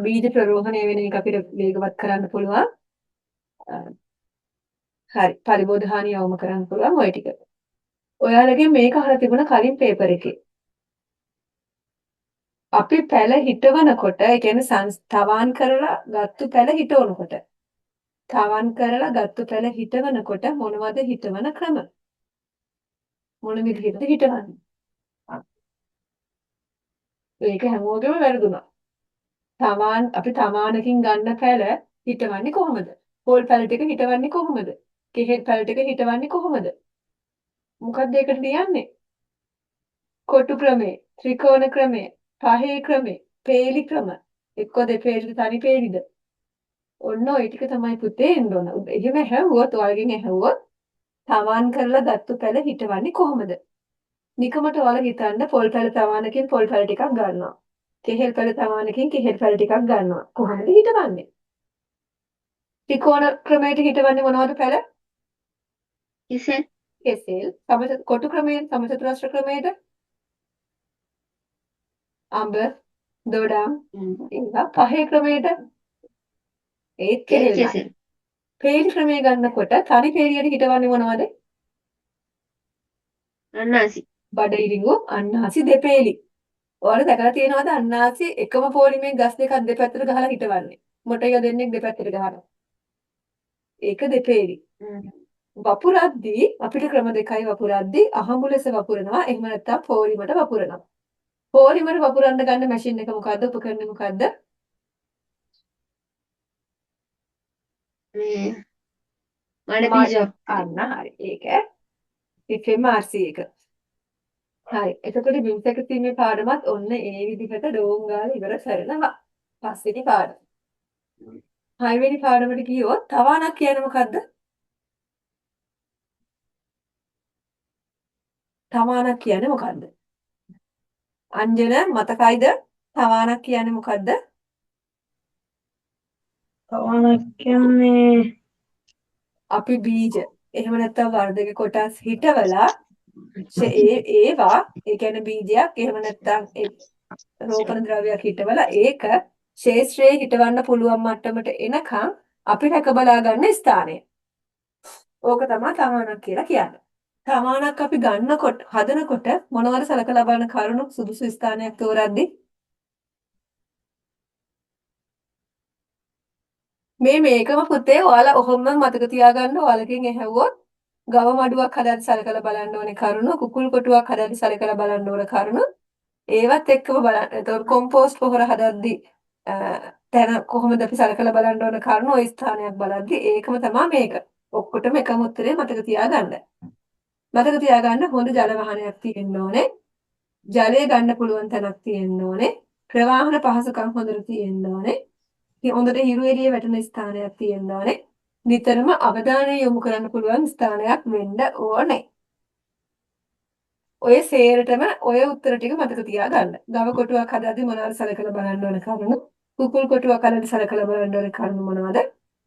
[SPEAKER 1] බීජ ප්‍රරෝහණය වෙන එක අපිට වේගවත් කරන්න පුළුවන්. හරි. පරිබෝධ හානිය අවම කරන්න පුළුවන් ওই ටික. ඔයාලගෙන් මේක අහලා තිබුණ කලින් පේපර් එකේ. අපි පැල හිටවනකොට ඒ කියන්නේ තවන් කරලා ගත්තු පැල හිටවනකොට තවන් කරලා ගත්තු පැල හිටවනකොට මොනවද හිටවන ක්‍රම? මොන විදිහටද හිටවන්නේ? ඒක හැමෝගෙම වැරදුනා. අපි තමානකින් ගන්න පැල හිටවන්නේ කොහොමද? පොල් පැල ටික හිටවන්නේ කොහොමද? කෙහෙල් පැල ටික හිටවන්නේ කොහොමද? මොකක්ද ඒකට තියන්නේ? කොටු ක්‍රමේ, ත්‍රිකෝණ ක්‍රමේ, පහේ ක්‍රමේ, පේලි ක්‍රම. එක්ක දෙපේලිද තනි පේලිද? ඔන්න ඔය ටික තමයි පුතේ එන්න ඕන. එහෙම ඇහුවොත් ඔයගෙන් ඇහුවොත් තවන් කරලා ගත්තු පැල හිටවන්නේ කොහොමද? නිකමට ඔයාලා හිතන්න පොල් පැල තවානකින් පොල් පැල ටිකක් ගන්නවා. කෙහෙල් පැල තවානකින් කෙහෙල් පැල ටිකක් ගන්නවා. කොහොමද හිටවන්නේ? ත්‍රිකෝණ ක්‍රමයට හිටවන්නේ මොනවද පැල?
[SPEAKER 3] කෙසෙල්
[SPEAKER 1] කෙසෙල්. කොටු ක්‍රමයෙන් සමචතුරස්‍ර ක්‍රමයට අඹ, දොඩම්, ඒවා පහේ ක්‍රමයට ඒත් කෙහෙල් ගන්න.
[SPEAKER 3] කෙසෙල්
[SPEAKER 1] පේලි ක්‍රමය ගන්නකොට තනි පේලියට හිටවන්නේ මොනවද?
[SPEAKER 3] අන්නාසි
[SPEAKER 1] බඩ ඉරිඟු, අන්නාසි, දෙපේලි. ඔයාලා දැකලා තියෙනවද අන්නාසි එකම පොලිමේ ගස් දෙකක් දෙපැත්තට ගහලා හිටවන්නේ? මොටය දෙන්නෙක් දෙපැත්තට ගහනවා. ඒක දෙපේලි. වපුරද්දී අපිට ක්‍රම දෙකයි වපුරද්දී අහඹු ලෙස වපුරනවා. එහෙම නැත්නම් පොලිමට වපුරනවා. පොලිමට වපුරන්න ගන්න මැෂින් එක මොකද්ද? උපකරණය මොකද්ද?
[SPEAKER 3] මේ මඩ බීජයක්
[SPEAKER 1] අන්න හරි. ඒක FMRC එක. හරි. එතකොට බිම්සක සීමේ පාඩමත් ඔන්න ඒ විදිහට ඩෝන් ගාලා ඉවර කරනවා. පස්වෙනි පාඩම. හයවෙනි පාඩමට ගියොත් තවාණක් කියන්නේ මොකද්ද? තවාණක් කියන්නේ මොකද්ද? අංජන මතකයිද? තවාණක් කියන්නේ මොකද්ද?
[SPEAKER 3] තවනක් කියන්නේ
[SPEAKER 1] අපි බීජ එහෙම නැත්නම් වර්ධක කොටස් හිටවලා ඒවා ඒ කියන්නේ බීජයක් එහෙම නැත්නම් රෝපණ ද්‍රව්‍යයක් හිටවලා ඒක ශේෂ්ත්‍රයේ හිටවන්න පුළුවන් මට්ටමට එනකම් අපි රැක බලා ගන්න ස්ථානය. ඕක තමයි තමානක් කියලා කියන්නේ. තමානක් අපි ගන්නකොට හදනකොට මොනවද සලකලා බලන කරුණු සුදුසු ස්ථානයක් තෝරද්දී මේකම පුතේ ඔයාලා ඔහොම මතක තියාගන්න ඔයාලකින් ඇහුවොත් ගව මඩුවක් හදද්දි සලකලා බලන්න ඕනේ කරුණු කුකුල් කොටුවක් හදද්දි සලකලා බලන්න ඕන කරුණු ඒවත් එක්කම බලන්න. එතකොට කොම්පෝස්ට් පොහොර හදද්දි තැන කොහොමද අපි සලකලා බලන්න ඕන කරුණු ওই ස්ථානයක් බලද්දි ඒකම තමයි මේක. ඔක්කොටම එකම උත්තරේ මතක තියාගන්න. මතක තියාගන්න හොඳ ජල වහනයක් තියෙන්න ඕනේ. ජලය ගන්න පුළුවන් තැනක් තියෙන්න ඕනේ. ප්‍රවාහන පහසුකම් හොඳට තියෙන්න ඕනේ. හොඳට හිරු එළිය වැටෙන ස්ථානයක් තියෙන්න ඕනේ. නිතරම අවධානය යොමු කරන්න පුළුවන් ස්ථානයක් වෙන්න ඕනේ. ඔය සේරටම ඔය උත්තර ටික මතක තියාගන්න. ගව කොටුවක් හදද්දි මොනවද සලකලා බලන්න ඕන කරුණු? කුකුල් කොටුවක් හදද්දි සලකලා බලන්න ඕන කරුණු මොනවද?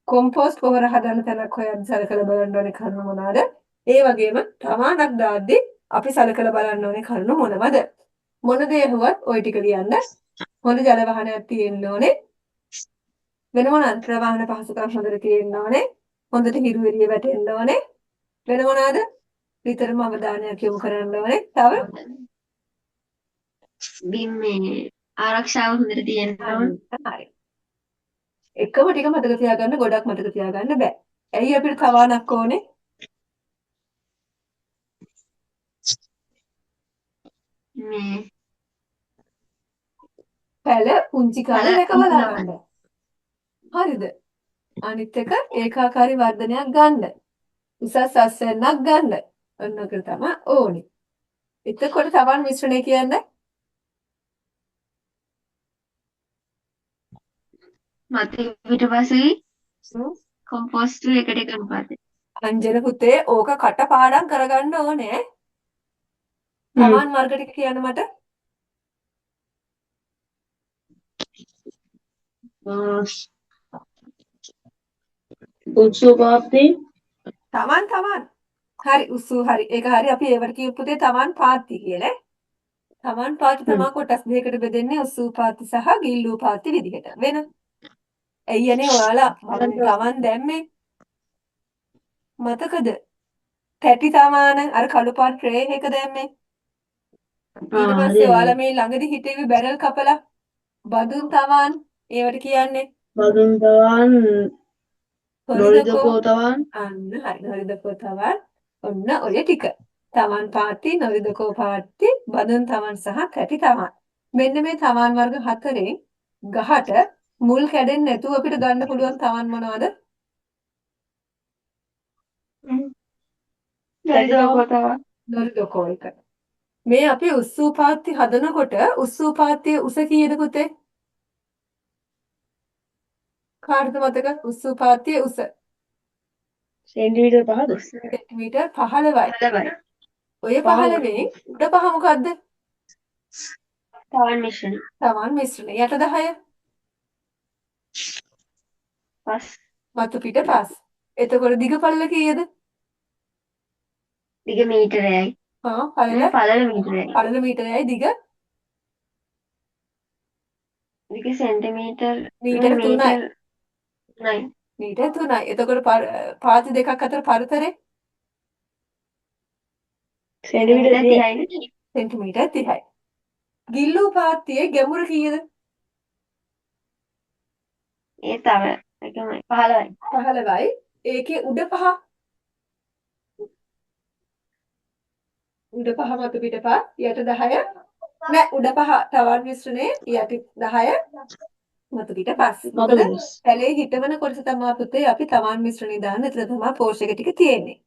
[SPEAKER 1] කොම්පෝස්ට් පොහොර හදන්න තැනක් හොයද්දි සලකලා බලන්න ඕන කරුණු මොනවද? ඒ වගේම තමානක් දාද්දි අපි සලකලා බලන්න ඕනේ කරුණු මොනවද? මොන දේ හුවත් ওই ටික ලියන්න. හොඳ ජල වහනයක් තියෙන්න ඕනේ. වෙන මොනවාද? ප්‍රවාහන පහසුකම් හොඳට තියෙන්න ඕනේ. හොඳට හිරු එළිය වැටෙන්න ඕනේ. වෙන මොනවාද? විතරම අවධානයක් යොමු කරන්න ඕනේ. තව
[SPEAKER 3] බිම්මේ ආරක්ෂාව හොඳට තියෙන්න ඕන.
[SPEAKER 1] හරි. එකම ටික මතක තියාගන්න ගොඩක් මතක තියාගන්න බෑ. ඇයි අපිට තවානක් ඕනේ?
[SPEAKER 3] මේ
[SPEAKER 1] පැල පුංචි කාලේ
[SPEAKER 3] පැල
[SPEAKER 1] රැකවලා
[SPEAKER 3] ඉන්නවා.
[SPEAKER 1] ගන්න. හරිද? අනිත් එක ඒකාකාරී වර්ධනයක් ගන්න. උසස් අස්වැන්නක් ගන්න. ඔන්න ඔක තමයි ඕනේ. එතකොට තවන් මිශ්‍රණය කියන්නේ
[SPEAKER 3] මත පිටපස්සේ කොම්පෝස්ට් එකට එක අනුපාතය.
[SPEAKER 1] අංජන පුතේ ඕක කටපාඩම් කරගන්න ඕනේ. තවන් වර්ග ටික කියන්න මට.
[SPEAKER 2] උත්සුපාප්ති
[SPEAKER 1] තමන් හරි උස්සු හරි ඒක හරි අපි ඒවට කියපු පුතේ තමන් පාත්ති කියලා. තමන් පාත්ති තමයි කොටස් දෙකකට බෙදෙන්නේ උස්සු පාත්ති සහ ගිල්ලු පාත්ති විදිහට. වෙන ඇයියනේ ඔයාලා තමන් දැම්මේ මතකද? පැටි තමාන අර කළු පාට ට්‍රේ එක දැම්මේ. ඊට පස්සේ ඔයාලා මේ ළඟදි හිටේවි බැරල් කපලා බඳුන් තවන් ඒවට කියන්නේ
[SPEAKER 2] බදුන් තවන්
[SPEAKER 1] හොරිදකෝ
[SPEAKER 2] නොරිදකෝ තවන්
[SPEAKER 1] අන්න හරි හොරිදකෝ තවන් ඔන්න ඔය ටික. තවන් පාත්ති නොරිදකෝ පාත්ති බඳුන් තවන් සහ කැටි තවන්. මෙන්න මේ තවන් වර්ග හතරෙන් ගහට මුල් කැඩෙන්නේ නැතුව අපිට ගන්න පුළුවන් තවන් මොනවද? නොරිදකෝ එක. මේ අපි උස්සූපාත්ති හදනකොට උස්සූපාත්තියේ උස කීයද පුතේ? කාටද මතක? උස්සූපාත්තියේ උස
[SPEAKER 2] සෙන්ටිමීටර් 5ද?
[SPEAKER 1] සෙන්ටිමීටර් 15යි.
[SPEAKER 3] 15යි.
[SPEAKER 1] ඔය 15න් උඩ පහ මොකද්ද?
[SPEAKER 3] තවන් මිශ්‍රණ.
[SPEAKER 1] තවන් මිශ්‍රණය. යට 10
[SPEAKER 3] පස්.
[SPEAKER 1] මතු පිට 5. එතකොට දිග පළල කීයද?
[SPEAKER 3] දිග මීටරයයි.
[SPEAKER 1] පළල
[SPEAKER 3] පළල මීටරයයි.
[SPEAKER 1] පළල මීටරයයි දිග
[SPEAKER 3] දිග සෙන්ටිමීටර්
[SPEAKER 1] මීටර 3යි.
[SPEAKER 3] 3යි.
[SPEAKER 1] මීටර 3යි. එතකොට පාති දෙකක් අතර පරතරේ
[SPEAKER 2] සෙන්ටිමීටර් 30යි.
[SPEAKER 3] 30යි.
[SPEAKER 1] සෙන්ටිමීටර් 30යි. ගිල්ලූ පාත්තියේ ගැඹුර කීයද?
[SPEAKER 3] ඒ තව එකමයි 15යි.
[SPEAKER 1] 15යි. ඒකේ උඩ පහ මතු පිට 5 යට 10 නෑ උඩ පහ තවන් මිශ්‍රණේ යට 10 මතු පිට 5. මොකද පැලේ හිටවන කොටස තමයි පුතේ අපි තවන් මිශ්‍රණේ දාන්න. එතන තමයි පෝෂක ටික තියෙන්නේ.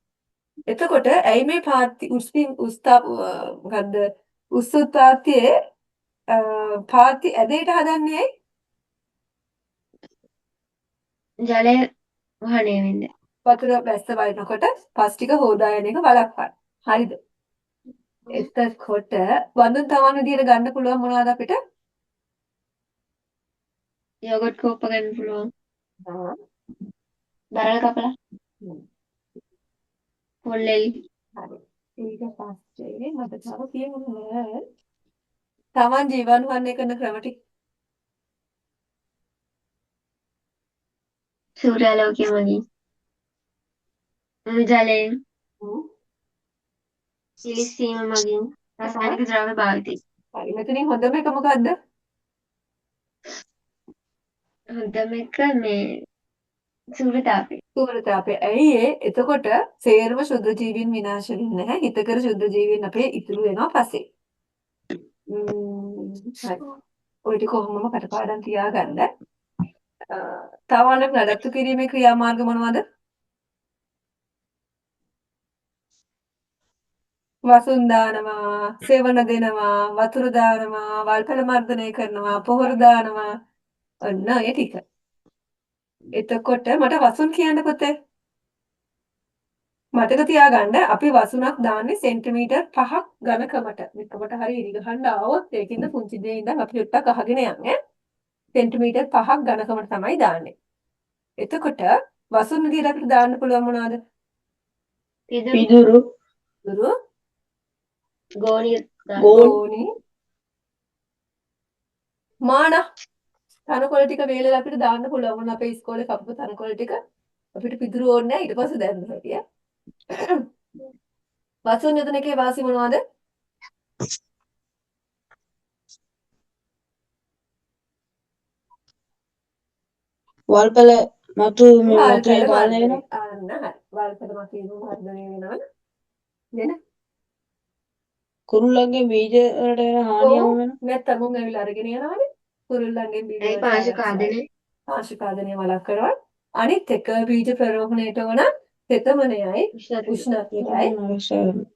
[SPEAKER 1] එතකොට ඇයි මේ පාත්ති මොකද්ද උස්සුත්පාත්තියේ පාත්ති ඇදේට හදන්නේ ඇයි?
[SPEAKER 3] ජලය වහනය වෙන්න.
[SPEAKER 1] වතුර වැස්ස වයින්කොට පස් ටික හොදා යන එක වළක්වන්න. හරිද? එතකොට වඳුන් තවන් විදියට ගන්න පුළුවන් මොනවද අපිට?
[SPEAKER 3] යෝගට් කෝප්ප ගන්න පුළුවන්. බරල් කපලා. පොල්ලෙලි.
[SPEAKER 1] හරි. ඊට පස්සේ මට තව කියන්න තමන් ජීවණු වර්ණය කරන ක්‍රම ටික
[SPEAKER 3] සූර්යාලෝකය මගින්. ජලයෙන්. සිලිස්සීම මගින්. රසායනික ද්‍රව්‍ය භාවිතය.
[SPEAKER 1] හරි. මෙතනින් හොඳම එක මොකද්ද?
[SPEAKER 3] හොඳම එක මේ සූර්යතාපය.
[SPEAKER 1] සූර්යතාපය. ඇයි ඒ? එතකොට සේරම ශුද්ධ ජීවීන් විනාශ වෙන්නේ නැහැ. හිතකර ශුද්ධ ජීවීන් අපේ ඉතුරු වෙනවා පස්සේ. හරි. ඔය ටික කොහොමම කටපාඩම් තියාගන්න. තවන්නක් නඩත්තු කිරීමේ ක්‍රියාමාර්ග මොනවද? වසුන් දානවා, සෙවණ දෙනවා, වතුර දානවා, වල්පල මර්දනය කරනවා, පොහොර දානවා. ඔන්න ඔය ටික. එතකොට මට වසුන් කියන්න පුතේ. මතක තියාගන්න අපි වසුනක් දාන්නේ සෙන්ටිමීටර් 5ක් ඝනකමට. මෙතකොට හරි ඉරි ගහන්න ආවොත් ඒකින්ද පුංචි දේ ඉඳන් අපි ටිකක් අහගෙන යන්නේ. සෙන්ටිමීටර් 5ක් ඝනකමට තමයි දාන්නේ. එතකොට වසුන් විදියට අපිට දාන්න පුළුවන් මොනවද?
[SPEAKER 2] පිදුරු
[SPEAKER 1] දුරු,
[SPEAKER 3] ගෝණිය
[SPEAKER 1] ගෝණි, මාන. තනකොළ ටික වේලලා අපිට දාන්න පුළුවන්. මොන අපේ ඉස්කෝලේ කපපු තනකොළ ටික අපිට පිදුරු ඕනේ නැහැ. ඊට පස්සේ දැම්ම හැටිය. වසුන් යොදන එකේ වාසි මොනවද?
[SPEAKER 2] වල්පල මතු
[SPEAKER 1] වල්පැල
[SPEAKER 2] මතුවේ කාලය
[SPEAKER 1] මර්ධනය.
[SPEAKER 2] වෙනවා.
[SPEAKER 1] අන්න හරි. වල්පැල මර්ධනය වෙනවා. වෙන
[SPEAKER 2] කුරුල්ලන්ගේ බීජ වලට වෙන හානියම
[SPEAKER 1] ඔව්
[SPEAKER 2] වෙනවා.
[SPEAKER 1] නැත්තම් උන් ඇවිල්ලා අරගෙන යනවානේ. කුරුල්ලන්ගෙන් බීජ
[SPEAKER 3] ඇයි
[SPEAKER 1] වලට
[SPEAKER 3] පාංශු
[SPEAKER 1] ආරක්ෂා.
[SPEAKER 3] කාදනේ
[SPEAKER 1] පාංශුකාදනය වළක්වනවා. අනිත් එක බීජ ප්‍රරෝහණයට වන තෙතමනයයි උෂ්ණත්වයයි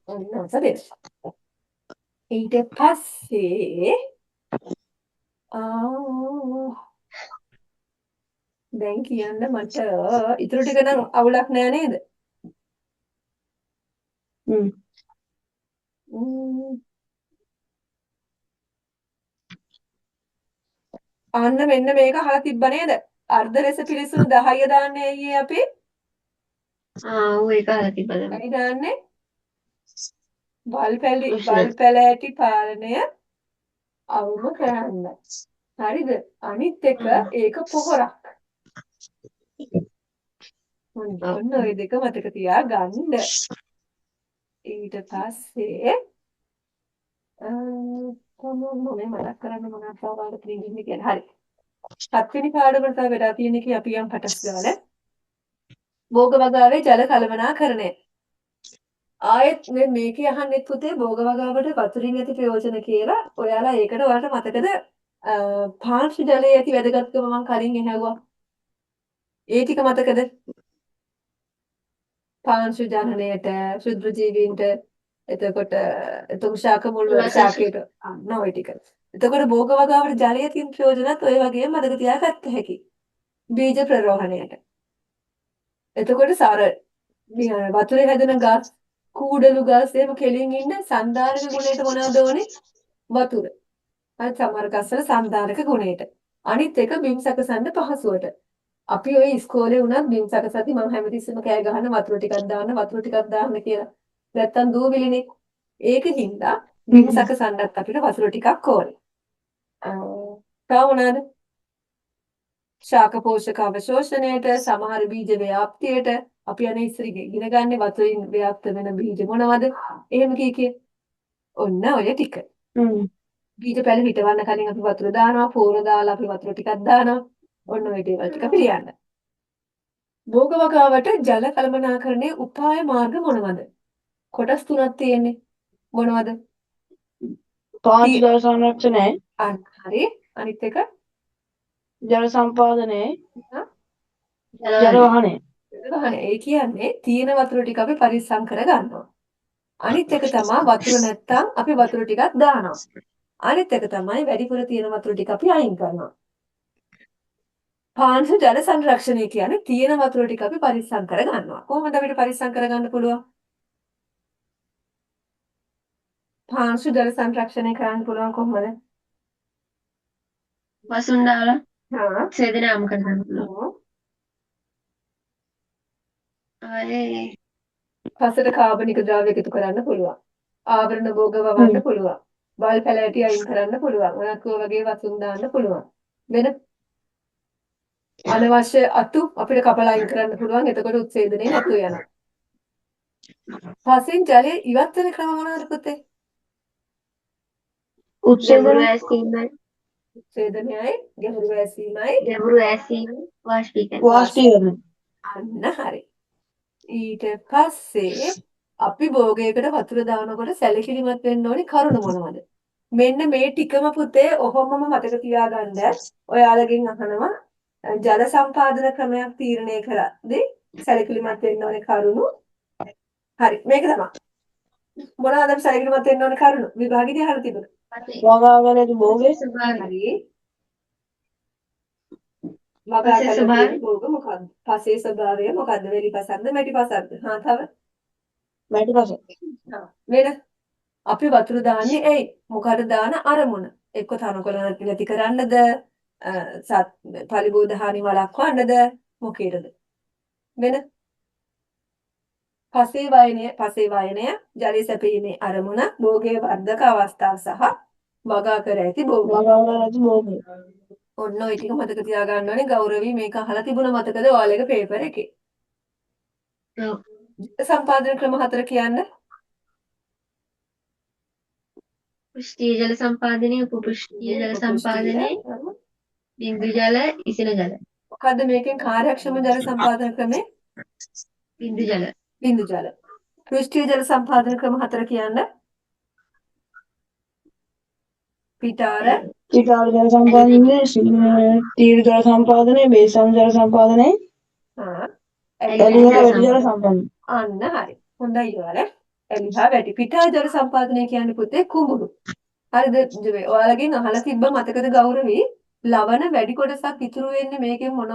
[SPEAKER 1] ඔන්න දෙන්න. ඊට පස්සේ දැන් කියන්න මට ඉතුරු ටික නම් අවුලක් නෑ නේද?
[SPEAKER 2] හ්ම්.
[SPEAKER 1] අන්න මෙන්න මේක අහලා තිබ්බ නේද? අර්ධ ලෙස පිළිසුණු 10 දාන්නේ අයියේ අපි.
[SPEAKER 3] ඔව් ඒක අහලා තිබ්බද
[SPEAKER 1] ඇයි දාන්නේ? වල්පැලි
[SPEAKER 3] උෂ්ණ.
[SPEAKER 1] වල්පැලෑටි පාලනය අවම කරන්න. හරිද? අනිත් එක ඒක පොහොරක්. ඔන්න ඔය දෙක මතක තියාගන්න. ඊට පස්සේ කොහොමද මතක් කරන්න මොනවද තවද ක්‍රීඩින්නේ කියලා. හරි. 7 වෙනි පාඩමට තව වෙලා තියෙන එකේ අපි යම් පටස් ගාලා. භෝග වගාවේ ජල කළමනාකරණය. ආයෙත් මේකේ අහන්නේ පුතේ භෝග වගාවට වතුරින් ඇති ප්‍රයෝජන කියලා. ඔයාලා ඒකට ඔයාලට මතකද පාංශු ජලයේ ඇති වැදගත්කම මම කලින් ඇහුවා. ඒ ටික මතකද? පාංශු ජනනයට, ශුද්ධ ජීවීන්ට, එතකොට ශාක මුල් ශාකයට නොවේ ටික. එතකොට භෝග වගාවට ජලයේ තියෙන ප්‍රයෝජනත් ඔය වගේම මතක තියාගත්ත හැකි. බීජ ප්‍රරෝහණයට. එතකොට සාර වතුරේ හැදෙන ගස් කූඩලු ගස් එහෙම කෙලින් ඉන්න සන්ධාරක ගුණයට මොනවද ඕනේ? වතුර. අර සමහර ගස්වල සන්ධාරක ගුණයට. අනිත් එක බිම් සකසන්න පහසුවට. අපි ওই ඉස්කෝලේ වුණත් බිම් සකසද්දි මම හැමතිස්සෙම කෑ ගහන වතුර ටිකක් දාන්න කියලා. නැත්තම් දූවිලිනේ. ඒකින්ද බිම් සකසන්නත් අපිට වතුර ටිකක් ඕනේ. තව මොනවාද? ශාක පෝෂක අවශෝෂණයට, සමහර බීජ ව්‍යාප්තියට අපි අනේ ඉස්සරගේ ඉගෙන ගන්න වතුරින් ව්‍යාප්ත වෙන බීජ මොනවද? එහෙම කී. ඔන්න ඔය ටික. බීජ පැල හිටවන්න කලින් අපි වතුර දානවා, පෝර දාලා අපි වතුර ටිකක් දානවා. ඔන්න ඔය දේවල් ටික අපි ලියන්න. භෝග වගාවට ජල කළමනාකරණයේ උපාය මාර්ග මොනවද? කොටස් තුනක් තියෙන්නේ. මොනවද?
[SPEAKER 2] පාංශු ජල සංරක්ෂණය,
[SPEAKER 1] හරි. අනිත් එක
[SPEAKER 2] ජල සම්පාදනය, ජල
[SPEAKER 3] ජලවහනය.
[SPEAKER 2] වහනය.
[SPEAKER 1] ඒ කියන්නේ තියෙන වතුර ටික අපි පරිස්සම් කර ගන්නවා. අනිත් එක තමයි වතුර නැත්තම් අපි වතුර ටිකක් දානවා. අනිත් එක තමයි වැඩිපුර තියෙන වතුර ටික අපි අයින් කරනවා. පාංශු ජල සංරක්ෂණය කියන්නේ තියෙන වතුර ටික අපි පරිස්සම් කර ගන්නවා. කොහොමද අපිට පරිස්සම් කර ගන්න පුළුවන්? පාංශු ජල සංරක්ෂණය කරන්න පුළුවන් කොහොමද?
[SPEAKER 3] වසුන් දාලා
[SPEAKER 1] හා
[SPEAKER 3] සේදනාම කරගන්න පුළුවන්. ආයේ
[SPEAKER 1] පසට කාබනික ද්‍රව්‍ය එකතු කරන්න පුළුවන්. ආවරණ භෝග වවන්න පුළුවන්. වල් පැලෑටි අයින් කරන්න පුළුවන්. ඔයක්කෝ වගේ වසුන් දාන්න පුළුවන්. වෙන අනවශ්‍ය අතු අපිට කපලා අයින් කරන්න පුළුවන්. එතකොට උත්සේදනයේ නැතු වෙනවා. පසින් ජලයේ ඉවත් වෙන ක්‍රම මොනවද පුතේ?
[SPEAKER 3] ගැඹුරු ඇසීමයි
[SPEAKER 1] උත්සේදනයයි ගැඹුරු ඇසීමයි
[SPEAKER 3] ගැඹුරු ඇසීම වාෂ්පීකරණය.
[SPEAKER 2] වාෂ්පීකරණය.
[SPEAKER 1] අන්න හරි. ඊට පස්සේ අපි භෝගයකට වතුර දානකොට සැලකිලිමත් වෙන්න ඕනේ කරුණ මොනවද? මෙන්න මේ ටිකම පුතේ ඔහොමම මතක තියාගන්න. ඔයාලගෙන් අහනවා ජල සම්පාදන ක්‍රමයක් තීරණය කරද්දී සැලකිලිමත් වෙන්න ඕනේ කරුණු. හරි මේක තමයි. මොනවද අපි සැලකිලිමත් වෙන්න ඕනේ කරුණු? විභාගෙදී අහලා තිබුණා.
[SPEAKER 2] වගාවලදී භෝගේ
[SPEAKER 1] හරි. වගා
[SPEAKER 3] පසේ
[SPEAKER 1] කරලා
[SPEAKER 3] ස්වභාවය
[SPEAKER 1] තියෙන භෝග මොකක්ද? පසේ ස්වභාවය මොකද්ද? වෙලි පසක්ද මැටි පසක්ද? හා තව
[SPEAKER 4] වැටිපස.
[SPEAKER 1] වෙන අපි වතුර දාන්නේ ඇයි? මොකද දාන අරමුණ. එක්ක තනකොළ නැති කරන්නද? පලිබෝධ හානි වළක්වන්නද? මොකේද? වෙන පසේ වයනය ජලය සැපීමේ අරමුණ භෝගයේ වර්ධක අවස්ථාව සහ වගා කර ඇති භෝගය.
[SPEAKER 4] වගාවල ඇති භෝගය.
[SPEAKER 1] ඔන්න ඔය ටික මතක තියාගන්න ඕනේ. ගෞරවී මේක අහලා තිබුණ මතකද ඔයාලගේ පේපර් එකේ?
[SPEAKER 3] ඔව්.
[SPEAKER 1] සම්පාදන ක්‍රම 4 කියන්න.
[SPEAKER 3] පෘෂ්ඨීය ජල සම්පාදනයේ උපපෘෂ්ඨීය ජල සම්පාදනයේ බිඳු ජල ඉසින ජල
[SPEAKER 1] මොකද්ද මේකෙන් කාර්යක්ෂම ජල සම්පාදන ක්‍රමේ?
[SPEAKER 3] බිඳු ජල
[SPEAKER 1] බිඳු ජල. පෘෂ්ඨීය ජල සම්පාදන ක්‍රම 4 කියන්න. පිටාර
[SPEAKER 4] ඊටාර ජල සම්පාදනය, තීරු ජල සම්පාදනය, බේසම් ජල සම්පාදනය,
[SPEAKER 1] හා
[SPEAKER 4] එළිය වැඩි ජල සම්පාදනය.
[SPEAKER 1] අන්න හරි. හොඳයි ඔයාලා. එලිහා වැඩි. පිටා ජල සම්පාදනය කියන්නේ පුතේ කුඹුරු. හරිද? ඔයාලගෙන් අහලා තිබ්බ මතකද ගෞරවී? ලවණ වැඩි කොටසක් ඉතුරු වෙන්නේ මේකෙන් මොන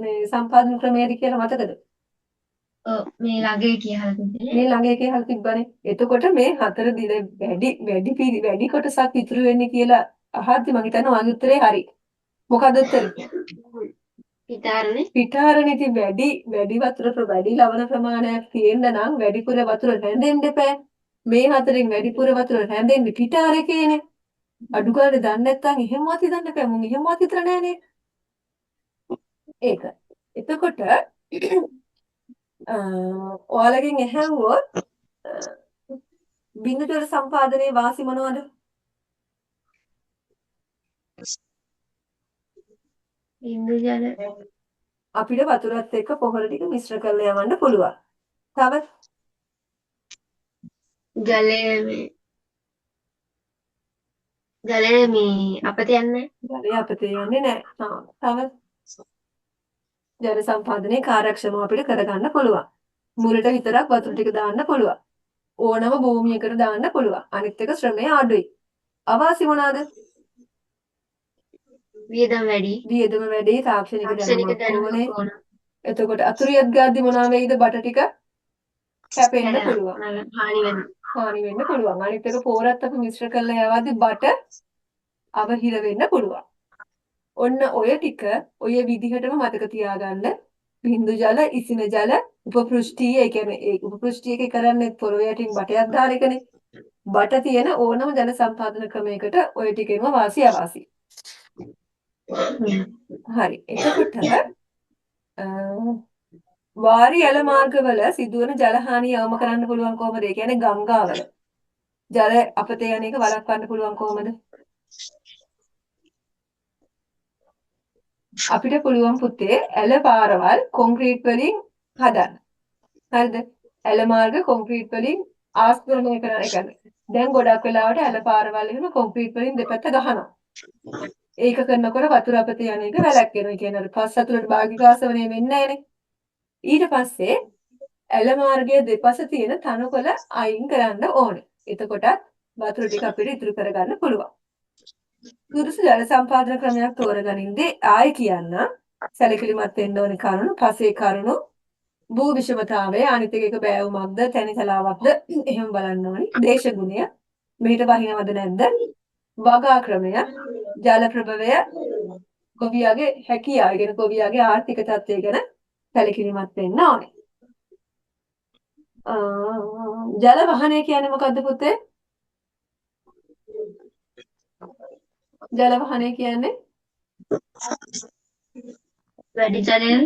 [SPEAKER 1] මේ සම්පාදන ක්‍රමයේද කියලා මතකද?
[SPEAKER 3] ඔව් මේ ළඟේ කියලා තිබුණේ
[SPEAKER 1] මේ ළඟ එකේ හල් තිබ්බනේ. එතකොට මේ 4 දින වැඩි කොටසක් ඉතුරු වෙන්නේ කියලා අහද්දි මම හිතනවා ඔයාගේ උත්තරේ හරි. මොකද උත්තරේ?
[SPEAKER 3] පිටාරනේ
[SPEAKER 1] පිටාරනේ ඉතින් වැඩි වැඩි ලවණ ප්‍රමාණයක් තියෙන්න නම් වැඩිපුර වතුර රැඳෙන්න එපා. මේ 4න් වැඩිපුර වතුර රැඳෙන්නේ පිටාරකේනේ. අඩු ගානේ දන්නේ නැත්නම් එහෙමවත් හිතන්න එපා. මුන් එහෙමවත් හිතලා නෑනේ. ඒක. එතකොට ඔයාලගෙන් ඇහැව්වොත් බිඳු ජල සම්පාදනයේ වාසි මොනවද?
[SPEAKER 3] බිඳු ජල
[SPEAKER 1] අපිට වතුරත් එක්ක පොහොර ටික මිශ්‍ර කරලා යවන්න පුළුවන්. තව
[SPEAKER 3] ජලය මේ අපත යන්නේ
[SPEAKER 1] ජලය අපතේ යන්නේ නැහැ. තව ජල සම්පාදනයේ කාර්යක්ෂමව අපිට කරගන්න පුළුවන්. මුලට විතරක් වතුර ටික දාන්න පුළුවන්. ඕනම භූමියකට දාන්න පුළුවන්. අනිත් එක ශ්‍රමය අඩුයි. අවාසි මොනවාද?
[SPEAKER 3] වියදම් වැඩි
[SPEAKER 1] වියදම වැඩි, තාක්ෂණික
[SPEAKER 3] තාක්ෂණික
[SPEAKER 1] දැනුමක් ඕනේ.
[SPEAKER 3] දැනුමක් ඕන
[SPEAKER 1] එතකොට අතුරියත් ගාද්දි මොනවා වෙයිද? බට ටික කැපෙන්න පුළුවන්.
[SPEAKER 3] හානි වෙනවා
[SPEAKER 1] හානි වෙන්න පුළුවන්. අනිත් එක පෝරත් අපි මිශ්‍ර කරලා යවද්දි බට අවහිර වෙන්න පුළුවන්. ඔන්න ඔය ටික ඔය විදිහටම මතක තියාගන්න. බිඳු ජල, ඉසින ජල, උපපෘෂ්ඨීය, ඒ කියන්නේ ඒ උපපෘෂ්ඨීයක කරන්නේ පොළොව යටින් බටයක් දාන එකනේ. බට තියෙන ඕනම ජල සම්පාදන ක්‍රමයකට ඔය ටිකෙන්ම වාසි අවාසි. හරි. එතකොට වාරි යල මාර්ගවල සිදුවන ජල හානිය අවම කරන්න පුළුවන් කොහොමද? ඒ කියන්නේ ගංගාවල ජල අපතේ යන එක වළක්වන්න පුළුවන් කොහොමද? අපිට පුළුවන් පුතේ ඇල පාරවල් කොන්ක්‍රීට් වලින් හදන්න. හරිද? ඇල මාර්ග කොන්ක්‍රීට් වලින් ආස්තරණය කරන එක. දැන් ගොඩක් වෙලාවට ඇල පාරවල් එහෙම කොන්ක්‍රීට් වලින් දෙපැත්ත ගහනවා. ඒක කරනකොට වතුර අපතේ යන එක වැළැක්වෙනවා. ඒ කියන්නේ අර පස් අතුරට භාගික ආසවණය වෙන්නේ නැහනේ. ඊට පස්සේ ඇල මාර්ගයේ දෙපස තියෙන තනකොළ අයින් කරන්න ඕනේ. එතකොටත් වතුර ටික අපිට ඉතුරු කරගන්න පුළුවන්. සුදුසු ජල සම්පාදන ක්‍රමයක් තෝරගනින්දී ආයි කියන්න සැලකිලිමත් වෙන්න ඕනේ කරුණු පසේ කරුණු භූ විෂමතාවය අනිත් එක බෑවුමක්ද තැනිතලාවක්ද එහෙම බලන්න ඕනේ. දේශගුණය මෙහෙට වහිනවද නැද්ද? වගා ක්‍රමය ජල ප්‍රභවය ගොවියාගේ හැකියාව ගැන ගොවියාගේ ආර්ථික තත්ත්වය ගැන සැලකිලිමත් වෙන්න ඕනේ. ජල වහනය කියන්නේ මොකද්ද පුතේ? ජල වහනය කියන්නේ
[SPEAKER 3] වැඩි ජලයෙන්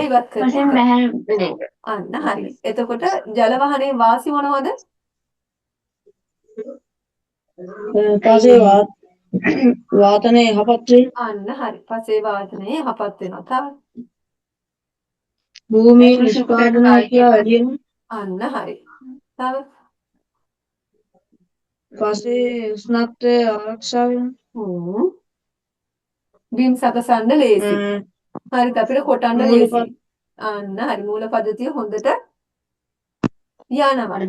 [SPEAKER 1] ඉවත් කරන
[SPEAKER 3] වශයෙන්
[SPEAKER 1] එක.
[SPEAKER 3] බැහැර වෙන එක
[SPEAKER 1] අන්න හරි. එතකොට ජල වහනේ වාසි මොනවද?
[SPEAKER 4] පසේ වාතනයේ යහපත් වේ.
[SPEAKER 1] අන්න හරි. පසේ වාතනයේ යහපත් වෙනවා. තව
[SPEAKER 4] භූමියේ නිෂ්පාදන හැකියාව වැඩි වෙනවා.
[SPEAKER 1] අන්න හරි. තව
[SPEAKER 4] පසේ උෂ්ණත්වය ආරක්ෂා වෙනවා.
[SPEAKER 1] බිම් සකසන්න ලේසි. හරිද? අපිට කොටන්න ලේසි. අන්න හරි. මූල පද්ධතිය හොඳට යනවා.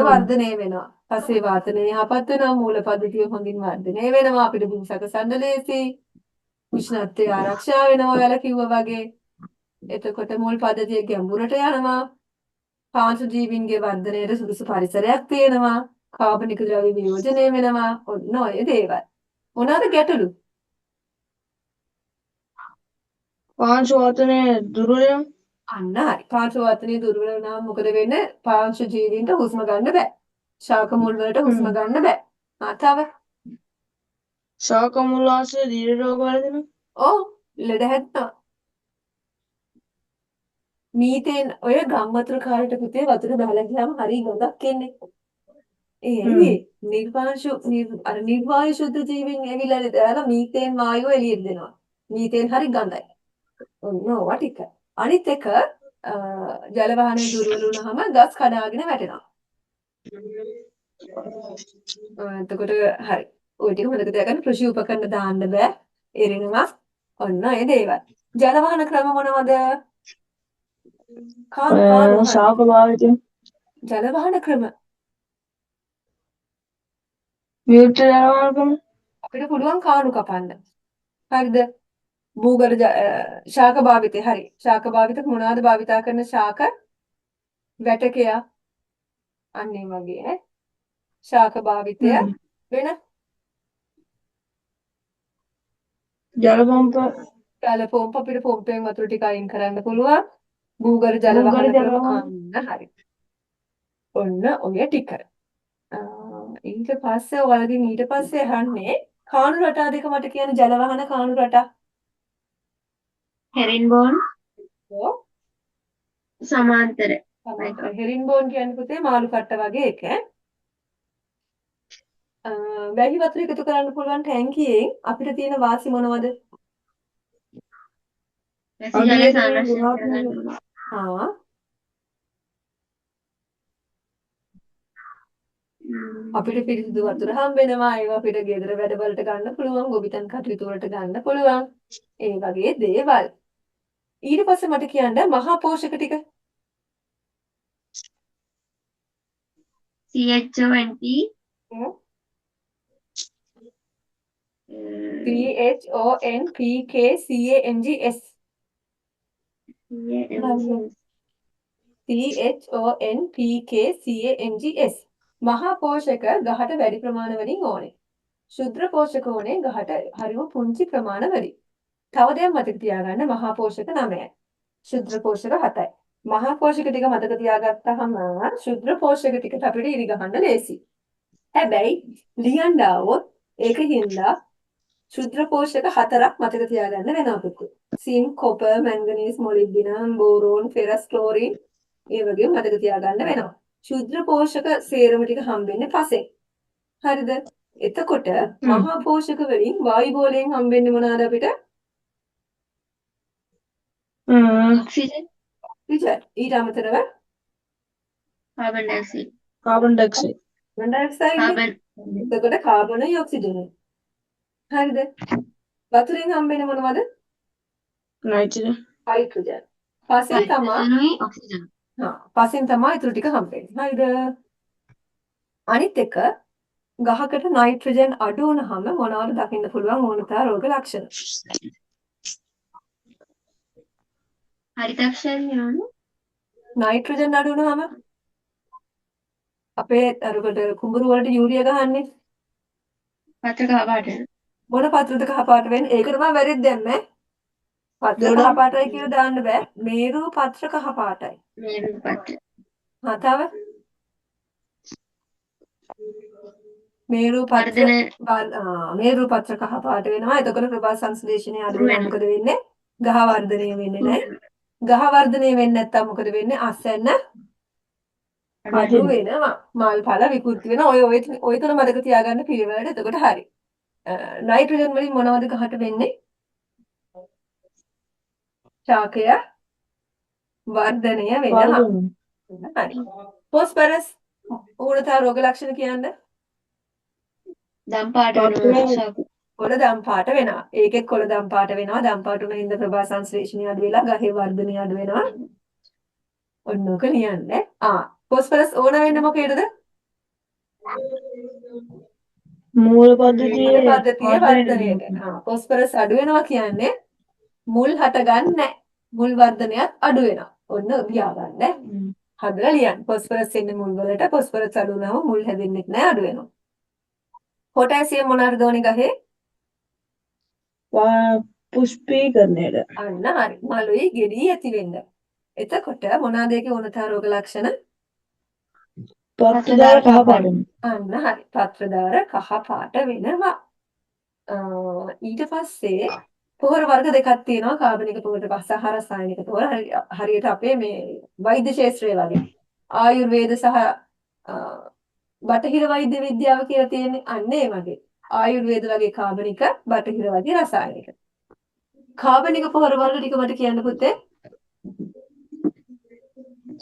[SPEAKER 1] වර්ධනය වෙනවා. පසේ වාතනය යහපත් වෙනවා. මූල පද්ධතිය හොඳින් වර්ධනය වෙනවා. අපිට බිම් සකසන්න ලේසි. උෂ්ණත්වය ආරක්ෂා වෙනවා ඔයාලා කිව්වා වගේ. එතකොට මුල් පද්ධතිය ගැඹුරට යනවා. පාංශු ජීවීන්ගේ වර්ධනයට සුදුසු පරිසරයක් තියෙනවා. කාබනික ද්‍රව්‍ය වියෝජනය වෙනවා. ඔන්න ඔය දේවල්. මොනවාද ගැටලු?
[SPEAKER 4] පාංශු වාතනය දුර්වල නම්
[SPEAKER 1] අන්න හරි. පාංශු වාතනය දුර්වල වුණාම මොකද වෙන්නේ? පාංශු ජීවීන්ට හුස්ම ගන්න බෑ. ශාක මුල් වලට හුස්ම ගන්න බෑ. තව
[SPEAKER 4] ශාක මුල් ආශ්‍රය දීර්ඝ රෝග වලදීම
[SPEAKER 1] ඔව් ලෙඩ හැදෙනවා. මීතේන් ඔය ගම් වතුර කාලේට පුතේ වතුර බහලා ගියාම හරි ගඳක් එන්නේ. ඒ නිර්වායු ශුද්ධ ජීවීන් ඇවිල්ලා දාලා මීතේන් වායුව එළියට දෙනවා. මීතේන් හරි ගඳයි. ඔන්න ඕවා ටික. අනිත් එක ජල වාහනේ දුර්වල වුණාම ගස් කඩාගෙන වැටෙනවා. එතකොට හරි. ওই ටික මතක තියාගන්න කෘෂි උපකරණ දාන්න බෑ. එරිනවා. ඔන්න ඒ දේවල්. ජල වාහන ක්‍රම මොනවද? කාණු
[SPEAKER 4] ශාක භාවිතය
[SPEAKER 1] ජල වාහන ක්‍රම
[SPEAKER 4] විවෘත ජලවාහන
[SPEAKER 1] අපිට පුළුවන් කාණු කපන්න. හරිද? භූගර්භ ශාක භාවිතය හරි. ශාක භාවිත මොනවාද භාවිතා කරන ශාක? වැටකයා. අන්න ඒ වගේ ඈ. ශාක භාවිතය වෙන
[SPEAKER 4] ජල පම්ප
[SPEAKER 1] ජල පොම්ප අපිට පොම්පෙන් වතුර ටික අයින් කරන්න පුළුවන්. භූගර්භ ජල වාහන ක්‍රම අන්න හරි. ඔන්න ඔය ටික. ඊට පස්සේ ඔයාලගෙන් ඊට පස්සේ අහන්නේ කාණු රටා දෙක මට කියන ජල වාහන කාණු රටා.
[SPEAKER 3] හෙරින්බෝන්
[SPEAKER 1] ඔව්.
[SPEAKER 3] සමාන්තර
[SPEAKER 1] හෙරින්බෝන් කියන්නේ පුතේ මාළු කට්ට වගේ එක. වැහි වතුර එකතු කරන්න පුළුවන් ටැංකියෙන් අපිට තියෙන වාසි මොනවද?
[SPEAKER 3] වැසි ජලය සංරක්ෂණය කරගන්න.
[SPEAKER 1] ආ අපිට පිරිසිදු වතුර හම්බ වෙනවා. ඒවා අපිට ගෙදර වැඩවලට ගන්න පුළුවන්. ගොවිතැන් කටයුතු වලට ගන්න පුළුවන්. ඒ වගේ දේවල්. ඊට පස්සේ මට කියන්න මහා පෝෂක ටික.
[SPEAKER 3] CHONT
[SPEAKER 1] CHONPKCANGS CHONPKCANGS මහා පෝෂක ගහට වැඩි ප්‍රමාණ වලින් ඕනේ. ශුද්‍ර පෝෂක ඕනේ ගහට හරිම පුංචි ප්‍රමාණ වලින්. තව දෙයක් මතක තියාගන්න මහා පෝෂක 9යි. ශුද්‍ර පෝෂක 7යි. මහා පෝෂක ටික මතක තියාගත්තාම ශුද්‍ර පෝෂක ටිකට අපිට ඉරි ගහන්න ලේසි. හැබැයි ලියන්න આવොත් ඒකින්ද ශුද්‍ර පෝෂක 4ක් මතක තියාගන්න වෙනවා පුතේ. Zinc, copper, manganese, molybdenum, boron, ferrous, chlorine ඒ වගේ මතක තියාගන්න වෙනවා. ශුද්‍ර පෝෂක සේරම ටික හම්බෙන්නේ පසෙන්. හරිද? එතකොට මහා පෝෂක වලින් වායු ගෝලයෙන් හම්බෙන්නේ මොනවාද අපිට?
[SPEAKER 3] ඔක්සිජන්
[SPEAKER 1] විචාර. ඊට අමතරව
[SPEAKER 3] carbon dioxide
[SPEAKER 4] carbon dioxide
[SPEAKER 1] carbon dioxide.
[SPEAKER 3] Carbon
[SPEAKER 1] එතකොට කාබනයි ඔක්සිජනයි. හරිද? වතුරෙන් හම්බෙන්නේ මොනවද?
[SPEAKER 4] Nitrogen
[SPEAKER 1] hydrogen. පසෙන් තමයි
[SPEAKER 3] හයිඩ්‍රජනුයි ඔක්සිජන්
[SPEAKER 1] පසෙන් තමයි ඊටු ටික හම්බෙන්නේ. හරිද? අනිත් එක ගහකට නයිට්‍රජන් අඩු වුණාම මොනවද දකින්න පුළුවන් ඕනතරම් රෝග ලක්ෂණ?
[SPEAKER 3] හරිතක්ෂණ යනු
[SPEAKER 1] නයිට්‍රජන් අඩු වුණාම අපේ අරකට කුඹුරු වලට යූරියා ගහන්නේ
[SPEAKER 3] පත්‍ර කහ පාට
[SPEAKER 1] මොන පත්‍රද කහ පාට වෙන්නේ? ඒක තමයි වැරද්ද දැම්මේ. පත්‍ර කහ පාටයි කියලා දාන්න බෑ. මේරු පත්‍ර කහ පාටයි.
[SPEAKER 3] මේරු පත්‍ර
[SPEAKER 1] තව මේරු පත්‍ර මේරු පත්‍ර කහ පාට වෙනවා. එතකොට ප්‍රභා සංශ්ලේෂණය අඩු වෙනවා. මොකද වෙන්නේ? ගහ වර්ධනය වෙන්නේ නැහැ. ගහ වර්ධනය වෙන්නේ නැත්තම් මොකද වෙන්නේ? අස්වැන්න අඩු වෙනවා. මල් ඵල විකෘති වෙනවා. ඔය තුන මතක තියාගන්න පිළිවෙලට. එතකොට හරි. නයිට්‍රජන් වලින් මොනවද ගහට වෙන්නේ? ශාකය වර්ධනය වෙනවා. හරි. ෆොස්ෆරස් ඕනතරම් රෝග ලක්ෂණ කියන්නේ
[SPEAKER 3] දම් පාට වෙනවා
[SPEAKER 1] කොළ දම් පාට වෙනවා. ඒකෙත් කොළ දම් පාට වෙනවා. දම් පාට උන හින්දා ප්‍රභා සංශ්ලේෂණය අඩු වෙලා ගහේ වර්ධනය අඩු වෙනවා. ඔන්නෝක ලියන්න. ෆොස්ෆරස් ඕන වෙන්නේ මොකේදද?
[SPEAKER 4] මූල
[SPEAKER 1] මූල
[SPEAKER 4] පද්ධතියේ
[SPEAKER 1] පද්ධතියේ වර්ධනයට. ෆොස්ෆරස් අඩු වෙනවා කියන්නේ මුල් හටගන්නේ නැහැ. මුල් වර්ධනයත් අඩු වෙනවා. ඔන්න ලියාගන්න. හදලා ලියන්න. ෆොස්ෆරස් එන්නේ මුල් වලට. ෆොස්ෆරස් අඩු වුණාම මුල් හැදෙන්නේ නැහැ, අඩු වෙනවා. පොටෑසියම් මොනවාටද ඕනේ ගහේ?
[SPEAKER 4] පුෂ්පීකරණයට.
[SPEAKER 1] අන්න හරි. මලුයි ගෙඩි ඇති වෙන්න. එතකොට මොනවාද ඒකේ ඕනතා රෝග ලක්ෂණ?
[SPEAKER 4] පත්‍රදාර කහ පාට.
[SPEAKER 1] අන්න හරි. පත්‍රදාර කහ පාට වෙනවා. ඊට පස්සේ පොහොර වර්ග දෙකක් තියෙනවා. කාබනික පොහොර සහ රසායනික පොහොර. හරියට අපේ මේ වෛද්‍ය ශාස්ත්‍රය වගේ. ආයුර්වේද සහ බටහිර වෛද්‍ය විද්‍යාව කියලා තියෙන්නේ අන්න ඒ වගේ. ආයුර්වේද වගේ කාබනික, බටහිර වගේ රසායනික. කාබනික පොහොර වර්ග ටික මට කියන්න පුතේ.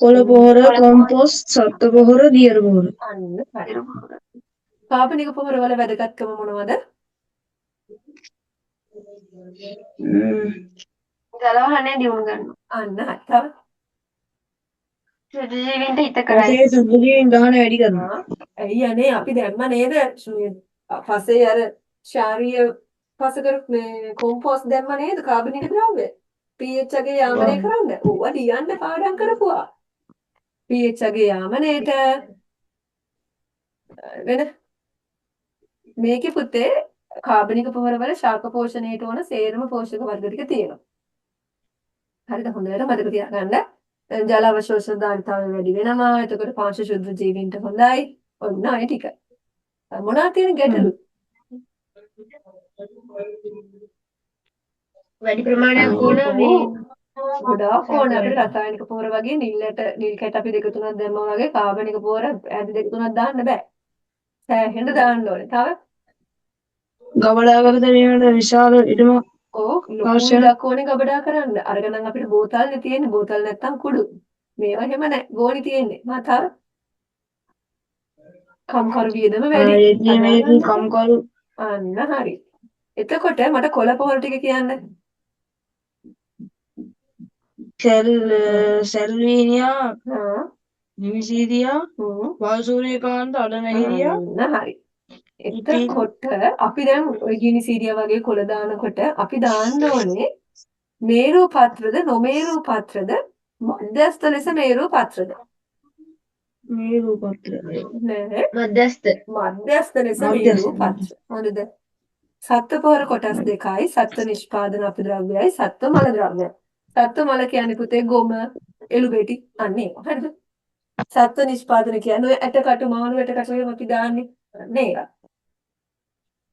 [SPEAKER 4] කොළ පොහොර, කොම්පොස්ට්, සත්ව පොහොර, දියර පොහොර.
[SPEAKER 1] අන්න හරි. කාබනික පොහොර වල වැදගත්කම මොනවද?
[SPEAKER 3] ගලවහනේ දියුණු කරනවා.
[SPEAKER 1] අන්න හරි. තව
[SPEAKER 3] සුදු ජීවීන්ට හිතකරයි.
[SPEAKER 4] පසේ සුදුජීවීන් දහන වැඩි කරනවා.
[SPEAKER 1] ඇයි අනේ අපි දැම්ම නේද? පසේ අර ශාරීය පසකර මේ කොම්පෝස්ට් දැම්ම නේද? කාබනික ද්‍රව්‍ය. pH අගේ යාමනය කරන්න. ඕවා ලියන්න පාඩම් කරපුවා. pH අගේ යාමනයට වෙන මේකේ පුතේ කාබනික පොහොර වල ශාක පෝෂණයට ඕන සේරම පෝෂක වර්ග ටික තියෙනවා. හරිද? හොඳට මතක තියාගන්න. ජල අවශෝෂණ ධාරිතාවය වැඩි වෙනවා. එතකොට පාංශ ශුද්ධ ජීවීන්ට හොඳයි. ඔන්න ඔය ටික. මොනවද තියෙන ගැටලු?
[SPEAKER 3] වැඩි ප්‍රමාණයක් ඕන මේ
[SPEAKER 1] ගොඩාක් ඕන අපිට රසායනික පොහොර වගේ නිල් කැට අපි දෙක තුනක් දැම්මා වගේ කාබනික පොහොර ඇඳ දෙක තුනක් දාන්න බෑ. සෑහෙන්න දාන්න ඕනේ. තව
[SPEAKER 4] ගබඩාගත වීමට විශාල ඉඩමක්
[SPEAKER 1] ලොකු ඉඩක් ඕනේ ගබඩා කරන්න. අරගෙන නම් අපිට බෝතල්නේ තියෙන්නේ. බෝතල් නැත්තම් කුඩු. මේවා එහෙම නැහැ. ගෝණි තියෙන්නේ. තව කම්කරු වියදම වැඩි.
[SPEAKER 4] කම්කරු
[SPEAKER 1] අන්න හරි. එතකොට මට කොළ පොහොර ටික කියන්න.
[SPEAKER 4] සැල්වීනියා, නිවිසීදියා, වාසූරියකාන්ත, අඩනැහිරියා.
[SPEAKER 1] අන්න හරි. එතකොට අපි දැන් ඔය ගිනිසීරියා වගේ කොළ දානකොට අපි දාන්න ඕනේ මේරු පත්‍රද නොමේරු පත්‍රද මධ්‍යස්ථ ලෙස මේරු පත්‍රද?
[SPEAKER 4] මේරු පත්‍ර.
[SPEAKER 1] නෑ
[SPEAKER 3] මධ්‍යස්ථ
[SPEAKER 1] මධ්‍යස්ථ ලෙස මේරු පත්‍ර. හරිද? සත්ව පොහොර කොටස් දෙකයි. සත්ව නිෂ්පාදන අපද්‍රව්‍යයි, සත්ව මල ද්‍රව්‍යයි. සත්ව මල කියන්නේ පුතේ ගොම, එළු බෙටි අන්න ඒවා. හරිද? සත්ව නිෂ්පාදන කියන්නේ ඔය ඇටකටු මාළු ඇටකටු වලින් අපි දාන්නේ නේද?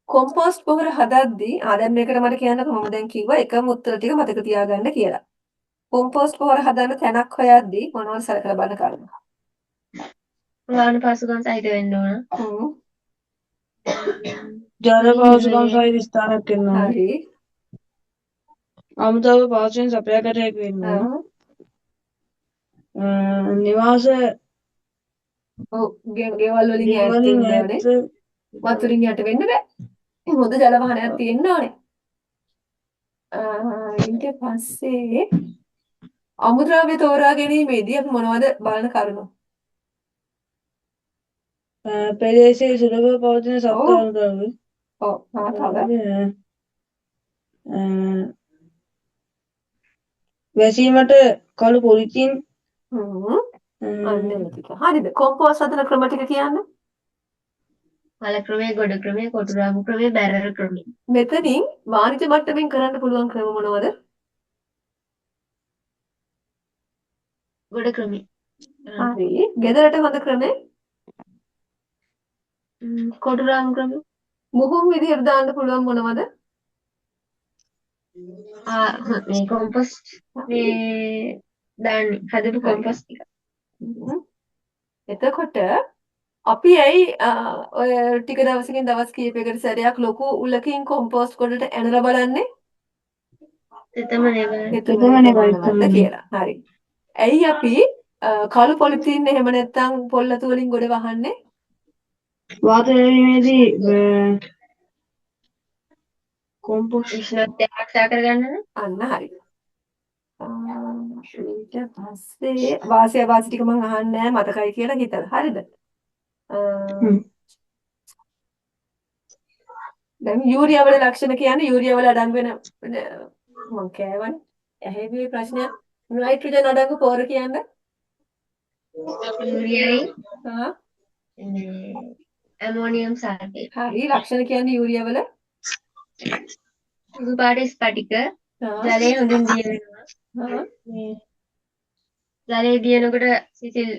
[SPEAKER 1] කොම්පෝස්ට් පොහොර හදද්දී දැන් මේකට මට කියන්න කොහොමද දැන් කිව්වා එකම උත්තර ටික මතක තියාගන්න කියලා. කොම්පෝස්ට් පොහොර හදන්න තැනක් හොයද්දී මොනවද සලකලා බලන්න කරුණු?
[SPEAKER 3] වාහන පහසුකම් සහිත වෙන්න ඕන.
[SPEAKER 4] ජල පහසුකම් සහිත ස්ථානයක් වෙන්න ඕන.
[SPEAKER 1] හරි.
[SPEAKER 4] අමුද්‍රව්‍ය පහසුවෙන් සපයාගතයක් වෙන්න ඕන. නිවාස
[SPEAKER 1] ගෙවල් වලින් ඈත් වෙන්න ඕනේ. වතුරින් යට වෙන්න බෑ. හොඳ ජල වාහනයක් තියෙන්න ඕනේ. ඊට පස්සේ අමුද්‍රව්‍ය තෝරා ගැනීමේදී අපි මොනවද බලන කරුණු?
[SPEAKER 4] ප්‍රදේශයේ සුලභව පවතින සත්ව අමුද්‍රව්‍ය. වැසීමට කළු පොලිතින්.
[SPEAKER 1] හරිද? කොම්පෝස්ට් හදන ක්‍රම ටික කියන්න.
[SPEAKER 3] වල ක්‍රමය, ගොඩ ක්‍රමය, කොටුරාමු ක්‍රමය, බැරර ක්‍රමය.
[SPEAKER 1] මෙතනින් වාණිජ මට්ටමින් කරන්න පුළුවන් ක්‍රම මොනවද?
[SPEAKER 3] ගොඩ ක්‍රමය.
[SPEAKER 1] හරි. ගෙදරට හොඳ ක්‍රමය
[SPEAKER 3] කොටුරාමු ක්‍රමය.
[SPEAKER 1] මුහුම් විදියට දාන්න පුළුවන් මොනවද?
[SPEAKER 3] මේ කොම්පොස්ට් මේ දාන්නේ හදපු කොම්පොස්ට් ටික.
[SPEAKER 1] එතකොට අපි ඇයි ඔය ටික දවසකින් දවස් කීපයකට සැරයක් ලොකු උලකින් කොම්පෝස්ට් ගොඩට ඇනලා බලන්නේ?
[SPEAKER 3] එතමනේ
[SPEAKER 1] කියලා. හරි. ඇයි අපි කළු පොලිතීන් එහෙම නැත්නම් පොල්ලතු වලින් ගොඩ වහන්නේ?
[SPEAKER 4] වාත ලැබීමේදී කොම්පෝස්ට්
[SPEAKER 3] උෂ්ණත්වය ආරක්ෂා කරගන්න.
[SPEAKER 1] අන්න හරි. ඊට පස්සේ වාසය ටික මම අහන්නේ නැහැ මතකයි කියලා හිතලා. හරිද? දැන් යූරියා වල ලක්ෂණ කියන්නේ යූරියා වල අඩංගු වෙන මං කෑවනේ. ඇහෙවි ප්‍රශ්නයක්. නයිට්‍රජන් අඩංගු පොහොර කියන්නේ?
[SPEAKER 3] යූරියයි
[SPEAKER 1] ආ
[SPEAKER 3] ඇමෝනියම් සල්ෆේට්.
[SPEAKER 1] හරි ලක්ෂණ කියන්නේ යූරියා වල
[SPEAKER 3] සුදු පාට ස්පටික
[SPEAKER 1] ආ
[SPEAKER 3] ජලය හොඳින් දිය වෙනවා.
[SPEAKER 1] ආ
[SPEAKER 3] ජලය දියනකොට සිසිල්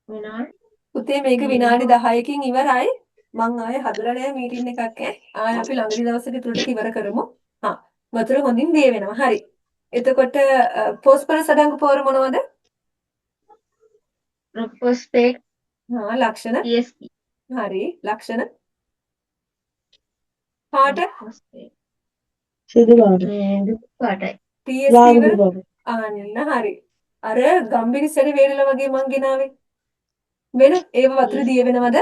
[SPEAKER 3] වෙනවා.
[SPEAKER 1] පුතේ මේක විනාඩි 10කින් ඉවරයි. මං ආයේ හදලා නැහැ මීටින් එකක් ඈ. ආයේ අපි ළඟදි දවසක ටික ඉවර කරමු. හා වතුර හොඳින් දිය වෙනවා. හරි. එතකොට ෆොස්ෆරස් අඩංගු පොහොර මොනවද?
[SPEAKER 3] ප්‍රොපොස්පේට්
[SPEAKER 1] හා ලක්ෂණ
[SPEAKER 3] TSP.
[SPEAKER 1] හරි ලක්ෂණ පාට
[SPEAKER 4] සුදු පාට.
[SPEAKER 3] දුක් පාටයි.
[SPEAKER 1] TSP
[SPEAKER 4] ලාල්
[SPEAKER 1] වල
[SPEAKER 4] පාට.
[SPEAKER 1] අන්න හරි. අර ගම්බිරිස්සරි වේලලා වගේ මං ගෙනාවේ. වෙන ඒව වතුර දිය වෙනවද?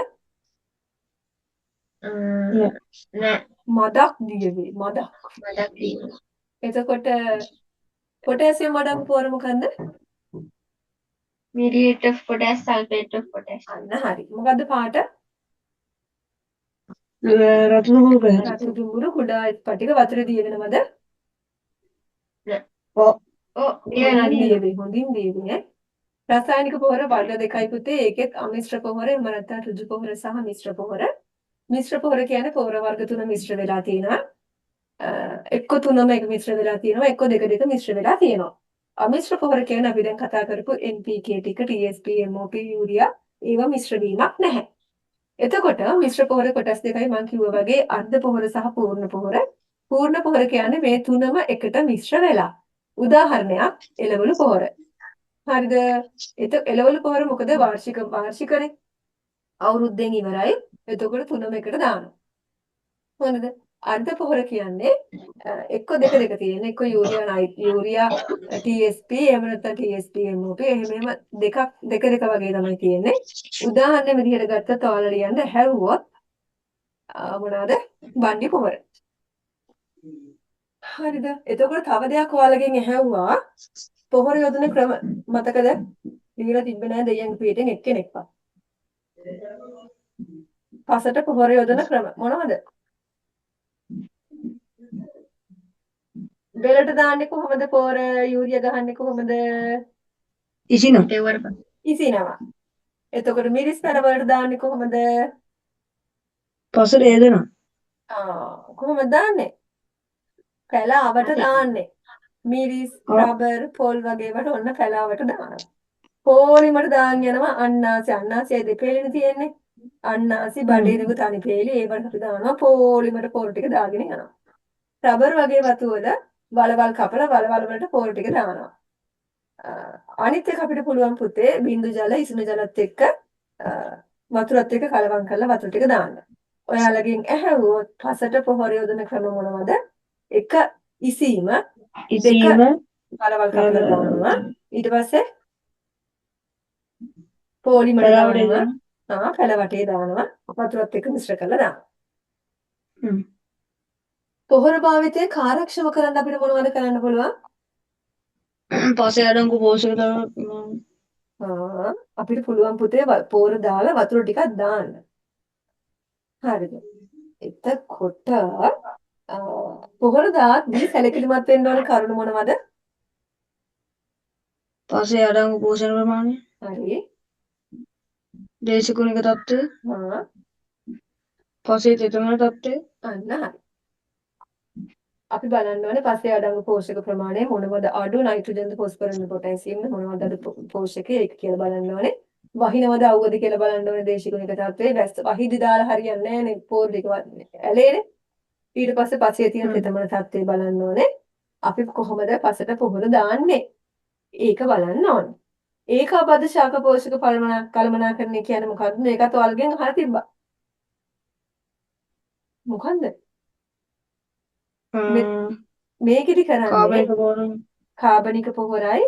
[SPEAKER 3] නෑ
[SPEAKER 1] මදක් දිය වේ. මදක්.
[SPEAKER 3] මදක් තියෙනවා.
[SPEAKER 1] එතකොට පොටෑසියම් අඩංගු පොහොර මොකන්ද?
[SPEAKER 3] Muriate of potash, sulfate of potash.
[SPEAKER 1] අන්න හරි. මොකද්ද පාට?
[SPEAKER 4] රතු දුඹුරු පැහැති.
[SPEAKER 1] රතු දුඹුරු කුඩා ස්පටික වතුර දිය වෙනවද?
[SPEAKER 4] ඔව්.
[SPEAKER 1] හොඳින් දිය වේ. හොඳින් දිය වේ. රසායනික පොහොර වර්ග දෙකයි පුතේ. ඒකෙත් අමිශ්‍ර පොහොර, එහෙම නැත්නම් ඍජු පොහොර සහ මිශ්‍ර පොහොර. මිශ්‍ර පොහොර කියන්නේ පොහොර වර්ග තුන මිශ්‍ර වෙලා තියෙනවා. එක්ක තුනම එක මිශ්‍ර වෙලා තියෙනවා, එක්ක දෙක දෙක මිශ්‍ර වෙලා තියෙනවා. අමිශ්‍ර පොහොර කියන්නේ අපි දැන් කතා කරපු NPK ටික, TSP, MOP, යූරියා ඒවා මිශ්‍ර වීමක් නැහැ. එතකොට මිශ්‍ර පොහොර කොටස් දෙකයි මම කිව්වා වගේ අර්ධ පොහොර සහ පූර්ණ පොහොර. පූර්ණ පොහොර කියන්නේ මේ තුනම එකට මිශ්‍ර වෙලා. උදාහරණයක් එළවලු පොහොර. හරිද? එළවලු පොහොර මොකද වාර්ෂිකනේ. අවුරුද්දෙන් ඉවරයි. එතකොට තුනම එකට දානවා. හොඳද? අර්ධ පොහොර කියන්නේ එක්ක දෙක දෙක තියෙන. එක්ක යූරියා TSP එහෙම නැත්නම් TSP MOP එහෙම දෙක වගේ තමයි තියෙන්නේ. උදාහරණ විදිහට ගත්තොත් ඔයාලා ලියන්න හැවුවොත් මොනවාද? බණ්ඩි පොහොර. හරිද? එතකොට තව දෙයක් ඔයාලගෙන් ඇහැව්වා පොහොර යොදන ක්‍රම මතකද? ලියලා තිබ්බ නෑ දෙයියන් පිටෙන් එක්කෙනෙක්වත්. පසට පොහොර යොදන ක්‍රම මොනවද? බෙලට දාන්නේ කොහොමද පොහොර? යූරියා ගහන්නේ කොහොමද?
[SPEAKER 4] ඉසිනවා.
[SPEAKER 3] තෙවර
[SPEAKER 1] ඉසිනවා. එතකොට මිරිස් පැල වලට දාන්නේ කොහොමද?
[SPEAKER 4] පසට යදෙනවා.
[SPEAKER 1] කොහොමද දාන්නේ? පැලාවට දාන්නේ. මිරිස්, රබර්, පොල් වගේ වට ඔන්න පැලාවට දානවා. පොලිමට දාන් යනවා අන්නාසි දෙපේලිනේ තියෙන්නේ. අන්නාසි බඩේරුව තනි පේලි ඒවට අපි දානවා පොලිමට පොල් ටික දාගෙන යනවා. රබර් වගේ වතු වල වලවල් කපලා වලවල් වලට පොල් ටික දානවා. අනිත් එක අපිට පුළුවන් පුතේ බින්දු ජල ඉසුණු ජලත් එක්ක වතුරත් එක්ක කලවම් කරලා වතුර ටික දාන්න. ඔයාලගෙන් ඇහැවුවොත් පසට පොහොර යොදන ක්‍රම මොනවද? එක ඉසීම දෙක කලවල් කපලා දානවා. ඊට පස්සේ පොලිමට දානවා. පැල වටේ දානවා. වතුරත් එක්ක මිශ්‍ර කරලා දානවා. පොහොර භාවිතය කාර්යක්ෂම කරන්න අපිට මොනවද කරන්න පුළුවන්?
[SPEAKER 4] පසේ අඩංගු පෝෂක
[SPEAKER 1] අපිට පුළුවන් පුතේ පොහොර දාලා වතුර ටිකක් දාන්න. හරිද? එතකොට පොහොර දාද්දී සැලකිලිමත් වෙන්න ඕන කරුණු මොනවද?
[SPEAKER 4] පසේ අඩංගු පෝෂණ ප්‍රමාණය.
[SPEAKER 1] හරි.
[SPEAKER 4] දේශගුණික තත්ත්වය. පසේ තෙතමන තත්ත්වය.
[SPEAKER 1] අන්න හරි. අපි බලන්න ඕනේ පස්සේ අඩංගු පෝෂක ප්‍රමාණය මොනවද අඩු නයිට්‍රජන්ද ෆොස්ෆරස්ද පොටෑසියම්ද මොනවද අඩු පෝෂක ඒක කියලා බලන්න ඕනේ. වහිනවද අවුවද කියලා බලන්න ඕනේ දේශිකුණික තත්ත්වයේ වැස්ස වහිදි දාලා හරියන්නේ නැහැ නේ පෝල් දෙක ඇලේනේ. ඊට පස්සේ පස්සේ තියෙන තෙතමන තත්ත්වය බලන්න ඕනේ. අපි කොහොමද පසට පොහොර දාන්නේ? ඒක බලන්න ඕනේ. ඒකාබද්ධ ශාක පෝෂක කළමනාකරණය කියන්නේ මොකද්ද? මේකත් ඔයාලගෙන් අහලා තිබ්බා. මොකන්ද? මේකෙදි කරන්නේ කාබනික පොහොරයි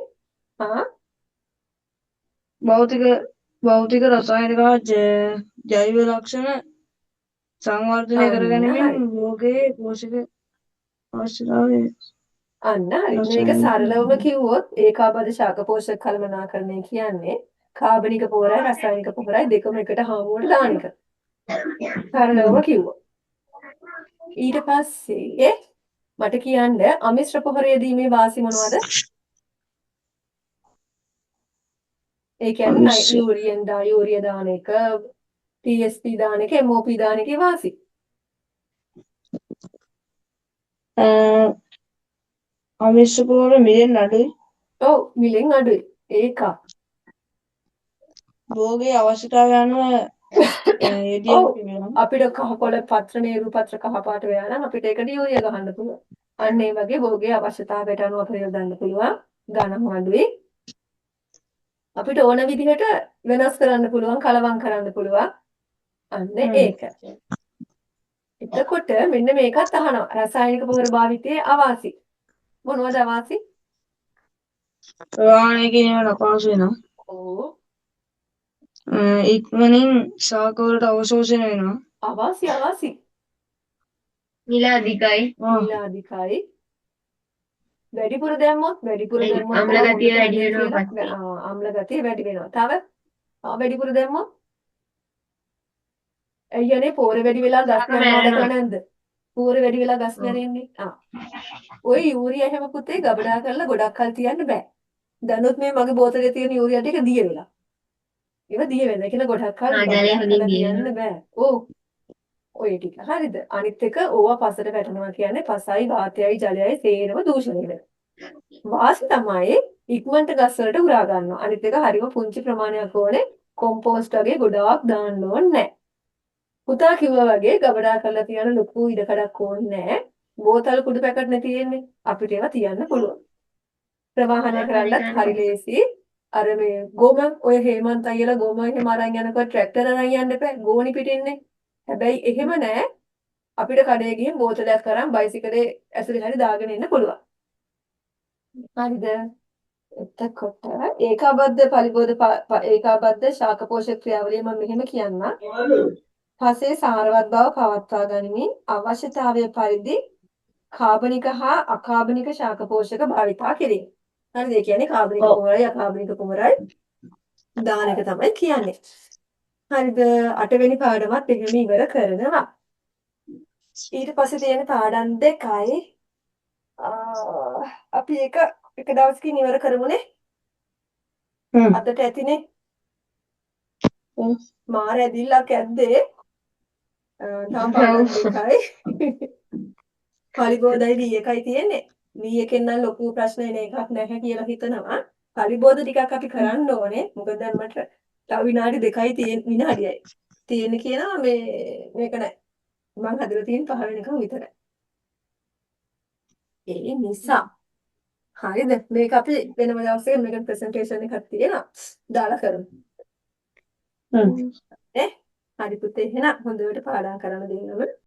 [SPEAKER 4] භෞතික රසායනික ජෛව ලක්ෂණ සංවර්ධනය කර ගැනීමෙන් ලෝකයේ පෝෂක අවශ්‍යතාවය.
[SPEAKER 1] අන්න හරි. මේක සරලවම කිව්වොත් ඒකාබද්ධ ශාක පෝෂක කළමනාකරණය කියන්නේ කාබනික පොහොරයි රසායනික පොහොරයි දෙකම එකට හාමුවට දාන එක. සරලවම කිව්වොත්. ඊට පස්සේ මට කියන්න අමිශ්‍ර පොහොරය දීමේ වාසි මොනවද? ඒ කියන්නේ යූරිය දාන එක, TSP දාන එක, MOP දාන එකේ වාසි.
[SPEAKER 4] අමිශ්‍ර පොහොර මිලෙන් අඩුයි.
[SPEAKER 1] ඔව් මිලෙන් අඩුයි. ඒක.
[SPEAKER 4] භෝගයේ අවශ්‍යතාවය අනුව එඩියම් වෙනවා.
[SPEAKER 1] අපිට කහකොළ පත්‍ර නේරු පත්‍ර කහ පාට වෙලා නම් අපිට ඒකට යූරිය ගහන්න පුළුවන්. අන්න ඒ වගේ භෝගයේ අවශ්‍යතාවයට අනුව අපිට යොදන්න පුළුවන්. ඝන අඩුයි. අපිට ඕන විදිහට වෙනස් කරන්න පුළුවන්, කලවම් කරන්න පුළුවන්. අන්න ඒක. එතකොට මෙන්න මේකත් අහනවා. රසායනික පොහොර භාවිතයේ අවාසි. මොනවද අවාසි?
[SPEAKER 4] ප්‍රවාහනය කිරීමට අපහසු වෙනවා.
[SPEAKER 1] ඔව්.
[SPEAKER 4] ඉක්මනින් ශාක වලට අවශෝෂණය වෙනවා.
[SPEAKER 1] අවාසි.
[SPEAKER 3] මිල අධිකයි.
[SPEAKER 1] මිල අධිකයි. වැඩිපුර දැම්මොත්
[SPEAKER 3] අම්ල ගතිය වැඩි වෙනවා පස්සේ.
[SPEAKER 1] අම්ල ගතිය වැඩි වෙනවා. තව වැඩිපුර දැම්මොත් අයියනේ පෝර වැඩි වෙලා ගස් යනවා දැකලා නැද්ද? පෝර වැඩි වෙලා ගස් නැරෙන්නේ. ඔය යූරියා හැම පුතේ ගබඩා කරලා ගොඩක් කල් තියන්න බෑ. දැනුත් මේ මගේ බෝතලේ තියෙන යූරියා ටික දිය වෙලා. ඒව දිය වෙලා. ඒක ගොඩක් කල්
[SPEAKER 3] ජලය හොඳින් දිය
[SPEAKER 1] තියන්න බෑ. ඔව්. ඔය ටික. හරිද? අනිත් එක ඕවා පසට වැටෙනවා කියන්නේ පසයි වාතයයි ජලයයි සේරම දූෂණය වෙනවා. වාසි තමයි ඉක්මනට ගස් වලට උරා ගන්නවා. අනිත් එක හරිම පුංචි ප්‍රමාණයක් ඕනේ. කොම්පෝස්ට් වගේ ගොඩාක් දාන්න ඕනේ නැහැ. පුතා කිව්වා වගේ ගබඩා කරලා තියන ලොකු ඉඩකඩක් ඕනේ නැහැ. බෝතල් කුඩු පැකට් නේ තියෙන්නේ. අපිට ඒවා තියන්න පුළුවන්. ප්‍රවාහනය කරන්නත් හරි ලේසි. අර මේ ගොම ඔය හේමන්ත අයියලා ගොම එහෙම අරන් යනකොට ට්‍රැක්ටර් අරන් යන්න එපා. ගෝණි පිටින්නේ. හැබැයි එහෙම නැහැ. අපිට කඩේ ගිහින් බෝතලයක් කරන් බයිසිකලේ ඇතුලේ හරි දාගෙන ඉන්න පුළුවන්. හරිද? එතකොට ඒකාබද්ධ ශාක පෝෂක ක්‍රියාවලිය මම මෙහෙම කියන්නම්. පසේ සාරවත් බව පවත්වා ගනිමින් අවශ්‍යතාවය පරිදි කාබනික හා අකාබනික ශාක පෝෂක භාවිතා කිරීම. හරිද? ඒ කියන්නේ කාබනික පොහොරයි අකාබනික පොහොරයි දාන එක තමයි කියන්නේ. හරිද? 8 වෙනි පාඩමත් එහෙම ඉවර කරනවා. ඊට පස්සේ තියෙන පාඩම් දෙකයි අපි එක දවසකින් ඉවර කරමුනේ. අදට ඇතිනේ. මාර ඇදිල්ලක් ඇද්දේ. තාම පාඩම් දෙකයි. පරිබෝධයි දී එකයි තියෙන්නේ. දී එකෙන් නම් ලොකු ප්‍රශ්න එන එකක් නැහැ කියලා හිතනවා. පරිබෝධ ටිකක් අපි කරන්න ඕනේ. මොකද දැන් මට තව විනාඩි දෙකයි විනාඩියයි. තියෙන්නේ කියනවා මේක නෑ. මම හදලා තියෙන 5 වෙනිකම් විතරයි. ඒ නිසා හරිද? මේක අපි වෙනම දවසක මේක ප්‍රසන්ටේෂන් එකක් තියෙනවා. දාලා කරමු. හරි පුතේ එහෙනම් හොඳට පාඩම් කරන්න දෙන්නම.